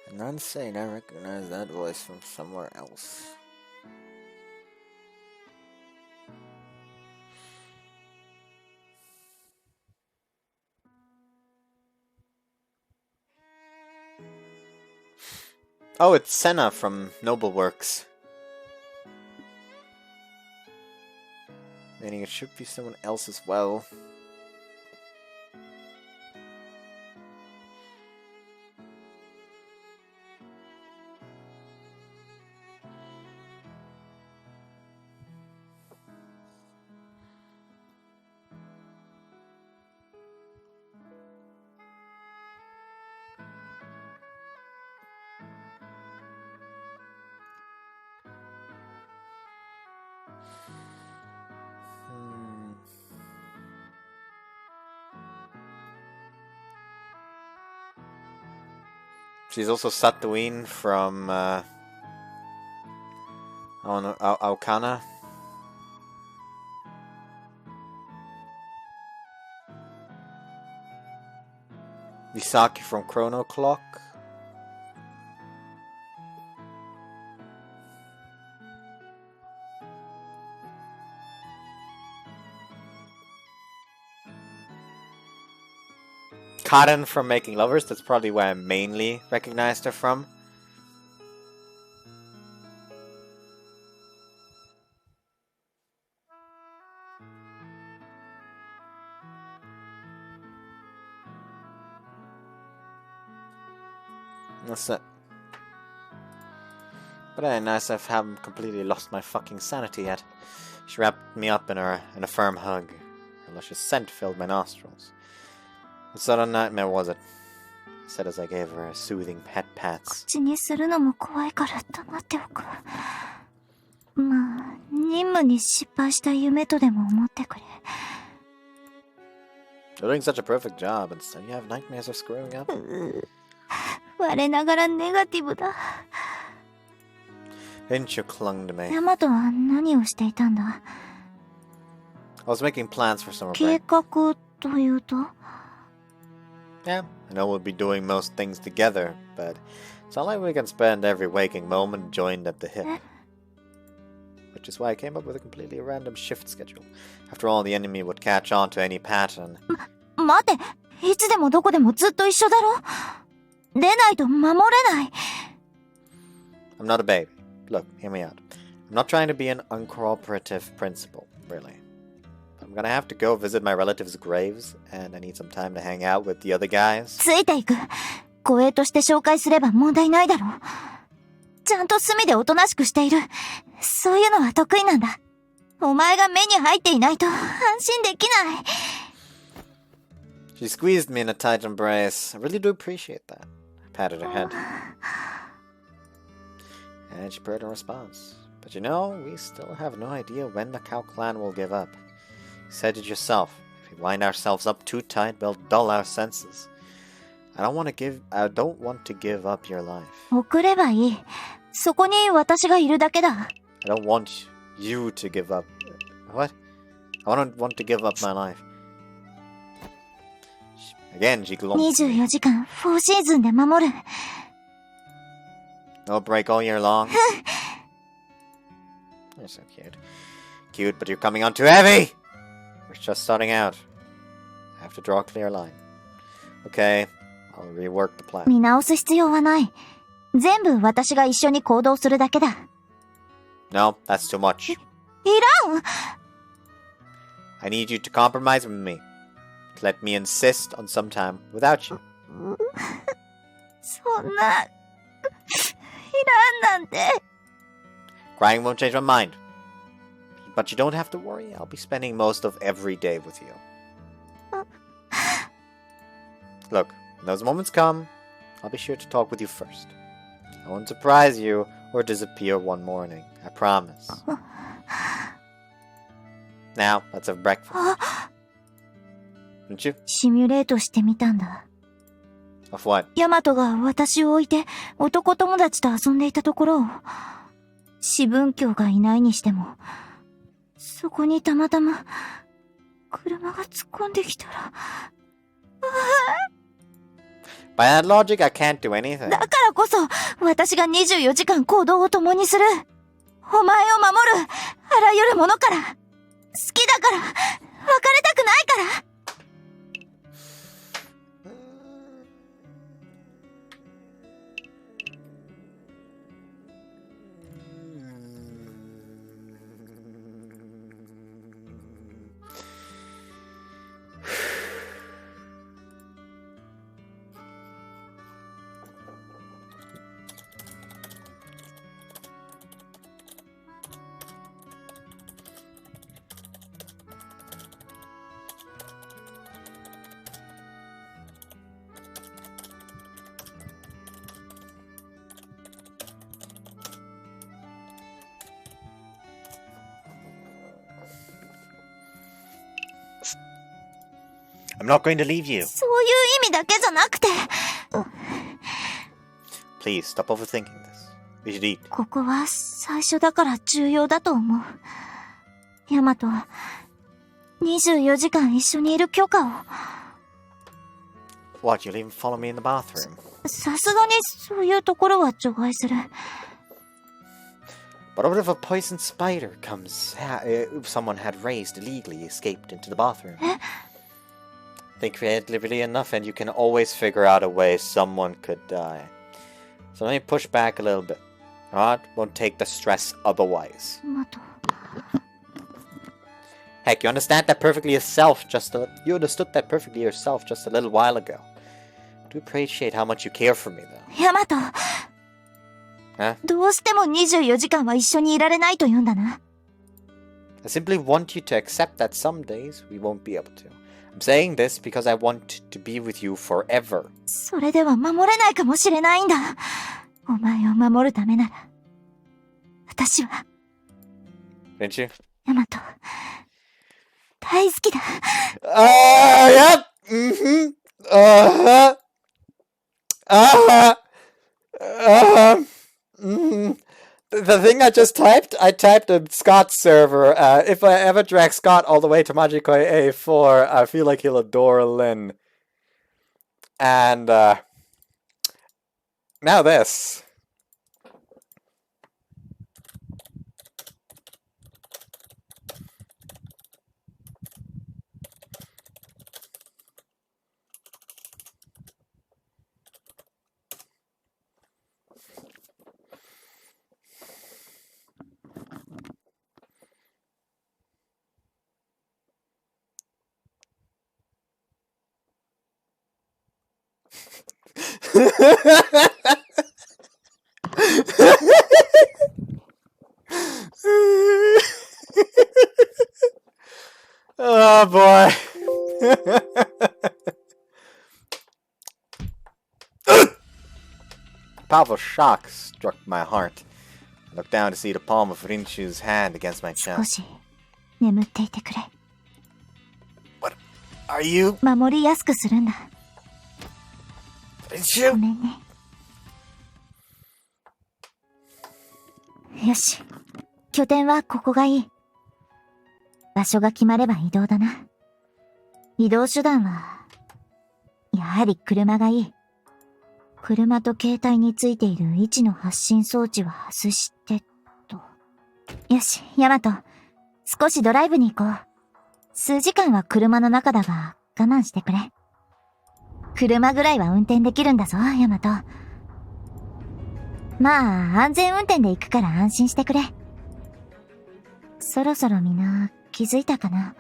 And I'm saying I recognize that voice from somewhere else. Oh, it's Senna from Nobleworks. Meaning it should be someone else as well. She's also Satuin from Aokana. Misaki from Chrono Clock. Karen from Making Lovers, that's probably where I mainly recognized her from. That's it. But nice, I haven't completely lost my fucking sanity yet. She wrapped me up in a firm hug. Her luscious scent filled my nostrils. What sort of nightmare was it? I said as I gave her soothing pet pats. 口にするのも怖いから黙っておく。まあ、任務に失敗した夢とでも思ってくれ。You're doing such a perfect job, and still you have nightmares of screwing up? 我ながらネガティブだ。Rinchu clung to me. ヤマトは何をしていたんだ？ I was making plans for summer 計 break. 画というと？ Yeah, I know we'll be doing most things together, but it's not like we can spend every waking moment joined at the hip. Which is why I came up with a completely random shift schedule. After all, the enemy would catch on to any pattern. 待て、いつでもどこでもずっと一緒だろ。出ないと守れない。I'm not a baby. Look, hear me out. I'm not trying to be an uncooperative principal, really. I'm gonna have to go visit my relatives' graves, and I need some time to hang out with the other guys. ついていく。護衛として紹介すれば問題ないだろう。ちゃんと隅でおとなしくしている。そういうのは得意なんだ。お前が目に入っていないと安心できない。She squeezed me in a tight embrace. I really do appreciate that. I patted her head. And she purred in response. But you know, we still have no idea when the Cow clan will give up. You said it yourself. If we wind ourselves up too tight, we'll dull our senses. I don't want to give up your life. 送ればいい。そこに私がいるだけだ。I don't want you to give up. What? I don't want to give up my life. Again, she glowed. 24時間、4シーズンで守る。No break all year long. You're so cute. Cute, but you're coming on too heavy! We're just starting out. I have to draw a clear line. Okay, I'll rework the plan. 見直す必要はない。全部私が一緒に行動するだけだ。No, that's too much. いらん！ I need you to compromise with me. To let me insist on some time without you. そんな。いらんなんて。Crying won't change my mind. But you don't have to worry, I'll be spending most of every day with you. Look, when those moments come, I'll be sure to talk with you first. I won't surprise you or disappear one morning, I promise. Now, let's have breakfast. Didn't you? シミュレートしてみたんだ。Of what? ヤマトが私を置いて男友達と遊んでいたところを、四分教がいないにしても、そこにたまたま車が突っ込んできたら、By that logic, I can't do anything. だからこそ、私が24時間行動を共にする。お前を守る。あらゆるものから。好きだから。別れたくないから。I'm not going to leave you. そういう意味だけじゃなくて。Please, stop overthinking this. We should eat. ここは最初だから重要だと思う。ヤマト、24時間一緒にいる許可を。What, you'll even follow me in the bathroom? さすがにそういうところは除外する。But what if a poisoned spider comes, someone had raised illegally, escaped into the bathroom? Think creatively enough and you can always figure out a way someone could die. So let me push back a little bit. Alright? Won't take the stress otherwise. Heck, you understand that perfectly yourself you understood that perfectly yourself just a little while ago. I do appreciate how much you care for me though. ヤマト。Huh? どうしても24時間は一緒にいられないと言うんだな。I simply want you to accept that some days we won't be able to. I'm saying this because I want to be with you forever. それでは守れないかもしれないんだ。お前を守るためなら。私は。Didn't you? ヤマト。大好きだ。Yep! Mm-hmm. Mm-hmm. The thing I just typed, I typed a Scott server. If I ever drag Scott all the way to Majikoi A4, I feel like he'll adore Lin. And, now this. Oh boy. A powerful shock struck my heart. I looked down to see the palm of Rinchu's hand against my 少 chest. し眠っていてくれ。Are you? 守りやすくするんだ。Rinchu? ごめんね。よし。拠点はここがいい。場所が決まれば移動だな。移動手段は、やはり車がいい。車と携帯についている位置の発信装置は外してと。よし、ヤマト。少しドライブに行こう。数時間は車の中だが、我慢してくれ。車ぐらいは運転できるんだぞ、ヤマト。まあ、安全運転で行くから安心してくれ。そろそろみんな気づいたかな。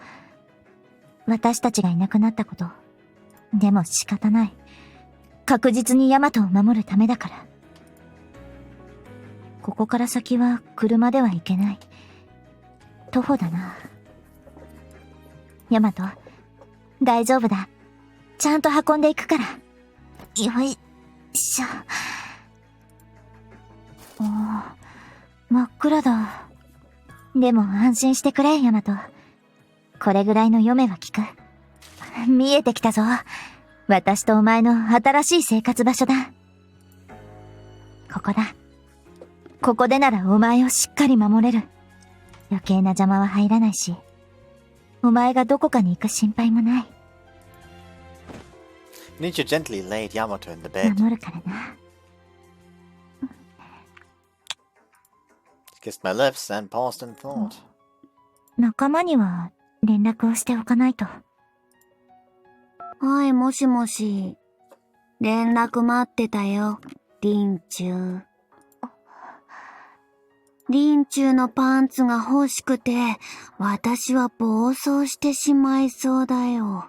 私たちがいなくなったこと。でも仕方ない。確実にヤマトを守るためだから。ここから先は車では行けない。徒歩だな。ヤマト、大丈夫だ。ちゃんと運んでいくから。よいしょ。おー、真っ暗だ。でも安心してくれ、ヤマト。これぐらいの読めば聞く。見えてきたぞ。私とお前の新しい生活場所だ。ここだ。ここでならお前をしっかり守れる。余計な邪魔は入らないし、お前がどこかに行く心配もない。Rinchu gently laid Yamato in the bed. 守るからな。 He kissed my lips and paused in thought. 仲間には連絡をしておかないと。はい、もしもし。連絡待ってたよ、リンチュー。リンチューのパンツが欲しくて、私は暴走してしまいそうだよ。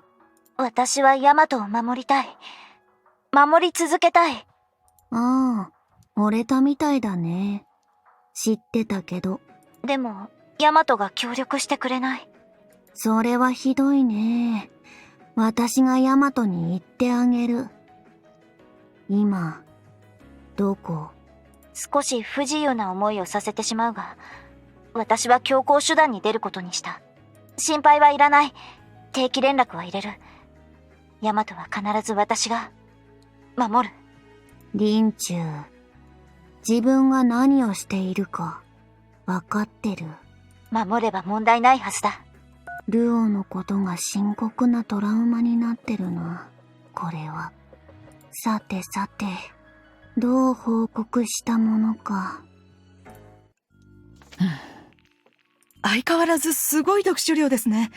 私はヤマトを守りたい。守り続けたい。ああ、惚れたみたいだね。知ってたけど。でも、ヤマトが協力してくれない。それはひどいね。私がヤマトに言ってあげる。今、どこ？少し不自由な思いをさせてしまうが、私は強行手段に出ることにした。心配はいらない。定期連絡は入れる。ヤマトは必ず私が、守る。リンチュー、自分が何をしているか、わかってる。守れば問題ないはずだ。ルオのことが深刻なトラウマになってるな、これは。さてさて、どう報告したものか。相変わらずすごい読書量ですね。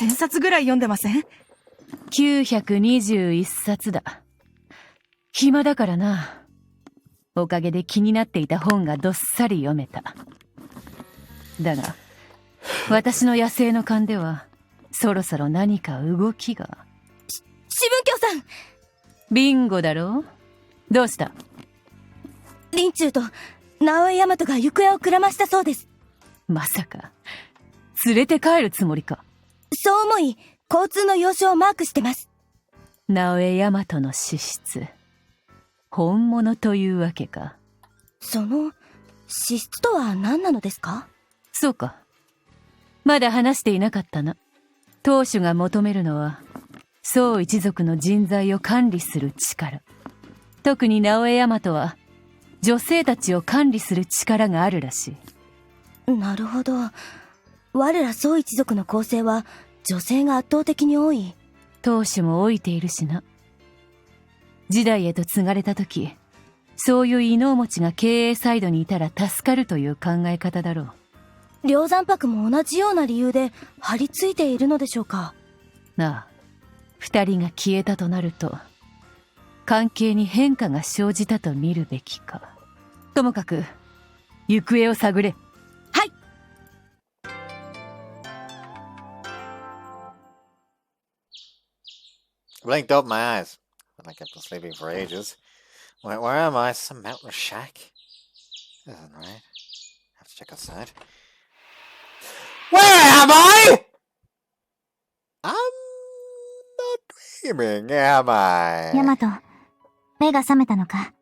1000冊ぐらい読んでません？921冊だ。暇だからな。おかげで気になっていた本がどっさり読めた。だが、私の野生の勘では、そろそろ何か動きが。四分教さん！ビンゴだろ？どうした？リンチューと直江大和が行方をくらましたそうです。まさか、連れて帰るつもりか？そう思い、交通の要所をマークしてます。直江大和の資質。本物というわけか。その、資質とは何なのですか？そうか。まだ話していなかったな。当主が求めるのは、宋一族の人材を管理する力。特に直江大和は、女性たちを管理する力があるらしい。なるほど。我ら宋一族の構成は、女性が圧倒的に多い。当主も老いているしな。時代へと継がれた時、そういう異能持ちが経営サイドにいたら助かるという考え方だろう。梁山泊も同じような理由で張り付いているのでしょうか？なあ、二人が消えたとなると、関係に変化が生じたと見るべきか。ともかく、行方を探れ。はい。Blinked open my eyes. I kept on sleeping for ages. Where am I? Some mountain shack? This isn't right. I have to check outside. Where am I? I'm not dreaming, am I? ヤマト、目が覚めたのか？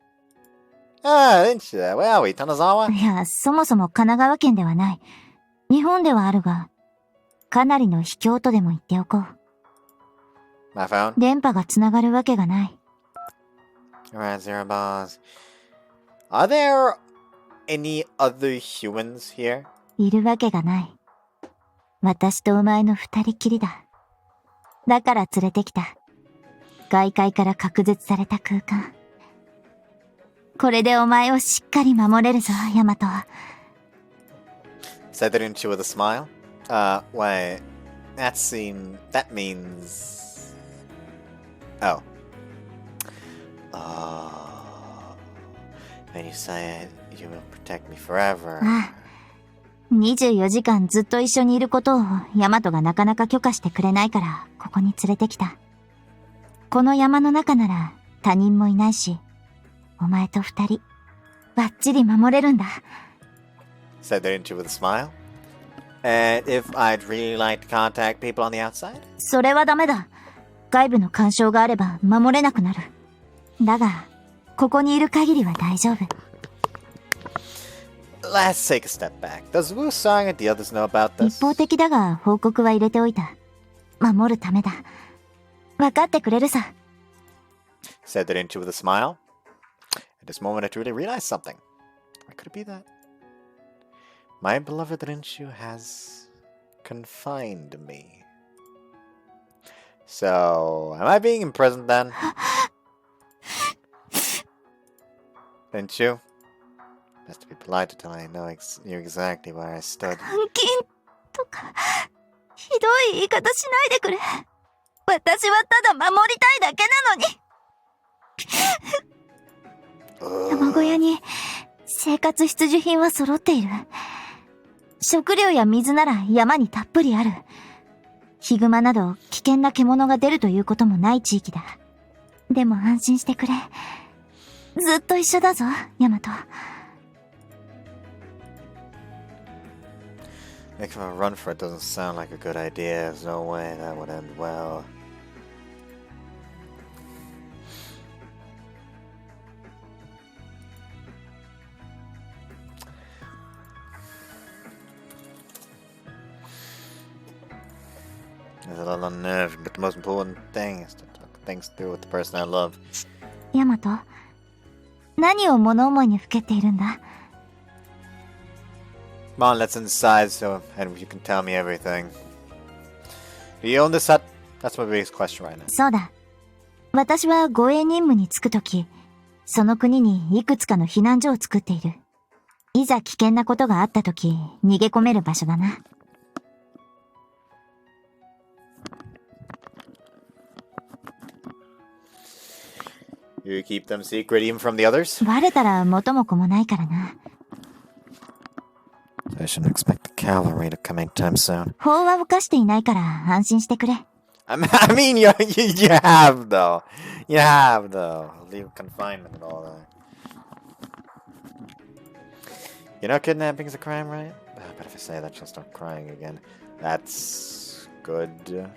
Didn't you? Where are we? Tanazawa? いや、そもそも神奈川県ではない。日本ではあるが、かなりの秘境とでも言っておこう。My phone? 電波がつながるわけがない。Alright, zero bars. Are there any other humans here? いるわけがない。私とお前の二人きりだ。だから連れてきた。外界から隔絶された空間。これでお前をしっかり守れるぞ、ヤマト。Said Rinchu with a smile. Wait. That means... Oh. When you say you will protect me forever. ああ。24時間ずっと一緒にいることをヤマトがなかなか許可してくれないから、ここに連れてきた。この山の中なら他人もいないし、お前と二人、バッチリ守れるんだ。Said Rinchu with a smile. And if I'd really like to contact people on the outside? それはダメだ。外部の干渉があれば守れなくなる。だが、ここにいる限りは大丈夫。Let's take a step back. Does Wu Song and the others know about this? 一方的だが報告は入れておいた。守るためだ。分かってくれるさ。Said Rinchu with a smile. At this moment I truly realized something. Why could it be that? My beloved Rinchu has confined me. So, am I being imprisoned then? Didn't you? Best to be polite until I knew exactly where I stood. 監禁とか、ひどい言い方しないでくれ。私はただ守りたいだけなのに。山小屋に生活必需品は揃っている。食料や水なら山にたっぷりある。ヒグマなど危険な獣が出るということもない地域だ。でも安心してくれ。ずっと一緒だぞ、ヤマト。Making a run for it doesn't sound like a good idea. There's no way that would end well. It's a little unnerving, but the most important thing is to talk things through with the person I love. ヤマト、何を物思いにふけっているんだ？ Come on, let's inside and you can tell me everything. Do you own this hut? That's my biggest question right now. そうだ。私は護衛任務に就くとき、その国にいくつかの避難所を作っている。いざ危険なことがあったとき、逃げ込める場所だな。You keep them secret even from the others? バレたら元も子もないからな。I shouldn't expect the cavalry to come anytime soon. 法は犯していないから安心してくれ。I mean, you have though. You have though. Leave confinement and all that. You know kidnapping is a crime, right? But if I say that, she'll start crying again. That's good.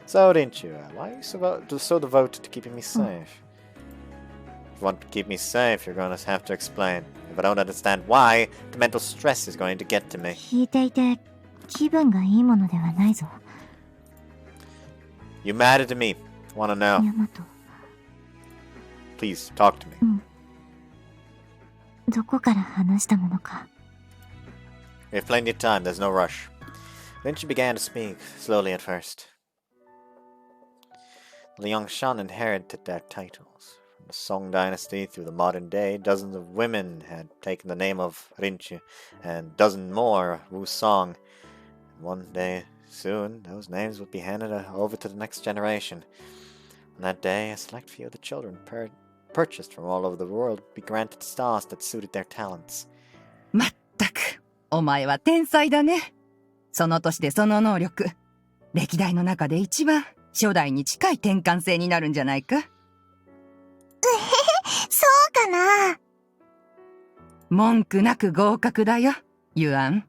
So, didn't you? Why are you so devoted to keeping me safe? If you want to keep me safe, you're going to have to explain. If I don't understand why, the mental stress is going to get to me. 聞いていて気分がいいものではないぞ。You mad at me? Want to know? ヤマト。Please, talk to me. どこから話したものか。We have plenty of time, there's no rush. Then she began to speak, slowly at first. The Liangshan inherited their titles. From the Song dynasty through the modern day, dozens of women had taken the name of Rinchu, and dozens more Wu Song. And one day, soon, those names would be handed over to the next generation. On that day, a select few of the children purchased from all over the world would be granted stars that suited their talents. まったく、お前は天才だね。その年でその能力、歴代の中で一番初代に近い転換性になるんじゃないか。そうかな。文句なく合格だよ、ユアン。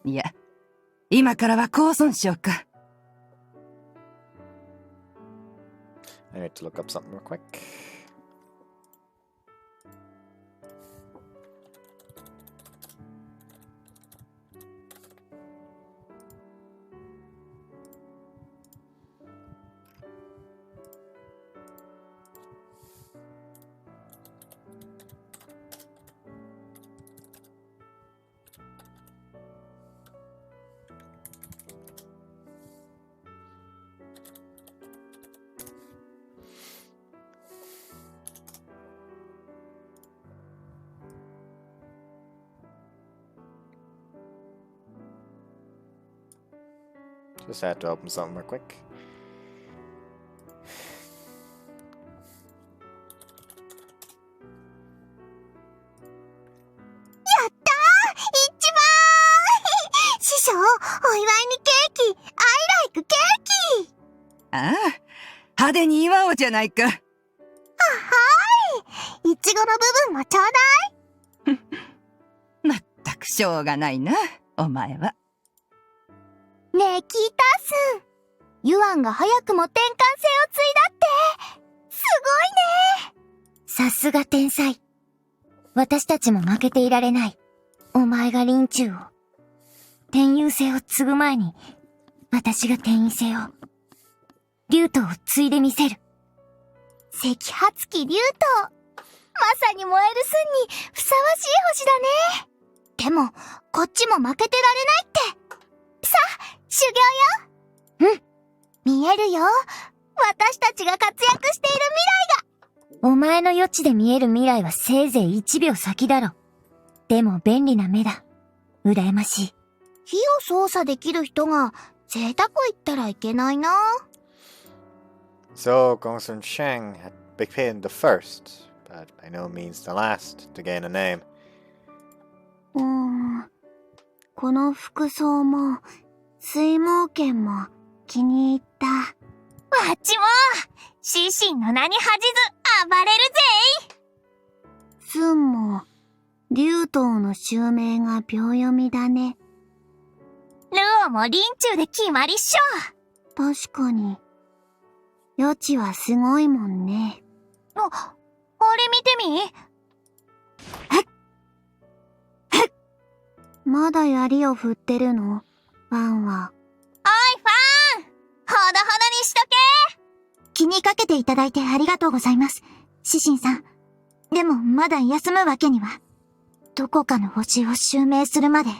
いや、今からは高尊賞か。I need to look up something real quick. Just had to open something real quick. やったー！一番師匠、お祝いにケーキ I like ケーキ。ああ、派手に祝おうじゃないか。はーい。いちごの部分もちょうだい。まったくしょうがないな、お前は。ねえ、聞いたっす。ユアンが早くも転換性を継いだって。すごいね。さすが天才。私たちも負けていられない。お前がリンチュウを。天遊星を継ぐ前に、私が天異星を。リュウトを継いでみせる。赤発期竜斗。まさに燃える寸にふさわしい星だね。でも、こっちも負けてられないって。さあ、修行よ。うん。見えるよ。私たちが活躍している未来が。お前の余地で見える未来はせいぜい1秒先だろ。でも便利な目だ。羨ましい。火を操作できる人が贅沢言ったらいけないな。So, Gongsun Sheng had been the first, but by no means the last, to gain a name. この服装も、水毛剣も気に入った。わっちも、シシンの名に恥じず暴れるぜい。スンも、竜頭の襲名が秒読みだね。ルオもリンチュウで決まりっしょ。確かに。余地はすごいもんね。あれ見てみ。まだ槍を振ってるの？ファンは。おいファン！ほどほどにしとけ！気にかけていただいてありがとうございます。シシンさん。でもまだ休むわけには。どこかの星を襲名するまで、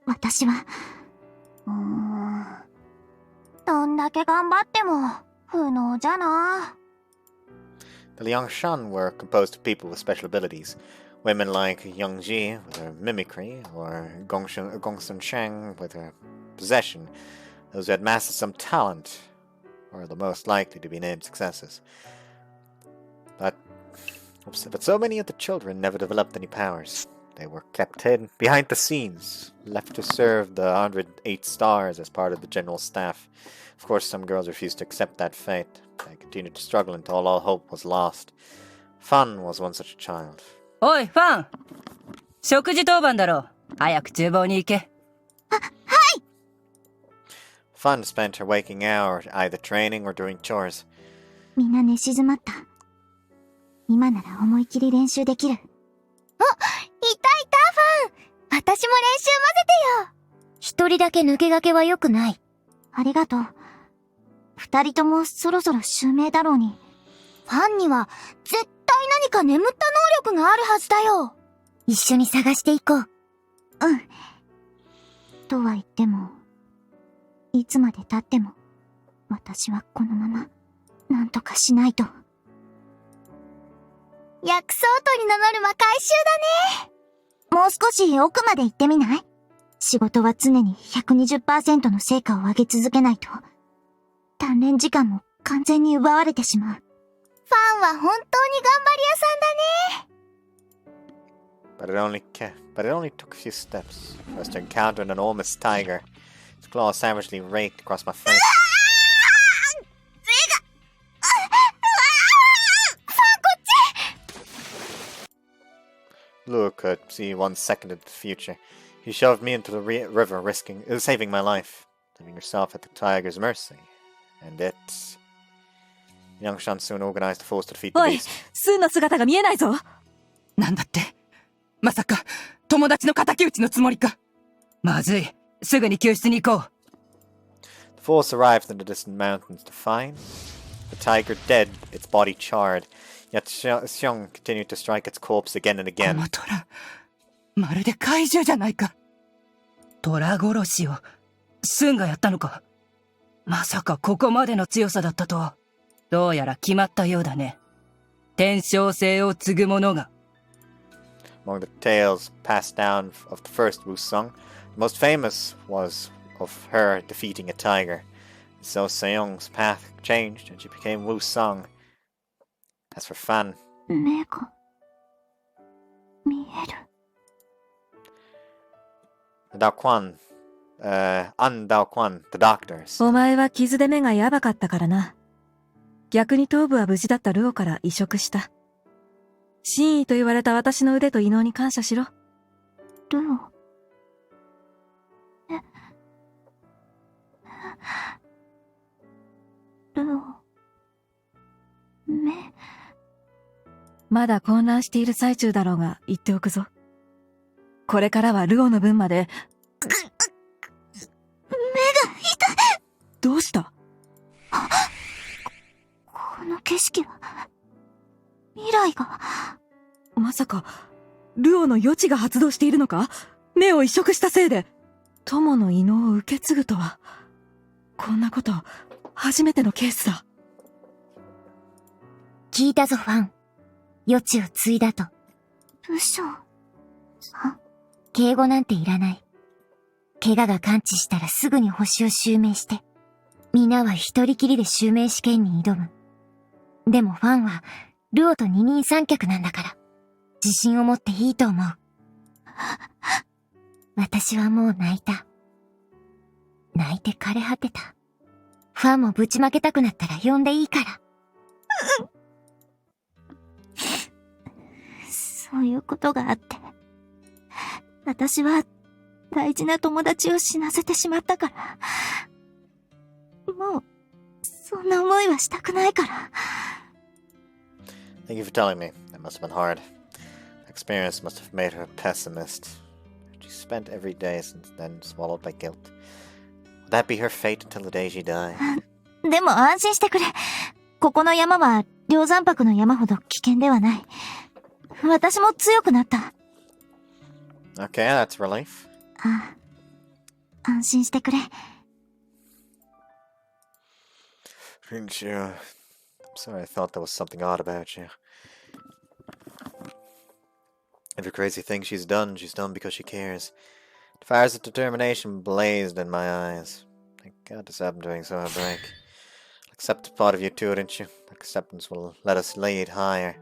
私は、どんだけ頑張っても、不能じゃな。The Liangshan were composed of people with special abilities. Women like Yangji with her mimicry, or Gongsun Sheng with her possession. Those who had mastered some talent were the most likely to be named successes. But so many of the children never developed any powers. They were kept hidden behind the scenes, left to serve the 108 stars as part of the general staff. Of course, some girls refused to accept that fate. They continued to struggle until all hope was lost. Fan was one such child. おい、ファン！食事当番だろ。早く厨房に行け。はい！ Fan spent her waking hour either training or doing chores. みんな寝静まった。今なら思い切り練習できる。いたファン！私も練習混ぜてよ！一人だけ抜け駆けは良くない。ありがとう。二人ともそろそろ襲名だろうに。ファンには絶対何か眠った能力があるはずだよ。一緒に探していこう。うん。とは言っても、いつまで経っても、私はこのまま、なんとかしないと。薬草取り名乗る魔界衆だね。もう少し奥まで行ってみない？仕事は常に 120% の成果を上げ続けないと、鍛錬時間も完全に奪われてしまう。ファンは本当に頑張り屋さんだね。But it only took a few steps for us to encounter an enormous tiger. Its claws savagely raked across my face. Luo could see 1 second into the future. He shoved me into the river, saving my life, leaving herself at the tiger's mercy. And it... Yangshan soon organized a force to defeat the beast. おい、スーの姿が見えないぞ。なんだって？まさか、友達の敵討ちのつもりか？まずい。すぐに救出に行こう。The force arrived in the distant mountains to find the tiger dead, its body charred. Yet Xiong continued to strike its corpse again and again. この虎、まるで怪獣じゃないか。虎殺しを、スンがやったのか。まさかここまでの強さだったとは。どうやら決まったようだね。天正星を継ぐ者が。Among the tales passed down of the first Wusong, the most famous was of her defeating a tiger. So Seong's path changed and she became Wusong. As for Fan, 目が見える。Daoquan, An Daoquan, the doctors. お前は傷で目がやばかったからな。逆に頭部は無事だったルオから移植した。真意と言われた私の腕と異能に感謝しろ。ルオ。ルオ。目。まだ混乱している最中だろうが言っておくぞ。これからはルオの分まで。目が痛い。どうした？この景色は、未来が。まさか、ルオの予知が発動しているのか？目を移植したせいで、友の異能を受け継ぐとは。こんなこと、初めてのケースだ。聞いたぞ、ファン。予知を継いだと。武将。敬語なんていらない。怪我が完治したらすぐに星を襲名して、皆は一人きりで襲名試験に挑む。でもファンは、ルオと二人三脚なんだから、自信を持っていいと思う。私はもう泣いた。泣いて枯れ果てた。ファンもぶちまけたくなったら呼んでいいから。そういうことがあって。私は大事な友達を死なせてしまったから。もう、そんな思いはしたくないから。Thank you for telling me. That must have been hard. The experience must have made her a pessimist. She spent every day since then swallowed by guilt. Would that be her fate until the day she died? でも安心してくれ。ここの山は梁山泊の山ほど危険ではない。私も強くなった。Okay, that's relief. ああ、安心してくれ。Rinchu, I'm sorry I thought there was something odd about you. Every crazy thing she's done because she cares. The fires of determination blazed in my eyes. Thank God to stop doing so a break. I'll accept a part of you too, Rinchu. Acceptance will let us lead higher.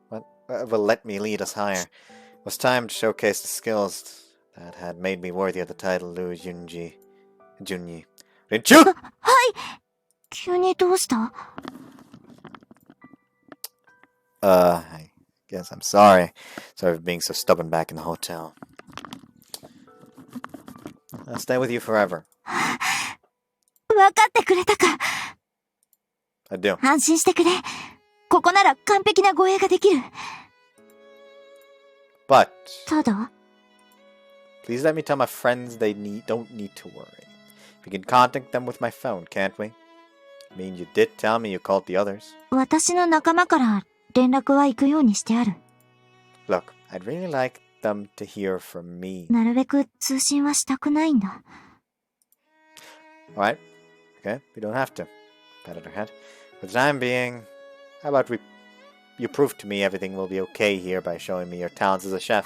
What? Will let me lead us higher. It was time to showcase the skills that had made me worthy of the title Lu Junji. Rinchu! はい！急にどうした？ I guess I'm sorry. Sorry for being so stubborn back in the hotel. I'll stay with you forever. わかってくれたか。I do. 安心してくれ。ここなら完璧な護衛ができる。But ただ please let me tell my friends they don't need to worry. We can contact them with my phone, can't we? I mean, you did tell me you called the others. 私の仲間から連絡は行くようにしてある。Look, I'd really like them to hear from me. なるべく通信はしたくないんだ。Alright. Okay, we don't have to. Patted her head. For the time being, how about you prove to me everything will be okay here by showing me your talents as a chef.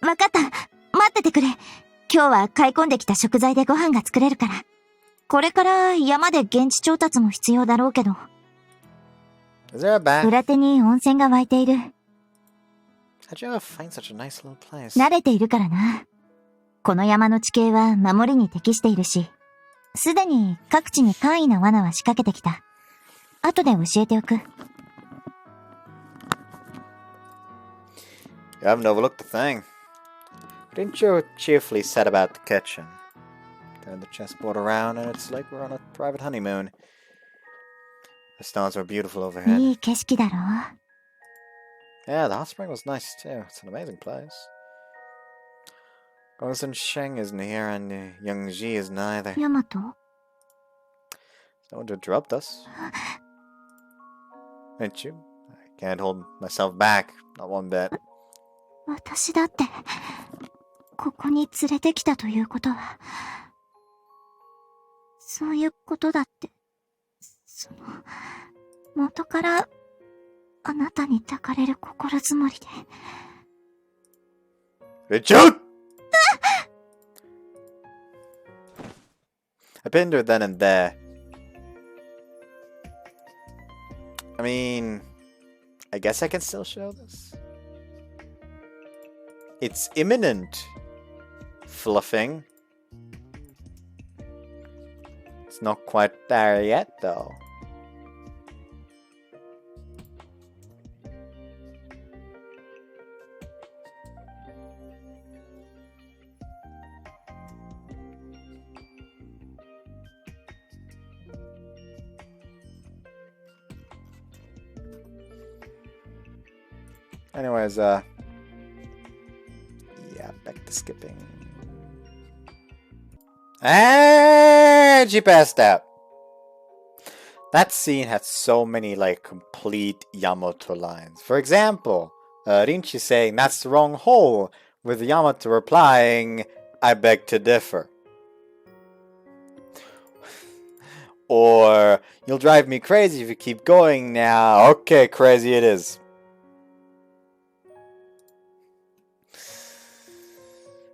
わかった。待っててくれ。今日は買い込んできた食材でご飯が作れるから。これから山で現地調達も必要だろうけど。Is there a bag? 裏手に温泉が湧いている。How'd you ever find such a nice little place? 慣れているからな。この山の地形は守りに適しているし、すでに各地に簡易な罠は仕掛けてきた。後で教えておく。You haven't overlooked a thing. Rinchu cheerfully set about the kitchen. Turned the chessboard around, and it's like we're on a private honeymoon. The stars are beautiful overhead. いい景色だろ。Yeah, the hot spring was nice too. It's an amazing place. Gongsun Sheng isn't here, and Youngji is neither. ヤマト No one to interrupt us. Rinchu, I can't hold myself back, not one bit. 私だって、ここに連れてきたということは、そういうことだって、元から、あなたに抱かれる心づもりで。Rinchu! I pinned her then and there. I mean, I guess I can still show this. It's imminent. Fluffing. It's not quite there yet, though. Anyways, yeah, back to skipping. And she passed out. That scene had so many, like, complete Yamato lines. For example, Rinchi saying, "That's the wrong hole," with Yamato replying, "I beg to differ." Or, "You'll drive me crazy if you keep going now." Okay, crazy it is.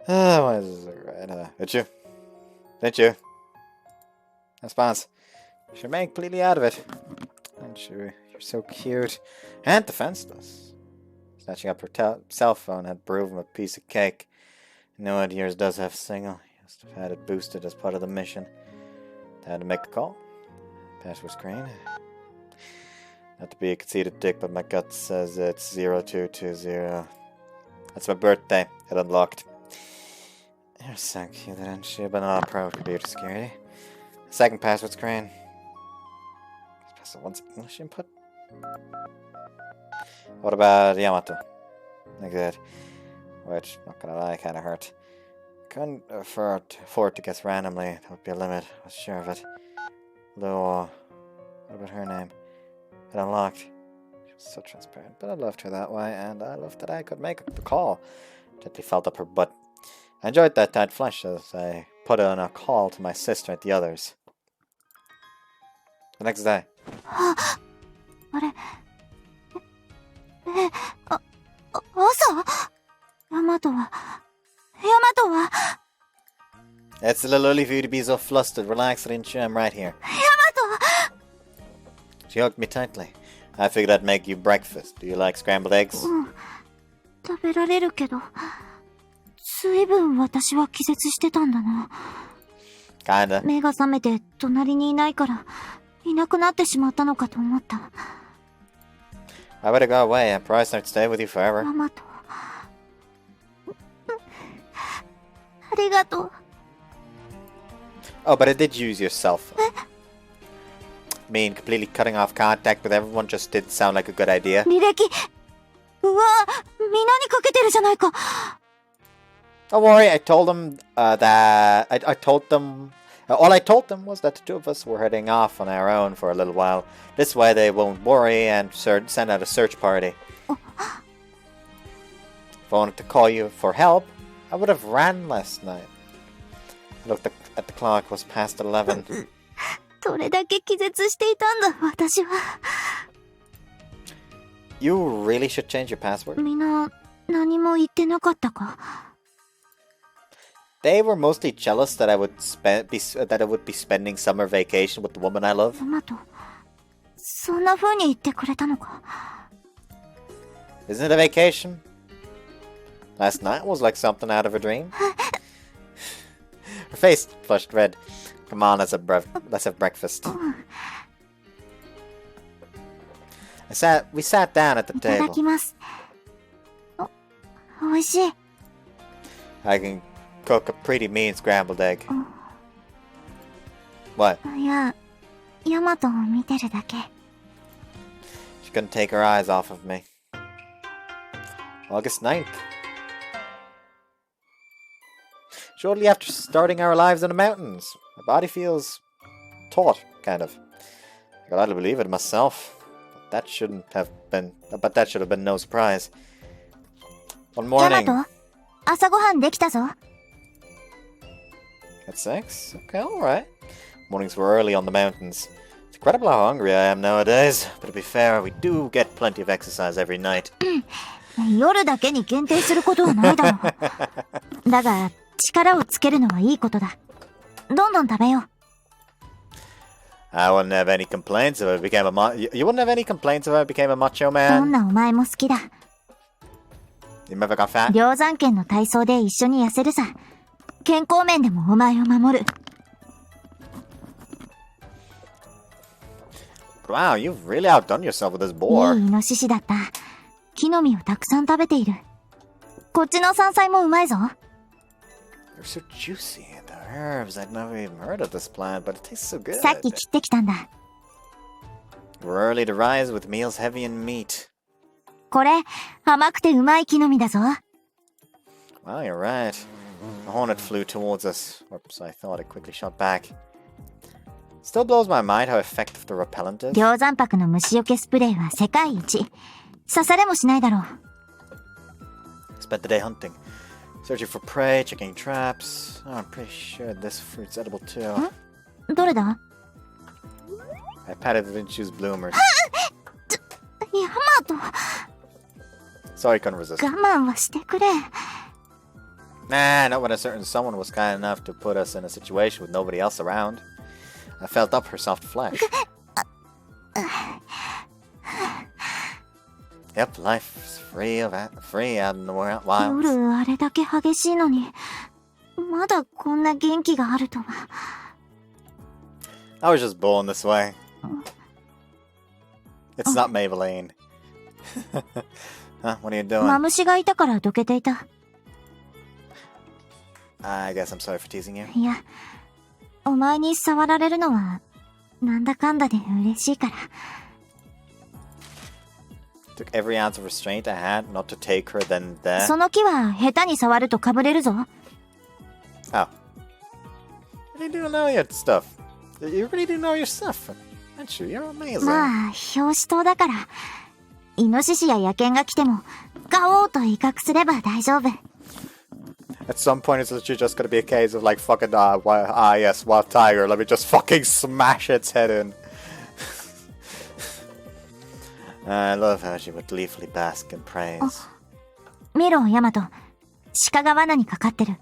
What is it? Right, Rinchu. Response. Should make completely out of it. Aren't you? You're so cute. And defenseless. Snatching up her cell phone had proven a piece of cake. You know what, yours does have signal. You must have had it boosted as part of the mission. Had to make the call. Password screen. Not to be a conceited dick, but my gut says it's 0220. That's my birthday. It unlocked. You're so cute, aren't you? But not pro computer security. Second password screen. Press the once English input. What about Yamato? Like that. Which, not gonna lie, kinda hurt. Couldn't afford to guess randomly. That would be a limit. I was sure of it. Though, what about her name? It unlocked. She was so transparent, but I loved her that way, and I loved that I could make the call. Gently felt up her butt. I enjoyed that tight flush as I put on a call to my sister and the others. The next day. あれ朝ヤマトは It's a little early for you to be so flustered. Relax, Rinchu, I'm right here. She hugged me tightly. I figured I'd make you breakfast. Do you like scrambled eggs? 食べられるけど随分私は気絶してたんだな。 Kinda. 目が覚めて隣にいないからいなくなってしまったのかと思った。 I better go away. I promise not to stay with you forever. ヤマトありがとう。 Oh, but I did use your cell phone. I mean, completely cutting off contact with everyone just didn't sound like a good idea. 履歴うわみんなにかけてるじゃないか。 Don't worry, I told them that... I told them... all I told them was that the two of us were heading off on our own for a little while. This way they won't worry and send out a search party. If I wanted to call you for help, I would have ran last night. I looked at the clock, it was past 11. どれだけ気絶していたんだ私は。 You really should change your password. みんな何も言ってなかったか。 They were mostly jealous that I would be spending summer vacation with the woman I love. ヤマトそんな風に言ってくれたのか。 Isn't it a vacation? Last night was like something out of a dream. Her face flushed red. Come on, let's have breakfast. We sat down at the いただ table. きます。おいしい。 I can cook a pretty mean scrambled egg. What? いやヤマトを見てるだけ。 She couldn't take her eyes off of me. August 9th. Shortly after starting our lives in the mountains, my body feels taut, kind of. I could hardly believe it myself. But that should have been no surprise. One ヤマ morning. ト朝ごはんできたぞ。 At 6? Okay, alright. Mornings were early on the mountains. It's incredible how hungry I am nowadays. But to be fair, we do get plenty of exercise every night. 夜だけに限定することはないだろう。だが力をつけるのはいいことだ。どんどん食べよう。 I wouldn't have any complaints if I became you wouldn't have any complaints if I became a macho どん man? なお前も好きだ。 You never got fat? 梁山県の体操で一緒に痩せるさ。健康面でもお前を守る。 Wow, you've really outdone yourself with this boar. いいイノシシだった。木の実をたくさん食べている。こっちの山菜もうまいぞ。 They're so juicy, and the herbs. I'd never even heard of this plant, but it tastes so good. さっき切ってきたんだ。 We're early to rise with meals heavy in meat. これ、甘くてうまい木の実だぞ。Well, you're right. The hornet flew towards us. Oops, I thought it quickly shot back. Still blows my mind how effective the repellent is. 梁山泊の虫除けスプレーは世界一。刺されもしないだろう。Spent the day hunting. Searching for prey, checking traps. Oh, I'm pretty sure this fruit's edible too. どれだ？ I patted the Rinchu's bloomers. ヤマト。 Sorry, couldn't resist. 我慢はしてくれ。Nah, not when a certain someone was kind enough to put us in a situation with nobody else around. I felt up her soft flesh. Yep, life's free out in the wilds. 夜あれだけ激しいのに、まだこんな元気があるとは。I was just born this way. It's not Maybelline. Huh, what are you doing? マムシがいたからどけていた。I guess I'm sorry for teasing you. いや、お前に触られるのは、なんだかんだで嬉しいから。Took every ounce of restraint I had not to take her then there. その木は下手に触るとかぶれるぞ。Oh. You do know your stuff. You really do know your stuff. Aren't you? You're amazing. まあ、表紙刀だから。イノシシや野犬が来ても、ガオーと威嚇すれば大丈夫。At some point, it's literally just gonna be a case of like, fucking, yes, wild tiger, let me just fucking smash its head in. I love how she would gleefully bask in praise. 見ろ、ヤマト。鹿が罠にかかってる。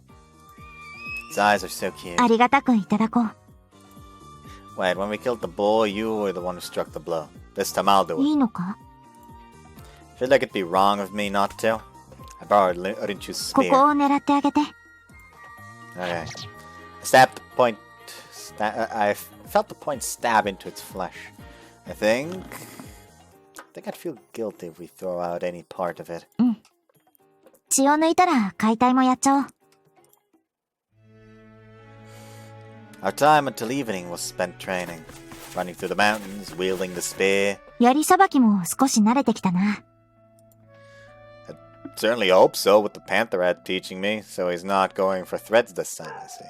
Its eyes are so cute. ありがたくいただこう。Wait, when we killed the boy, you were the one who struck the blow. This time I'll do it. いいのか？ Feel like it'd be wrong of me not to. I borrowed Rinchu's こ spear. こを狙ってあげて。Okay. I felt the point stab into its flesh. I think I'd feel guilty if we throw out any part of it. うん。血を抜いたら解体もやっちゃおう。Our time until evening was spent training, running through the mountains, wielding the spear. 槍さばきも少し慣れてきたな。Certainly hope so, with the panther head teaching me, so he's not going for threads this time, I see.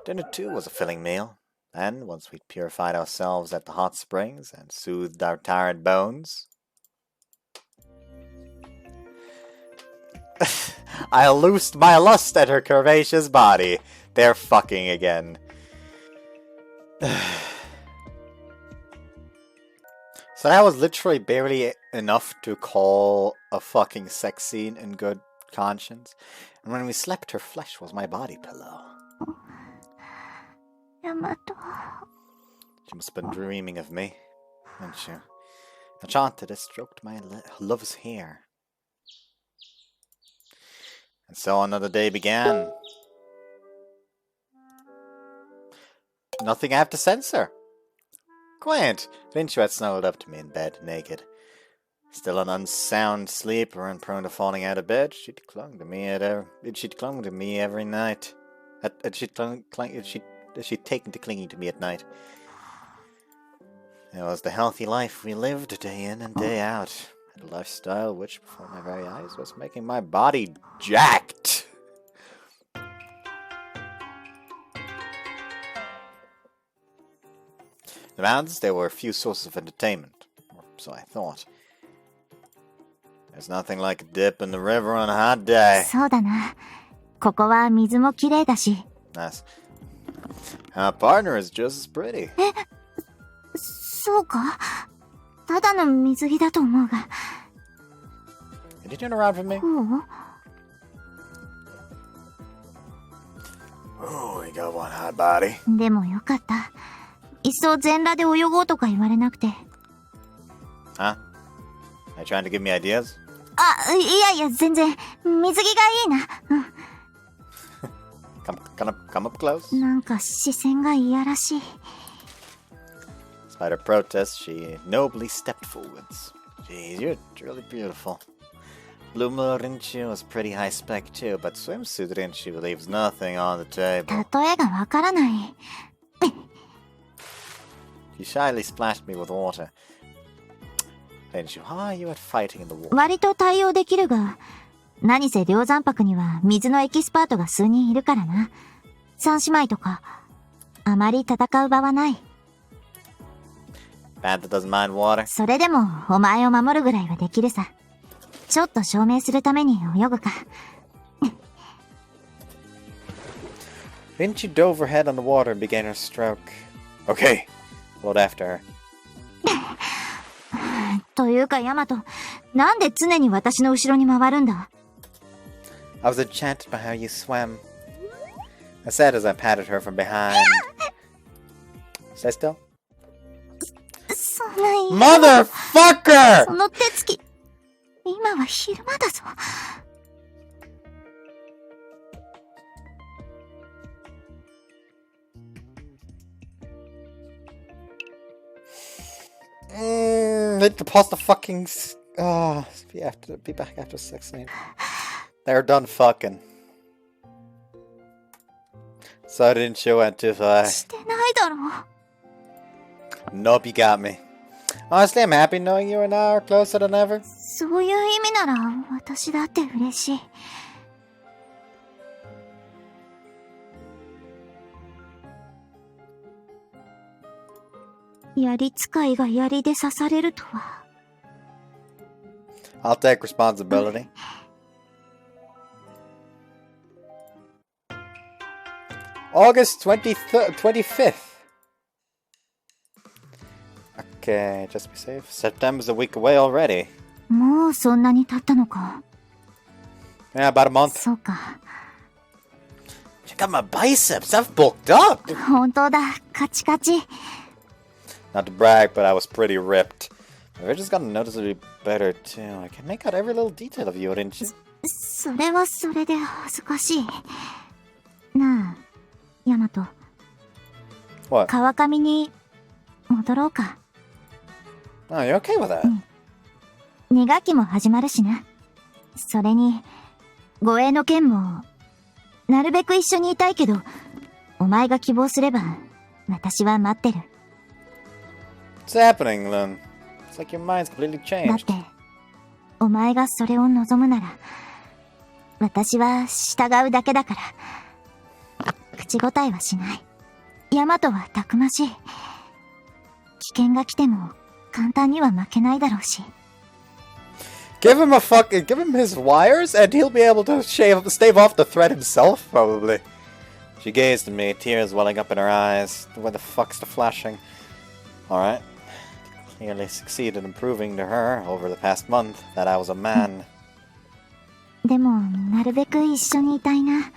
Dinner too was a filling meal, and once we'd purified ourselves at the hot springs and soothed our tired bones, I loosed my lust at her curvaceous body. They're fucking again. So that was literally barely enough to call a fucking sex scene in good conscience. And when we slept, her flesh was my body pillow. Yamato. She must have been dreaming of me, hadn't she? Enchanted, I stroked my love's hair. And so another day began. Nothing I have to censor. Quaint. Rinchu had snuggled up to me in bed, naked. Still an unsound sleeper and prone to falling out of bed, she'd clung to me every night. She'd taken to clinging to me at night. It was the healthy life we lived day in and day out. A lifestyle which, before my very eyes, was making my body jacked. The mountains, there were a few sources of entertainment, or so I thought. There's nothing like a dip in the river on a hot day. そうだな。ここは水もきれいだし。Nice. Our partner is just as pretty. そうか？ただの水着だと思うが。Did you turn around for me? Oh, we got one hot body. でもよかった。いっそ全裸で泳ごうとか言われなくて。Huh? Are you trying to give me ideas? あ、いや全然。水着がいいな。Come up close. なんか視線がいやらしい。Despite her protest, she nobly stepped forwards. Jeez, you're really beautiful. Bloomer Rinchu was pretty high spec too, but swimsuit Rinchu leaves nothing on the table. 例えがわからない。She shyly splashed me with water. Didn't you? How are you at fighting in the war? 割と対応できるが、何せ梁山泊には水のエキスパートが数人いるからな。三姉妹とか、あまり戦う場はない。Panther doesn't mind water. それでも、お前を守るぐらいはできるさ。ちょっと証明するために泳ぐか。Rinchu dove her head on the water and began her stroke. Okay, followed after her. というか、ヤマト、なんで常に私の後ろに回るんだ？ I was enchanted by how you swam. I said as I patted her from behind. Stay still. そんなMotherfucker! その手つき、今は昼間だぞ。Need to pause the fucking. Be back after 16. They're done fucking. So didn't you went too far? してないだろ。Nope, you got me. Honestly, I'm happy knowing you and I are closer than ever. そういう意味なら、私だって嬉しい。槍使いが槍で刺されるとは。I'll take responsibility. August 25th. Okay, just be safe. September's a week away already. もうそんなに経ったのか。Yeah, about a month. そうか。Check out my biceps. I've bulked up. 本当だ、カチカチ。Not to brag, but I was pretty ripped. I just got noticeably better too. I can make out every little detail of you, didn't you? それはそれで恥ずかしい。なあ、ヤマト。What? 川上に戻ろうか。Oh, you okay with that? 2学期も始まるしな。それに、護衛の件も、なるべく一緒にいたいけど、お前が希望すれば、私は待ってる。What's happening, Lin? It's like your mind's completely だっ changed. て、お前がそれを望むなら、私は従うだけだから、口答えはしない。ヤマトはたくましい。危険が来ても、簡単には負けないだろうし。Give him his wires, and he'll be able to stave off the threat himself, probably. She gazed at me, tears welling up in her eyes. Where the fuck's the flashing? Alright. Clearly succeeded in proving to her over the past month that I was a man. でも、なるべく一緒にいたいな。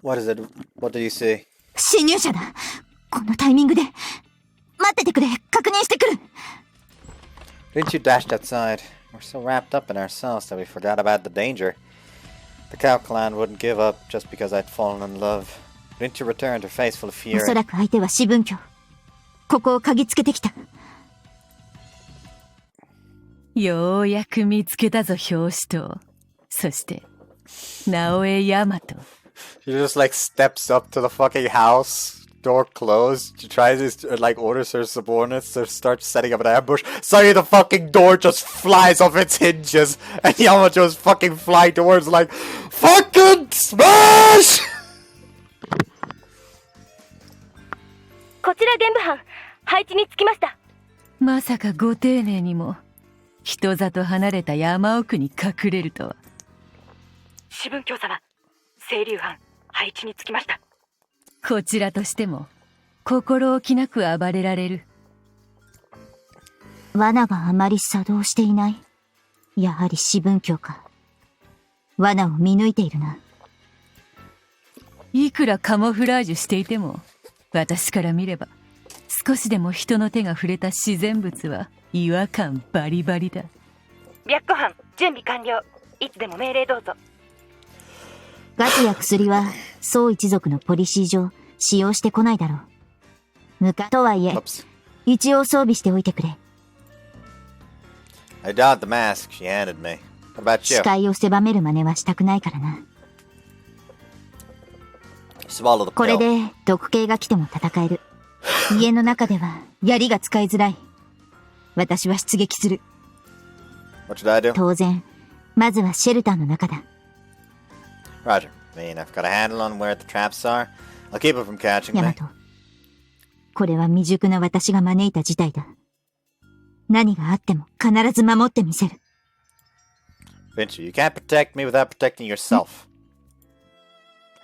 What is it? What do you see? 侵入者だ。このタイミングで。待っててくれ。確認してくる。Rinchu dashed outside. We're so wrapped up in ourselves that we forgot about the danger. The cow clan wouldn't give up just because I'd fallen in love. Rinchu returned, her face full of お fury. そらく相手は四分教。ここを嗅ぎつけてきた。ようやく見つけたぞ、表紙と。そして、直江大和。She just like steps up to the fucking house, door closed. She tries to like orders her subordinates to start setting up an ambush. Suddenly the fucking door just flies off its hinges, and Yamato's fucking flying towards like, fucking smash! こちら玄武班、配置につきました。まさかご丁寧にも、人里離れた山奥に隠れるとは。四分教様、清流班、配置につきました。こちらとしても、心置きなく暴れられる。罠があまり作動していない。やはり四分教か。罠を見抜いているな。いくらカモフラージュしていても、私から見れば、少しでも人の手が触れた自然物は違和感バリバリだ。白虎班、準備完了。いつでも命令どうぞ。ガスや薬は、宋一族のポリシー上、使用してこないだろう。とはいえ、一応装備しておいてくれ。I donned the mask she handed me. What about you? 視界を狭める真似はしたくないからな。Swallow the これ pill. で毒系が来ても戦える。家の中では槍が使いづらい。私は出撃する。What should I do? 当然、まずはシェルターの中だ。Roger. I mean, I've got a handle on where the traps are. I'll keep it from catching ヤマ me. ト、これは未熟な私が招いた事態だ。何があっても必ず守ってみせる。Rinchu, you can't protect me without protecting yourself.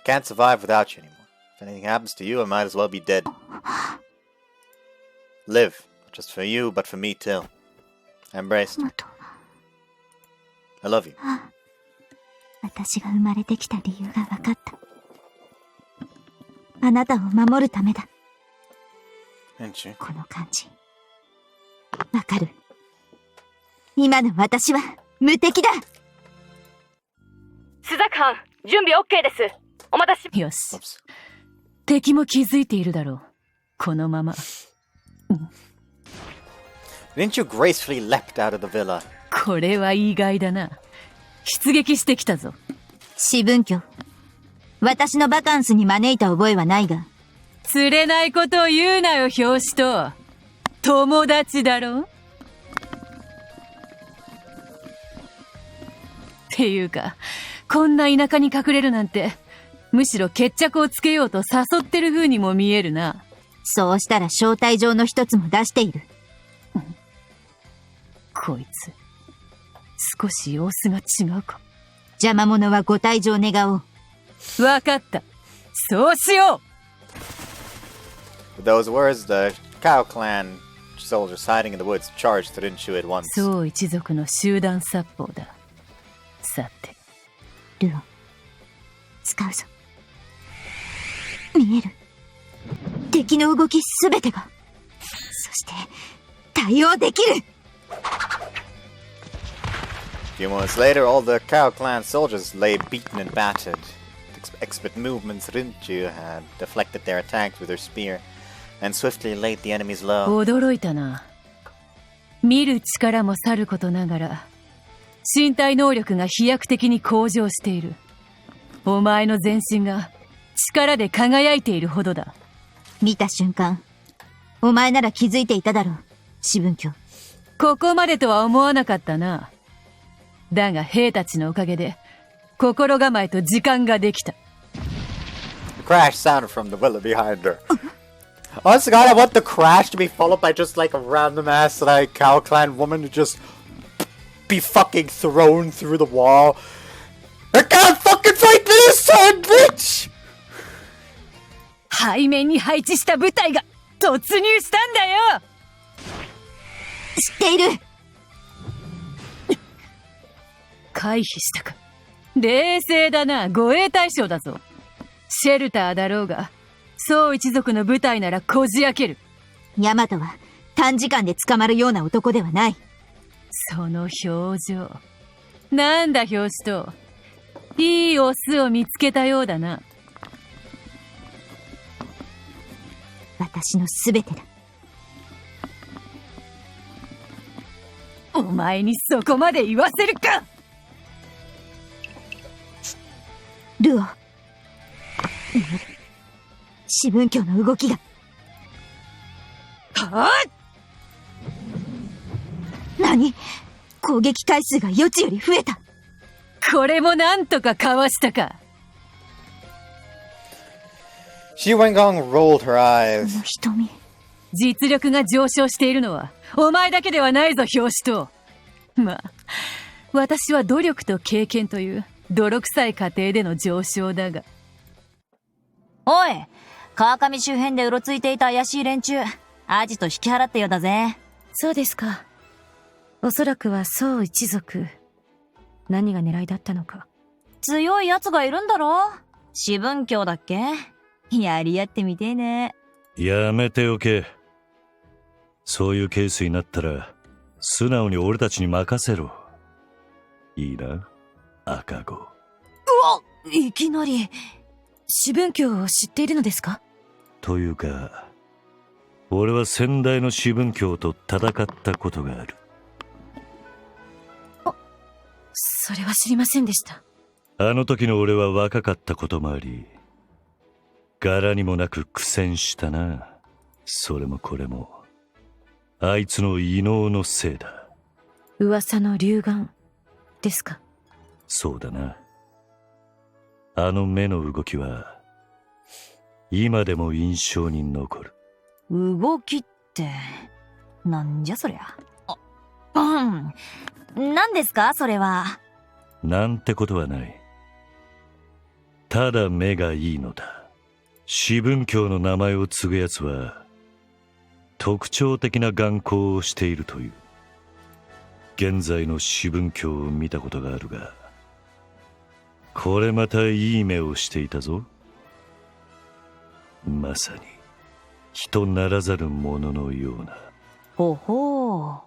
I can't survive without you anymore. If anything happens to you, I might as well be dead. Live, not just for you, but for me too. I embraced. I love you. 私が生まれてきた理由が分かった。あなたを守るためだ。Rinchu. この感じ。わかる。今の私は無敵だ。スザク班、準備 OK です。お待たせ。よし。敵も気づいているだろう。このまま。Rinchu gracefully leapt out of the villa. これは意外だな。出撃してきたぞ。四分居。私のバカンスに招いた覚えはないが。釣れないことを言うなよ、表紙と。友達だろ？っていうか、こんな田舎に隠れるなんて、むしろ決着をつけようと誘ってる風にも見えるな。そうしたら招待状の一つも出している。こいつ、少し様子が違うか。邪魔者はご退場願おう。わかった。そうしよう。With those words, the Cow Clan soldiers hiding in the woods charged Rinchu at once. そう一族の集団殺法だ。さて。ルオ、使うぞ。見える。敵の動きすべてが。そして、対応できる。A few moments later, all the Cow Clan soldiers lay beaten and battered. With expert movements, Rinchu had deflected their attacks with her spear and swiftly laid the enemies low. 驚いたな。見る力もさることながら、身体能力が飛躍的に向上している。お前の全身が力で輝いているほどだ。見た瞬間、お前なら気づいていただろう、四分居。ここまでとは思わなかったな。だが兵たちのおかげで心構えと時間ができた。The crash sounded from the villa behind her. Honest to God, I want the crash to be followed by just like a random ass like Cow Clan woman to just be fucking thrown through the wall. I can't fucking fight this son, bitch! 背面に配置した部隊が突入したんだよ。知っている。回避したか。冷静だな。護衛対象だぞ。シェルターだろうが、宋一族の部隊ならこじ開ける。ヤマトは短時間で捕まるような男ではない。その表情。なんだ表紙と。いいオスを見つけたようだな。私のすべてだ。お前にそこまで言わせるか。ルオ、四分居の動きが。はあ？何？攻撃回数が予知より増えた。これもなんとかかわしたか。Xi Wengong rolled her eyes. この瞳。実力が上昇しているのはお前だけではないぞ、表紙と。まあ、私は努力と経験という泥臭い過程での上昇だが。おい、川上周辺でうろついていた怪しい連中、アジト引き払ったようだぜ。そうですか。おそらくは宋一族。何が狙いだったのか。強い奴がいるんだろ？四分教だっけ？やり合ってみてえね。やめておけ。そういうケースになったら素直に俺たちに任せろ。いいな、赤子。うわっ！いきなり四分教を知っているのですか？というか、俺は先代の四分教と戦ったことがある。それは知りませんでした。あの時の俺は若かったこともあり、柄にもなく苦戦したな。それもこれもあいつの異能のせいだ。噂の龍眼ですか？そうだな。あの目の動きは今でも印象に残る。動きって、なんじゃそりゃ。何ですかそれは。なんてことはない。ただ目がいいのだ。四分教の名前を継ぐ奴は特徴的な眼光をしているという。現在の四分教を見たことがあるが、これまたいい目をしていたぞ。まさに人ならざるもののような。ほほ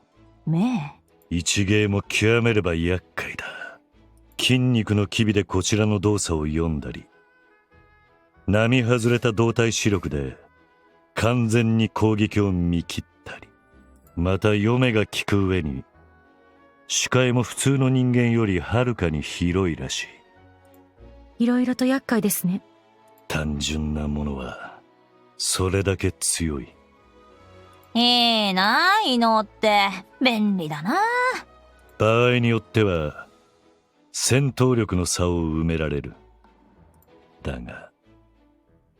う、目。一芸も極めれば厄介だ。筋肉の機微でこちらの動作を読んだり、並外れた動体視力で完全に攻撃を見切ったり、また読めが利く上に視界も普通の人間よりはるかに広いらしい。いろいろと厄介ですね。単純なものはそれだけ強い。いいなあ、異能って便利だな。場合によっては戦闘力の差を埋められる。だが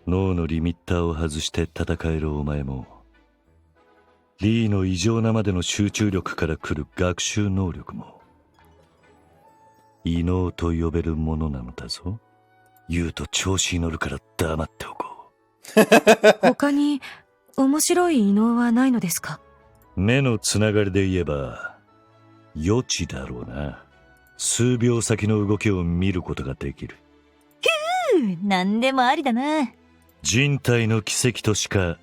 脳のリミッターを外して戦えるお前も、リーの異常なまでの集中力から来る学習能力も異能と呼べるものなのだぞ。言うと調子に乗るから黙っておこう。他に面白い異能はないのですか？目のつながりで言えば予知だろうな。数秒先の動きを見ることができる。なんでもありだな。人体の奇跡としか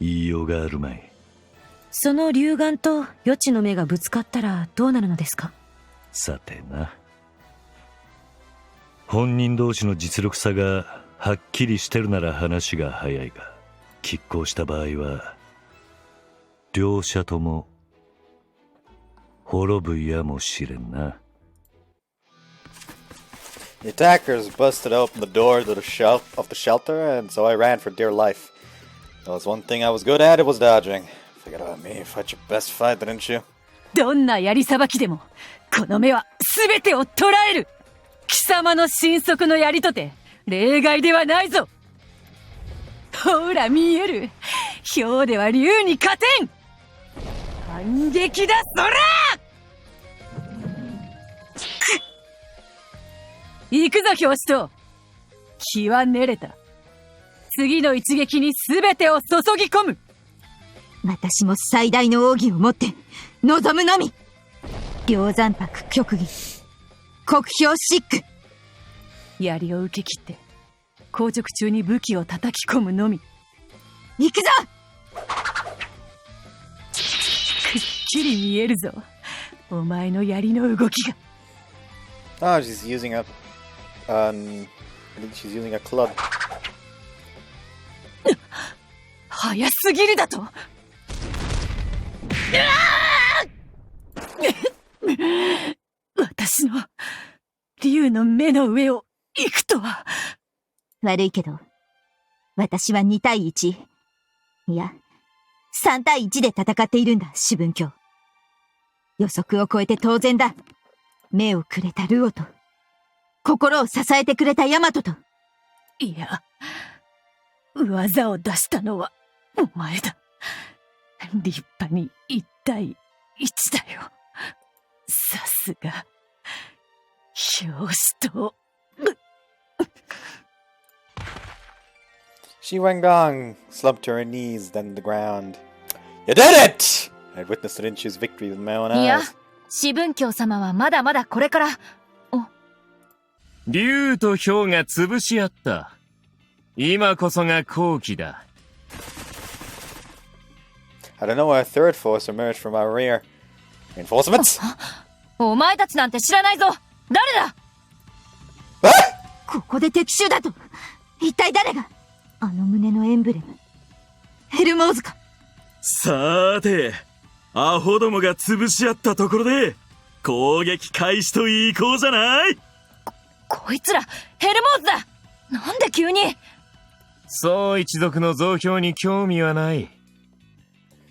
言いようがあるまい。その龍眼と予知の目がぶつかったらどうなるのですか？さてな。本人同士の実力差がはっきりしてるなら話が早いが、拮抗した場合は両者とも滅ぶやもしれんな。The attackers busted open the door to the shelter, and so I ran for dear life. There was one thing I was good at, it was dodging. Forget about me, fight your best fight, didn't you? どんな槍さばきでも、この目は全てを捉える。貴様の神速の槍とて、例外ではないぞ。ほら見える。豹では竜に勝てん。反撃だ、そら！行くぞ、表子と。気は練れた。次の一撃に全てを注ぎ込む。私も最大の奥義を持って望むのみ。両山泊極技国標シック。槍を受け切って硬直中に武器を叩き込むのみ。行くぞ。くっきり見えるぞ、お前の槍の動きが。Oh, she's using a I think she's using a club. 早すぎるだと。私の竜の目の上を行くとは。悪いけど私は2対1、いや3対1で戦っているんだ。四分教予測を超えて当然だ。目をくれたルオと心を支えてくれたヤマトと。いや、技を出したのはお前だ。立派に1対1だよ。さすが表子と。She Wangong slumped to her knees, then the ground. You did it! I witnessed Rinchu's victory with my own いや、 eyes. 四分教様はまだまだこれから。竜と豹が潰し合った。今こそが好機だ。I don't know, a third force emerged from our rear. Reinforcements? お前たちなんて知らないぞ。誰だ？ここで敵襲だと。一体誰が？あの胸のエンブレム、ヘルモーズか。さーて、アホどもが潰し合ったところで攻撃開始といこうじゃない。こいつらヘルモーズだ。なんで急に。宋一族の増強に興味はない。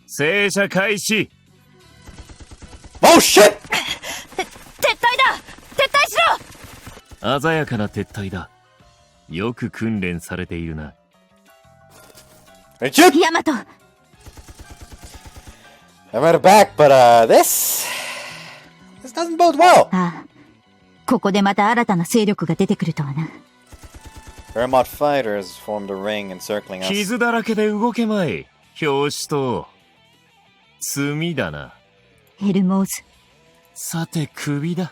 聖射開始。Oh shit! 撤退だ！撤退しろ！鮮やかな撤退だ。よく訓練されているな。ヤマト I'm at a back, but this doesn't bode well. ああ、ここでまた新たな勢力が出てくるとはな。Vermont fighters formed a ring encircling us. 傷だらけで動けまい。表紙と罪だな。ヘルモーズ。さて首だ。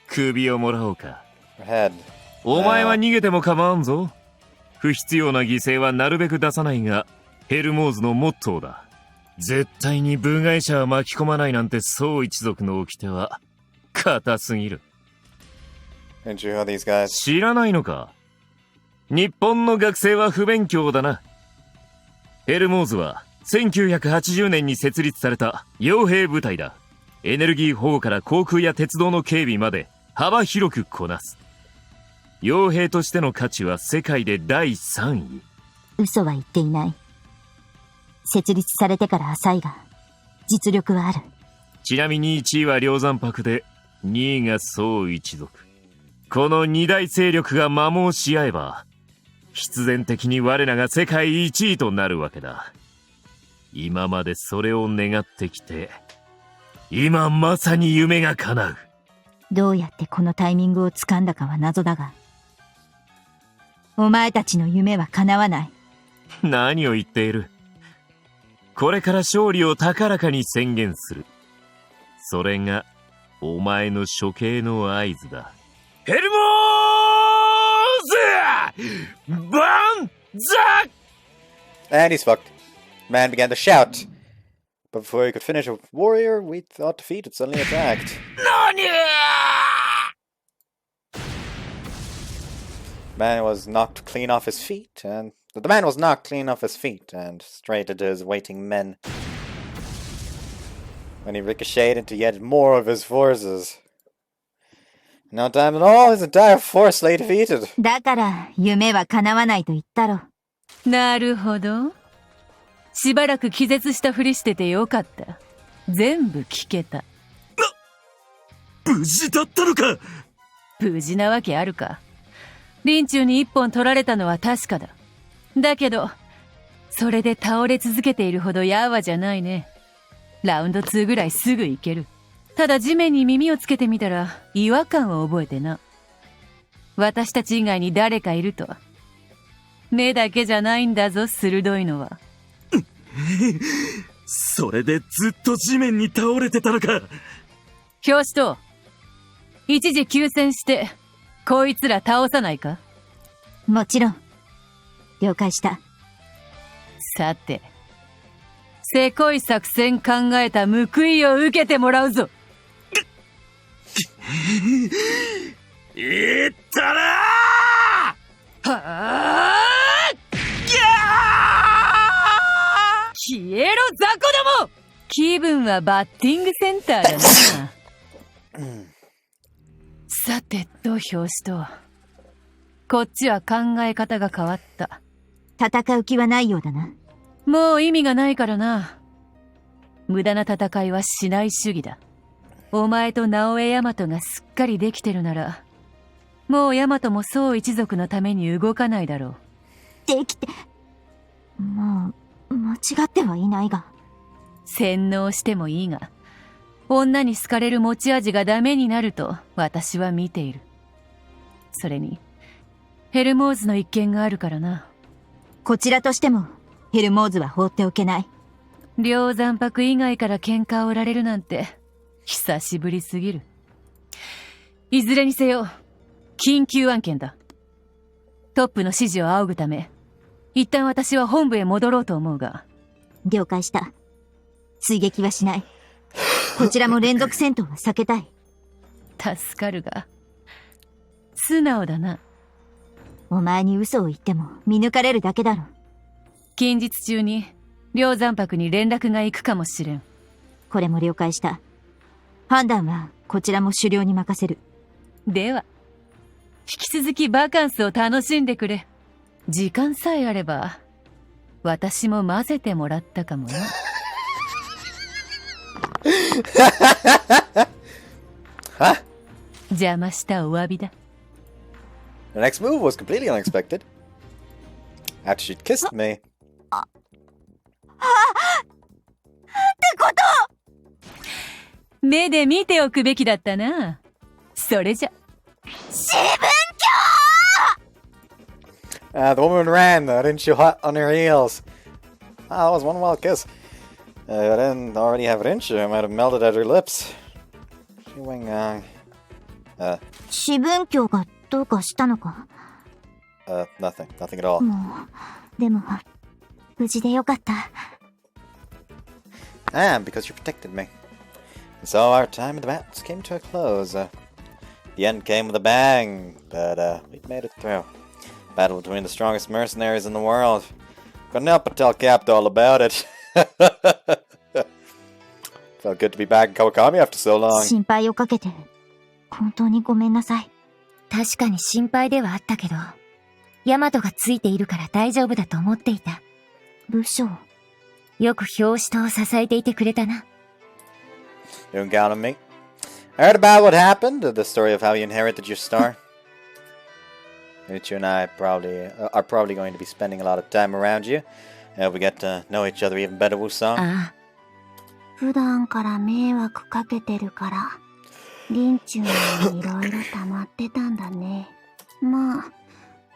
首をもらおうか。Head. お前は逃げても構わんぞ。不必要な犠牲はなるべく出さないが、ヘルモーズのモットーだ。絶対に部外者は巻き込まないなんて宋一族の掟は硬すぎる。Didn't you know these guys? 知らないのか。日本の学生は不勉強だな。ヘルモーズは1980年に設立された傭兵部隊だ。エネルギー保護から航空や鉄道の警備まで幅広くこなす。傭兵としての価値は世界で第3位。嘘は言っていない。設立されてから浅いが、実力はある。ちなみに1位は梁山泊で、2位が宋一族。この二大勢力が摩耗し合えば、必然的に我らが世界1位となるわけだ。今までそれを願ってきて、今まさに夢が叶う。どうやってこのタイミングを掴んだかは謎だが、お前たちの夢は叶わない。何を言っている。これから勝利を高らかに宣言する。それがお前の処刑の合図だ。ヘルモーズ！バンザ！ And he's fucked. Man began to shout. But before he could finish a warrior we thought defeated suddenly attacked. Man was knocked clean off his feet, and the man was knocked clean off his feet and straight into his waiting men. When he ricocheted into yet more of his forces. No time at all, his entire force lay defeated. だから夢は叶わないと言ったろ。なるほど。しばらく気絶したふりしててよかった。全部聞けた。無事だったのか。無事なわけあるか。リンチューに一本取られたのは確かだ。だけど、それで倒れ続けているほどやわじゃないね。ラウンド2ぐらいすぐ行ける。ただ地面に耳をつけてみたら違和感を覚えてな。私たち以外に誰かいると。目だけじゃないんだぞ、鋭いのは。それでずっと地面に倒れてたのか。教師と、一時休戦して、こいつら倒さないか？もちろん。了解した。さて、せこい作戦考えた報いを受けてもらうぞ。いったなー！はあ！消えろ雑魚ども！気分はバッティングセンターだな。さてと表紙と、こっちは考え方が変わった。戦う気はないようだな。もう意味がないからな。無駄な戦いはしない主義だ。お前と直江大和がすっかりできてるなら、もう大和も宋一族のために動かないだろう。できて、もう間違ってはいないが。洗脳してもいいが、女に好かれる持ち味がダメになると私は見ている。それに、ヘルモーズの一件があるからな。こちらとしても、ヘルモーズは放っておけない。梁山泊以外から喧嘩を売られるなんて、久しぶりすぎる。いずれにせよ、緊急案件だ。トップの指示を仰ぐため、一旦私は本部へ戻ろうと思うが。了解した。追撃はしない。こちらも連続戦闘は避けたい。助かるが。素直だな。お前に嘘を言っても見抜かれるだけだろ。近日中に梁山泊に連絡が行くかもしれん。これも了解した。判断はこちらも狩猟に任せる。では、引き続きバカンスを楽しんでくれ。時間さえあれば私も混ぜてもらったかもな。邪魔したお詫びだ。 The next move was completely unexpected. After she'd kissed me. ってこと目で見ておくべきだったな。それじゃ。四分 The woman ran, Rinchu-Route on her heels. That was one wild kiss. I didn't already have Rinchu, I might have melted at her lips. She went, 四分鏡がどうかしたのか？ nothing at all. でも、無事でよかった。And because you protected me. And so our time in the battles came to a close. The end came with a bang, but we made it through. Battle between the strongest mercenaries in the world. Couldn't help but tell Capt all about it. Felt good to be back in Kawakami after so long. 心配をかけて、本当にごめんなさい。確かに心配ではあったけど、ヤマトがついているから大丈夫だと思っていた。武将。よく表紙と支えていてくれたな。You can count on me. I heard about what happened, the story of how you inherited your star. Rinchu and I are probably going to be spending a lot of time around you. We get to know each other even better, Woo-sung. ああ。普段から迷惑かけてるから、リンチューにいろいろ溜まってたんだね。まあ、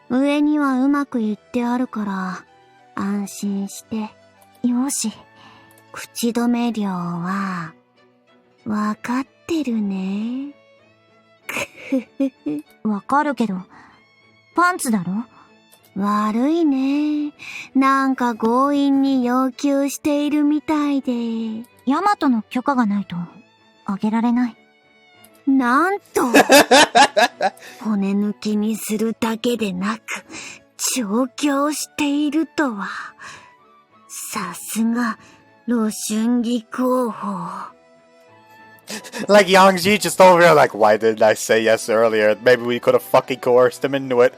上にはうまくいってあるから、安心して。よし。口止め料は、わかってるね。わかるけど、パンツだろ？悪いね。なんか強引に要求しているみたいで。ヤマトの許可がないと、あげられない。なんと骨抜きにするだけでなく、調教しているとは。さすが、露春儀候補。Like Yangji just over here like, why didn't I say yes earlier? Maybe we could have fucking coerced him into it.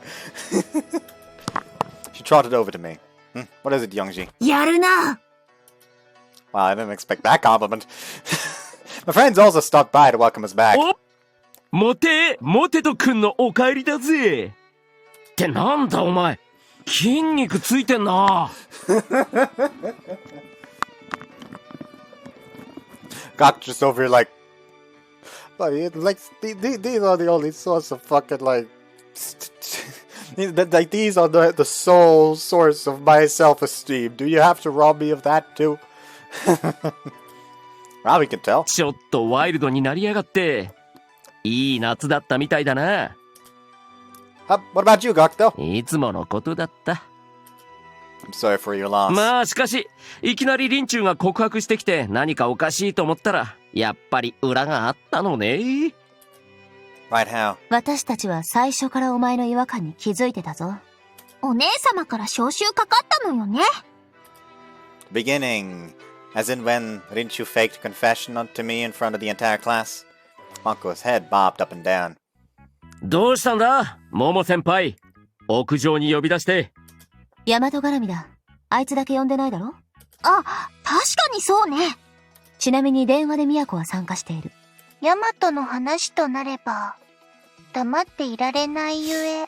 She trotted over to me. What is it, Yangji? やるな! Wow, I didn't expect that compliment. My friends also stopped by to welcome us back. モテとくんのお帰りだぜ。ってなんだお前。筋肉ついてんな。Got just over here like these are the only source of fucking like these are the sole source of my self-esteem. Do you have to rob me of that too? Well, we can tell. ちょっとワイルドになりやがって。いい夏だったみたいだな。What about you, Gakuto? いつものことだった。I'm sorry for your loss. まあしかし、いきなりリンチューが告白してきて何かおかしいと思ったら、やっぱり裏があったのね。Right, how? 私たちは最初からお前の違和感に気づいてたぞ。お姉様から招集かかったのよね。Beginning, as in when Rinchu faked confession to me in front of the entire class. Monko's head bobbed up and down. どうしたんだ、モモ先輩。屋上に呼び出して。ヤマト絡みだ。あいつだけ呼んでないだろ？あ、確かにそうね。ちなみに電話でミヤコは参加している。ヤマトの話となれば、黙っていられないゆえ。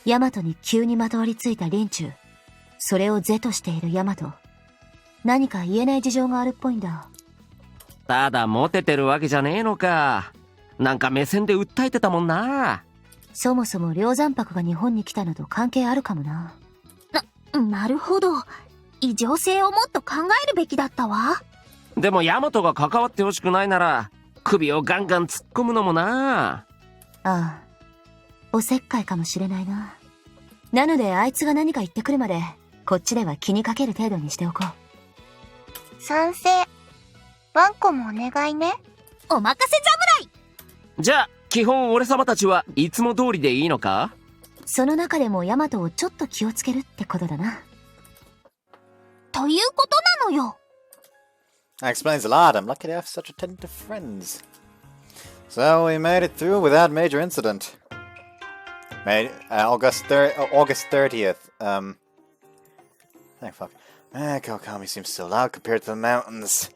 ヤマトに急にまとわりついたリンチュ。それを是としているヤマト。何か言えない事情があるっぽいんだ。ただモテてるわけじゃねえのか。なんか目線で訴えてたもんな。そもそも梁山泊が日本に来たのと関係あるかもな。なるほど。異常性をもっと考えるべきだったわ。でもヤマトが関わってほしくないなら、首をガンガン突っ込むのもな。ああ、おせっかいかもしれないな。なのであいつが何か言ってくるまで、こっちでは気にかける程度にしておこう。賛成。ワンコもお願いね。お任せ侍！じゃあ、基本俺様たちはいつも通りでいいのか？その中でもヤマトをちょっと気をつけるってことだな。ということなのよ。That explains a lot. I'm lucky to have such attentive friends. So we made it through without major incident. August 30th. Fuck. Kokami seems so loud compared to the mountains.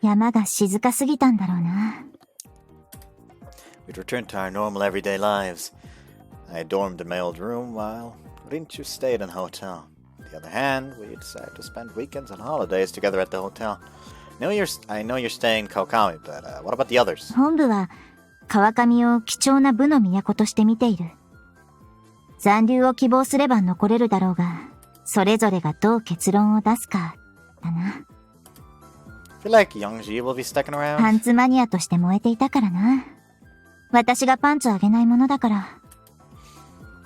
山が静かすぎたんだろうな。We'd returned to our normal everyday lives. I dormed in my old room while Rinchu stayed in a hotel. On the other hand, we decided to spend weekends and holidays together at the hotel. I know you're staying in Kokami, but what about the others? 本部は川上を貴重な部の都として見ている。残留を希望すれば残れるだろうが、それぞれがどう結論を出すかだな。I feel like Youngji will be sticking around. パンツマニアとして燃えていたからな。私がパンツあげないものだから。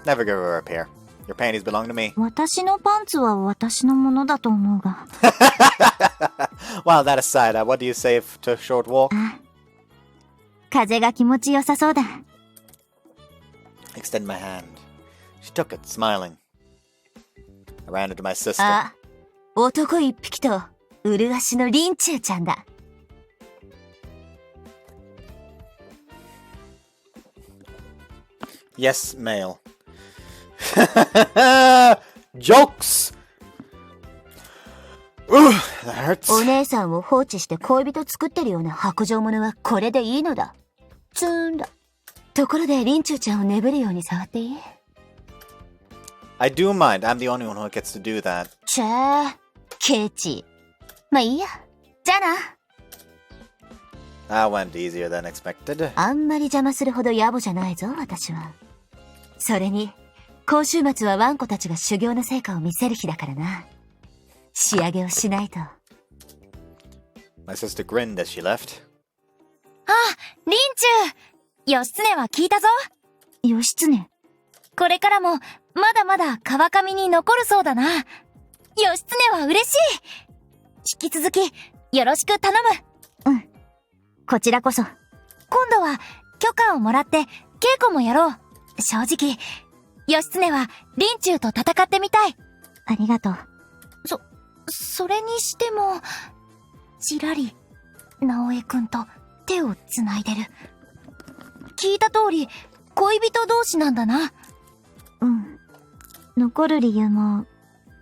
Never give her a pair. Your panties belong to me. 私のパンツは私のものだと思うが。Well, that aside, what do you say to a short walk? 風が気持ちよさそうだ。Extend my hand. She took it, smiling. I ran into my sister. あ、男一匹と麗しのリンチューちゃんだ。Yes, male. Jokes! That hurts. お姉さんを放置して恋人作ってるような白状者はこれでいいのだ。つーんだ。ところでリンチューちゃんを眠るように触っていい？ I do mind. I'm the only one who gets to do that. ちゃー、ケチ。まあいいや。じゃあな。That went easier than expected. あんまり邪魔するほど野暮じゃないぞ、私は。それに、今週末はワンコたちが修行の成果を見せる日だからな。仕上げをしないと。My sister grinned as she left. あ、リンチュー！義経は聞いたぞ。義経。これからも、まだまだ川上に残るそうだな。義経は嬉しい。引き続き、よろしく頼む。うん。こちらこそ。今度は、許可をもらって、稽古もやろう。正直、義経は、リンチューと戦ってみたい。ありがとう。それにしても、ちらり、直江くんと手をつないでる。聞いた通り、恋人同士なんだな。うん。残る理由も、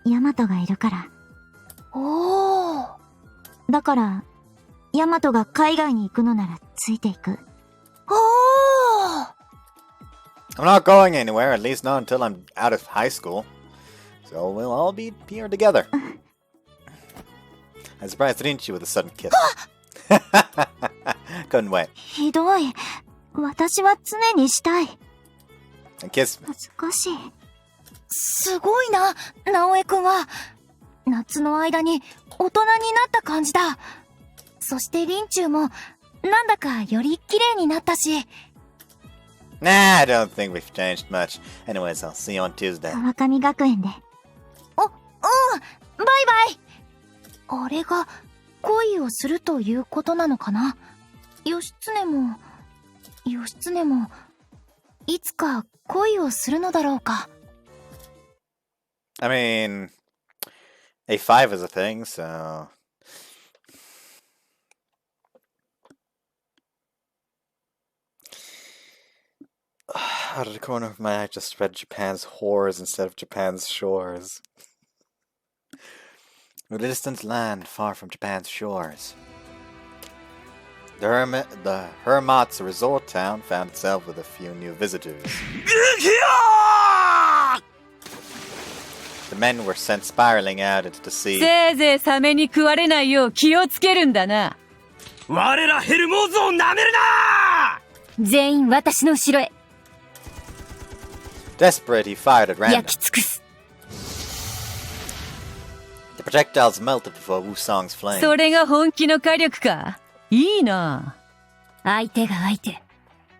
ヤマトがいるから。おー。だから、ヤマトが海外に行くのならついていく。おー。I'm not going anywhere, at least not until I'm out of high school. So we'll all be here together. I surprised Rinchu with a sudden kiss. Couldn't wait. ひどい。私は常にしたい。And kiss me. 恥ずかしい。すごいな、直江くんは。夏の間に大人になった感じだ。そしてリンチューも、なんだかより綺麗になったし。Nah, I don't think we've changed much. Anyways, I'll see you on Tuesday. 川上学園で。バイバイ。あれが恋をするということなのかな。義経もいつか恋をするのだろうか。I mean, A5 is a thing, so... Out of the corner of my eye, I just read Japan's whores instead of Japan's shores. With a distant land far from Japan's shores. The Hermat's resort town found itself with a few new visitors. The men were sent spiraling out into the sea. せいぜいサメに食われないよう気をつけるんだな。我らヘルモーズを舐めるな！全員私の後ろへ。Desperate, he fired at random. 焼き尽くす。The projectiles melted before Wusong's flame. それが本気の火力か。いいな。相手が相手。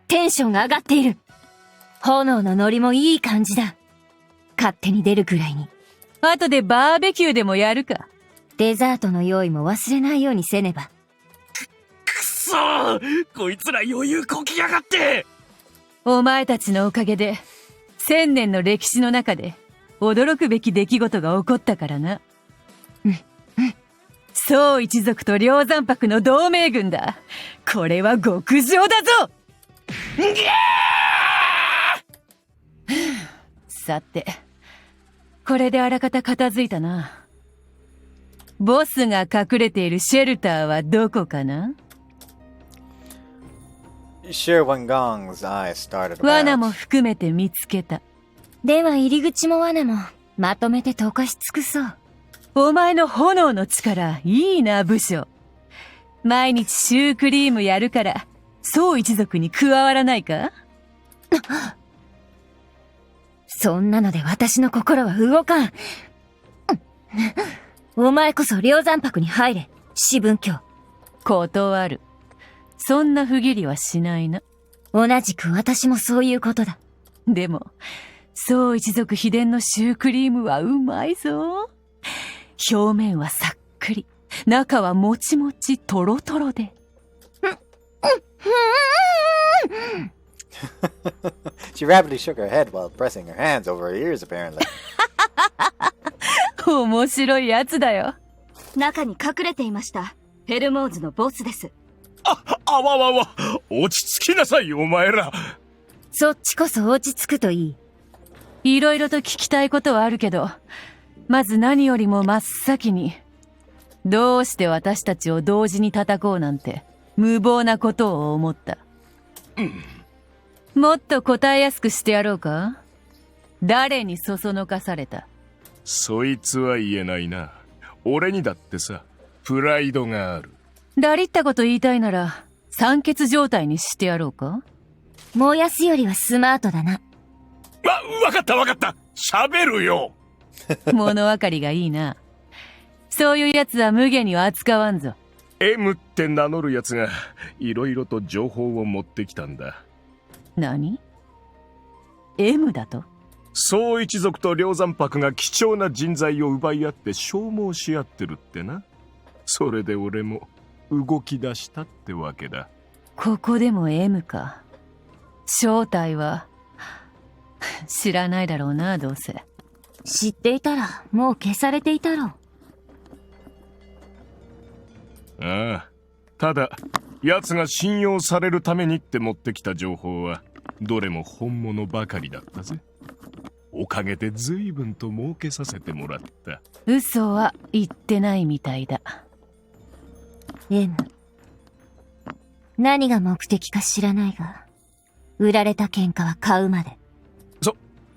テンションが上がっている。炎のノリもいい感じだ。勝手に出るぐらいに。後でバーベキューでもやるか。デザートの用意も忘れないようにせねば。くそー！こいつら余裕こきやがって！お前たちのおかげで、1000年の歴史の中で、驚くべき出来事が起こったからな。宋一族と梁山泊の同盟軍だ。これは極上だぞ！さて、これであらかた片付いたな。ボスが隠れているシェルターはどこかな？ Sure, when Gong's eyes started 罠 about. も含めて見つけた。では入り口も罠もまとめて溶かし尽くそう。お前の炎の力、いいな、武将。毎日シュークリームやるから、宋一族に加わらないか？そんなので私の心は動かん。お前こそ梁山泊に入れ、四分教。断る。そんな不義理はしないな。同じく私もそういうことだ。でも、宋一族秘伝のシュークリームはうまいぞ。表面はさっくり、中はもちもちトロトロで。She rapidly shook her head while pressing her hands over her ears, apparently. 面白いやつだよ。中に隠れていました。ヘルモーズのボスです。あわわわ、落ち着きなさい、お前ら。そっちこそ落ち着くといい。いろいろと聞きたいことはあるけど、まず何よりも真っ先に、どうして私たちを同時に叩こうなんて、無謀なことを思った。もっと答えやすくしてやろうか？誰にそそのかされた？そいつは言えないな。俺にだってさ、プライドがある。ラリったこと言いたいなら、酸欠状態にしてやろうか？燃やすよりはスマートだな。わかったわかった。喋るよ。物分かりがいいな。そういうやつは無下には扱わんぞ。M って名乗るやつが、いろいろと情報を持ってきたんだ。何？ M だと？宋一族と梁山泊が貴重な人材を奪い合って消耗し合ってるってな。それで俺も動き出したってわけだ。ここでも M か。正体は知らないだろうな、どうせ。知っていたらもう消されていたろう。ああ、ただ奴が信用されるためにって持ってきた情報はどれも本物ばかりだったぜ。おかげで随分と儲けさせてもらった。嘘は言ってないみたいだ。 M、 何が目的か知らないが、売られた喧嘩は買うまで。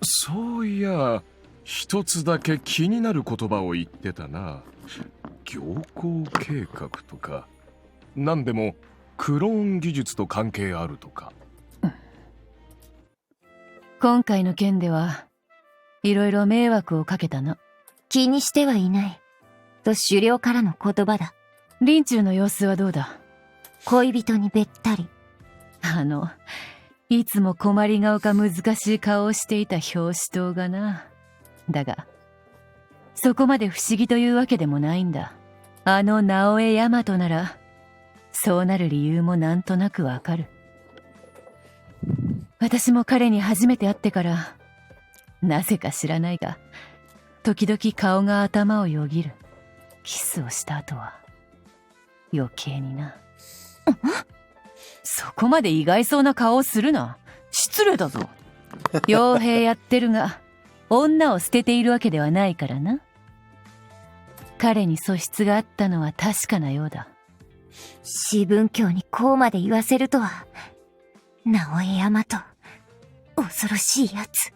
そういや、一つだけ気になる言葉を言ってたな。行幸計画とか、なんでもクローン技術と関係あるとか。今回の件ではいろいろ迷惑をかけたな。気にしてはいないと狩猟からの言葉だ。林中の様子はどうだ？恋人にべったり。いつも困り顔か難しい顔をしていた表紙刀がな。だがそこまで不思議というわけでもないんだ。直江大和ならそうなる理由もなんとなくわかる。私も彼に初めて会ってからなぜか知らないが時々顔が頭をよぎる。キスをした後は余計にな。そこまで意外そうな顔をするな。失礼だぞ。傭兵やってるが女を捨てているわけではないからな。彼に素質があったのは確かなようだ。四分教にこうまで言わせるとは。直江大和、恐ろしいやつ。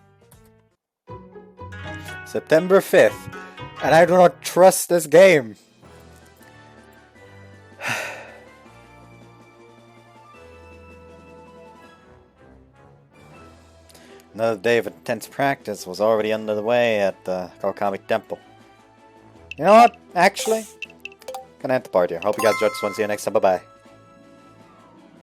September 5th, and I do not trust this game. Another day of intense practice was already underway at the Kawakami Temple. You know what? Actually, gonna end the part here. Hope you guys enjoyed this one. See you next time. Bye bye.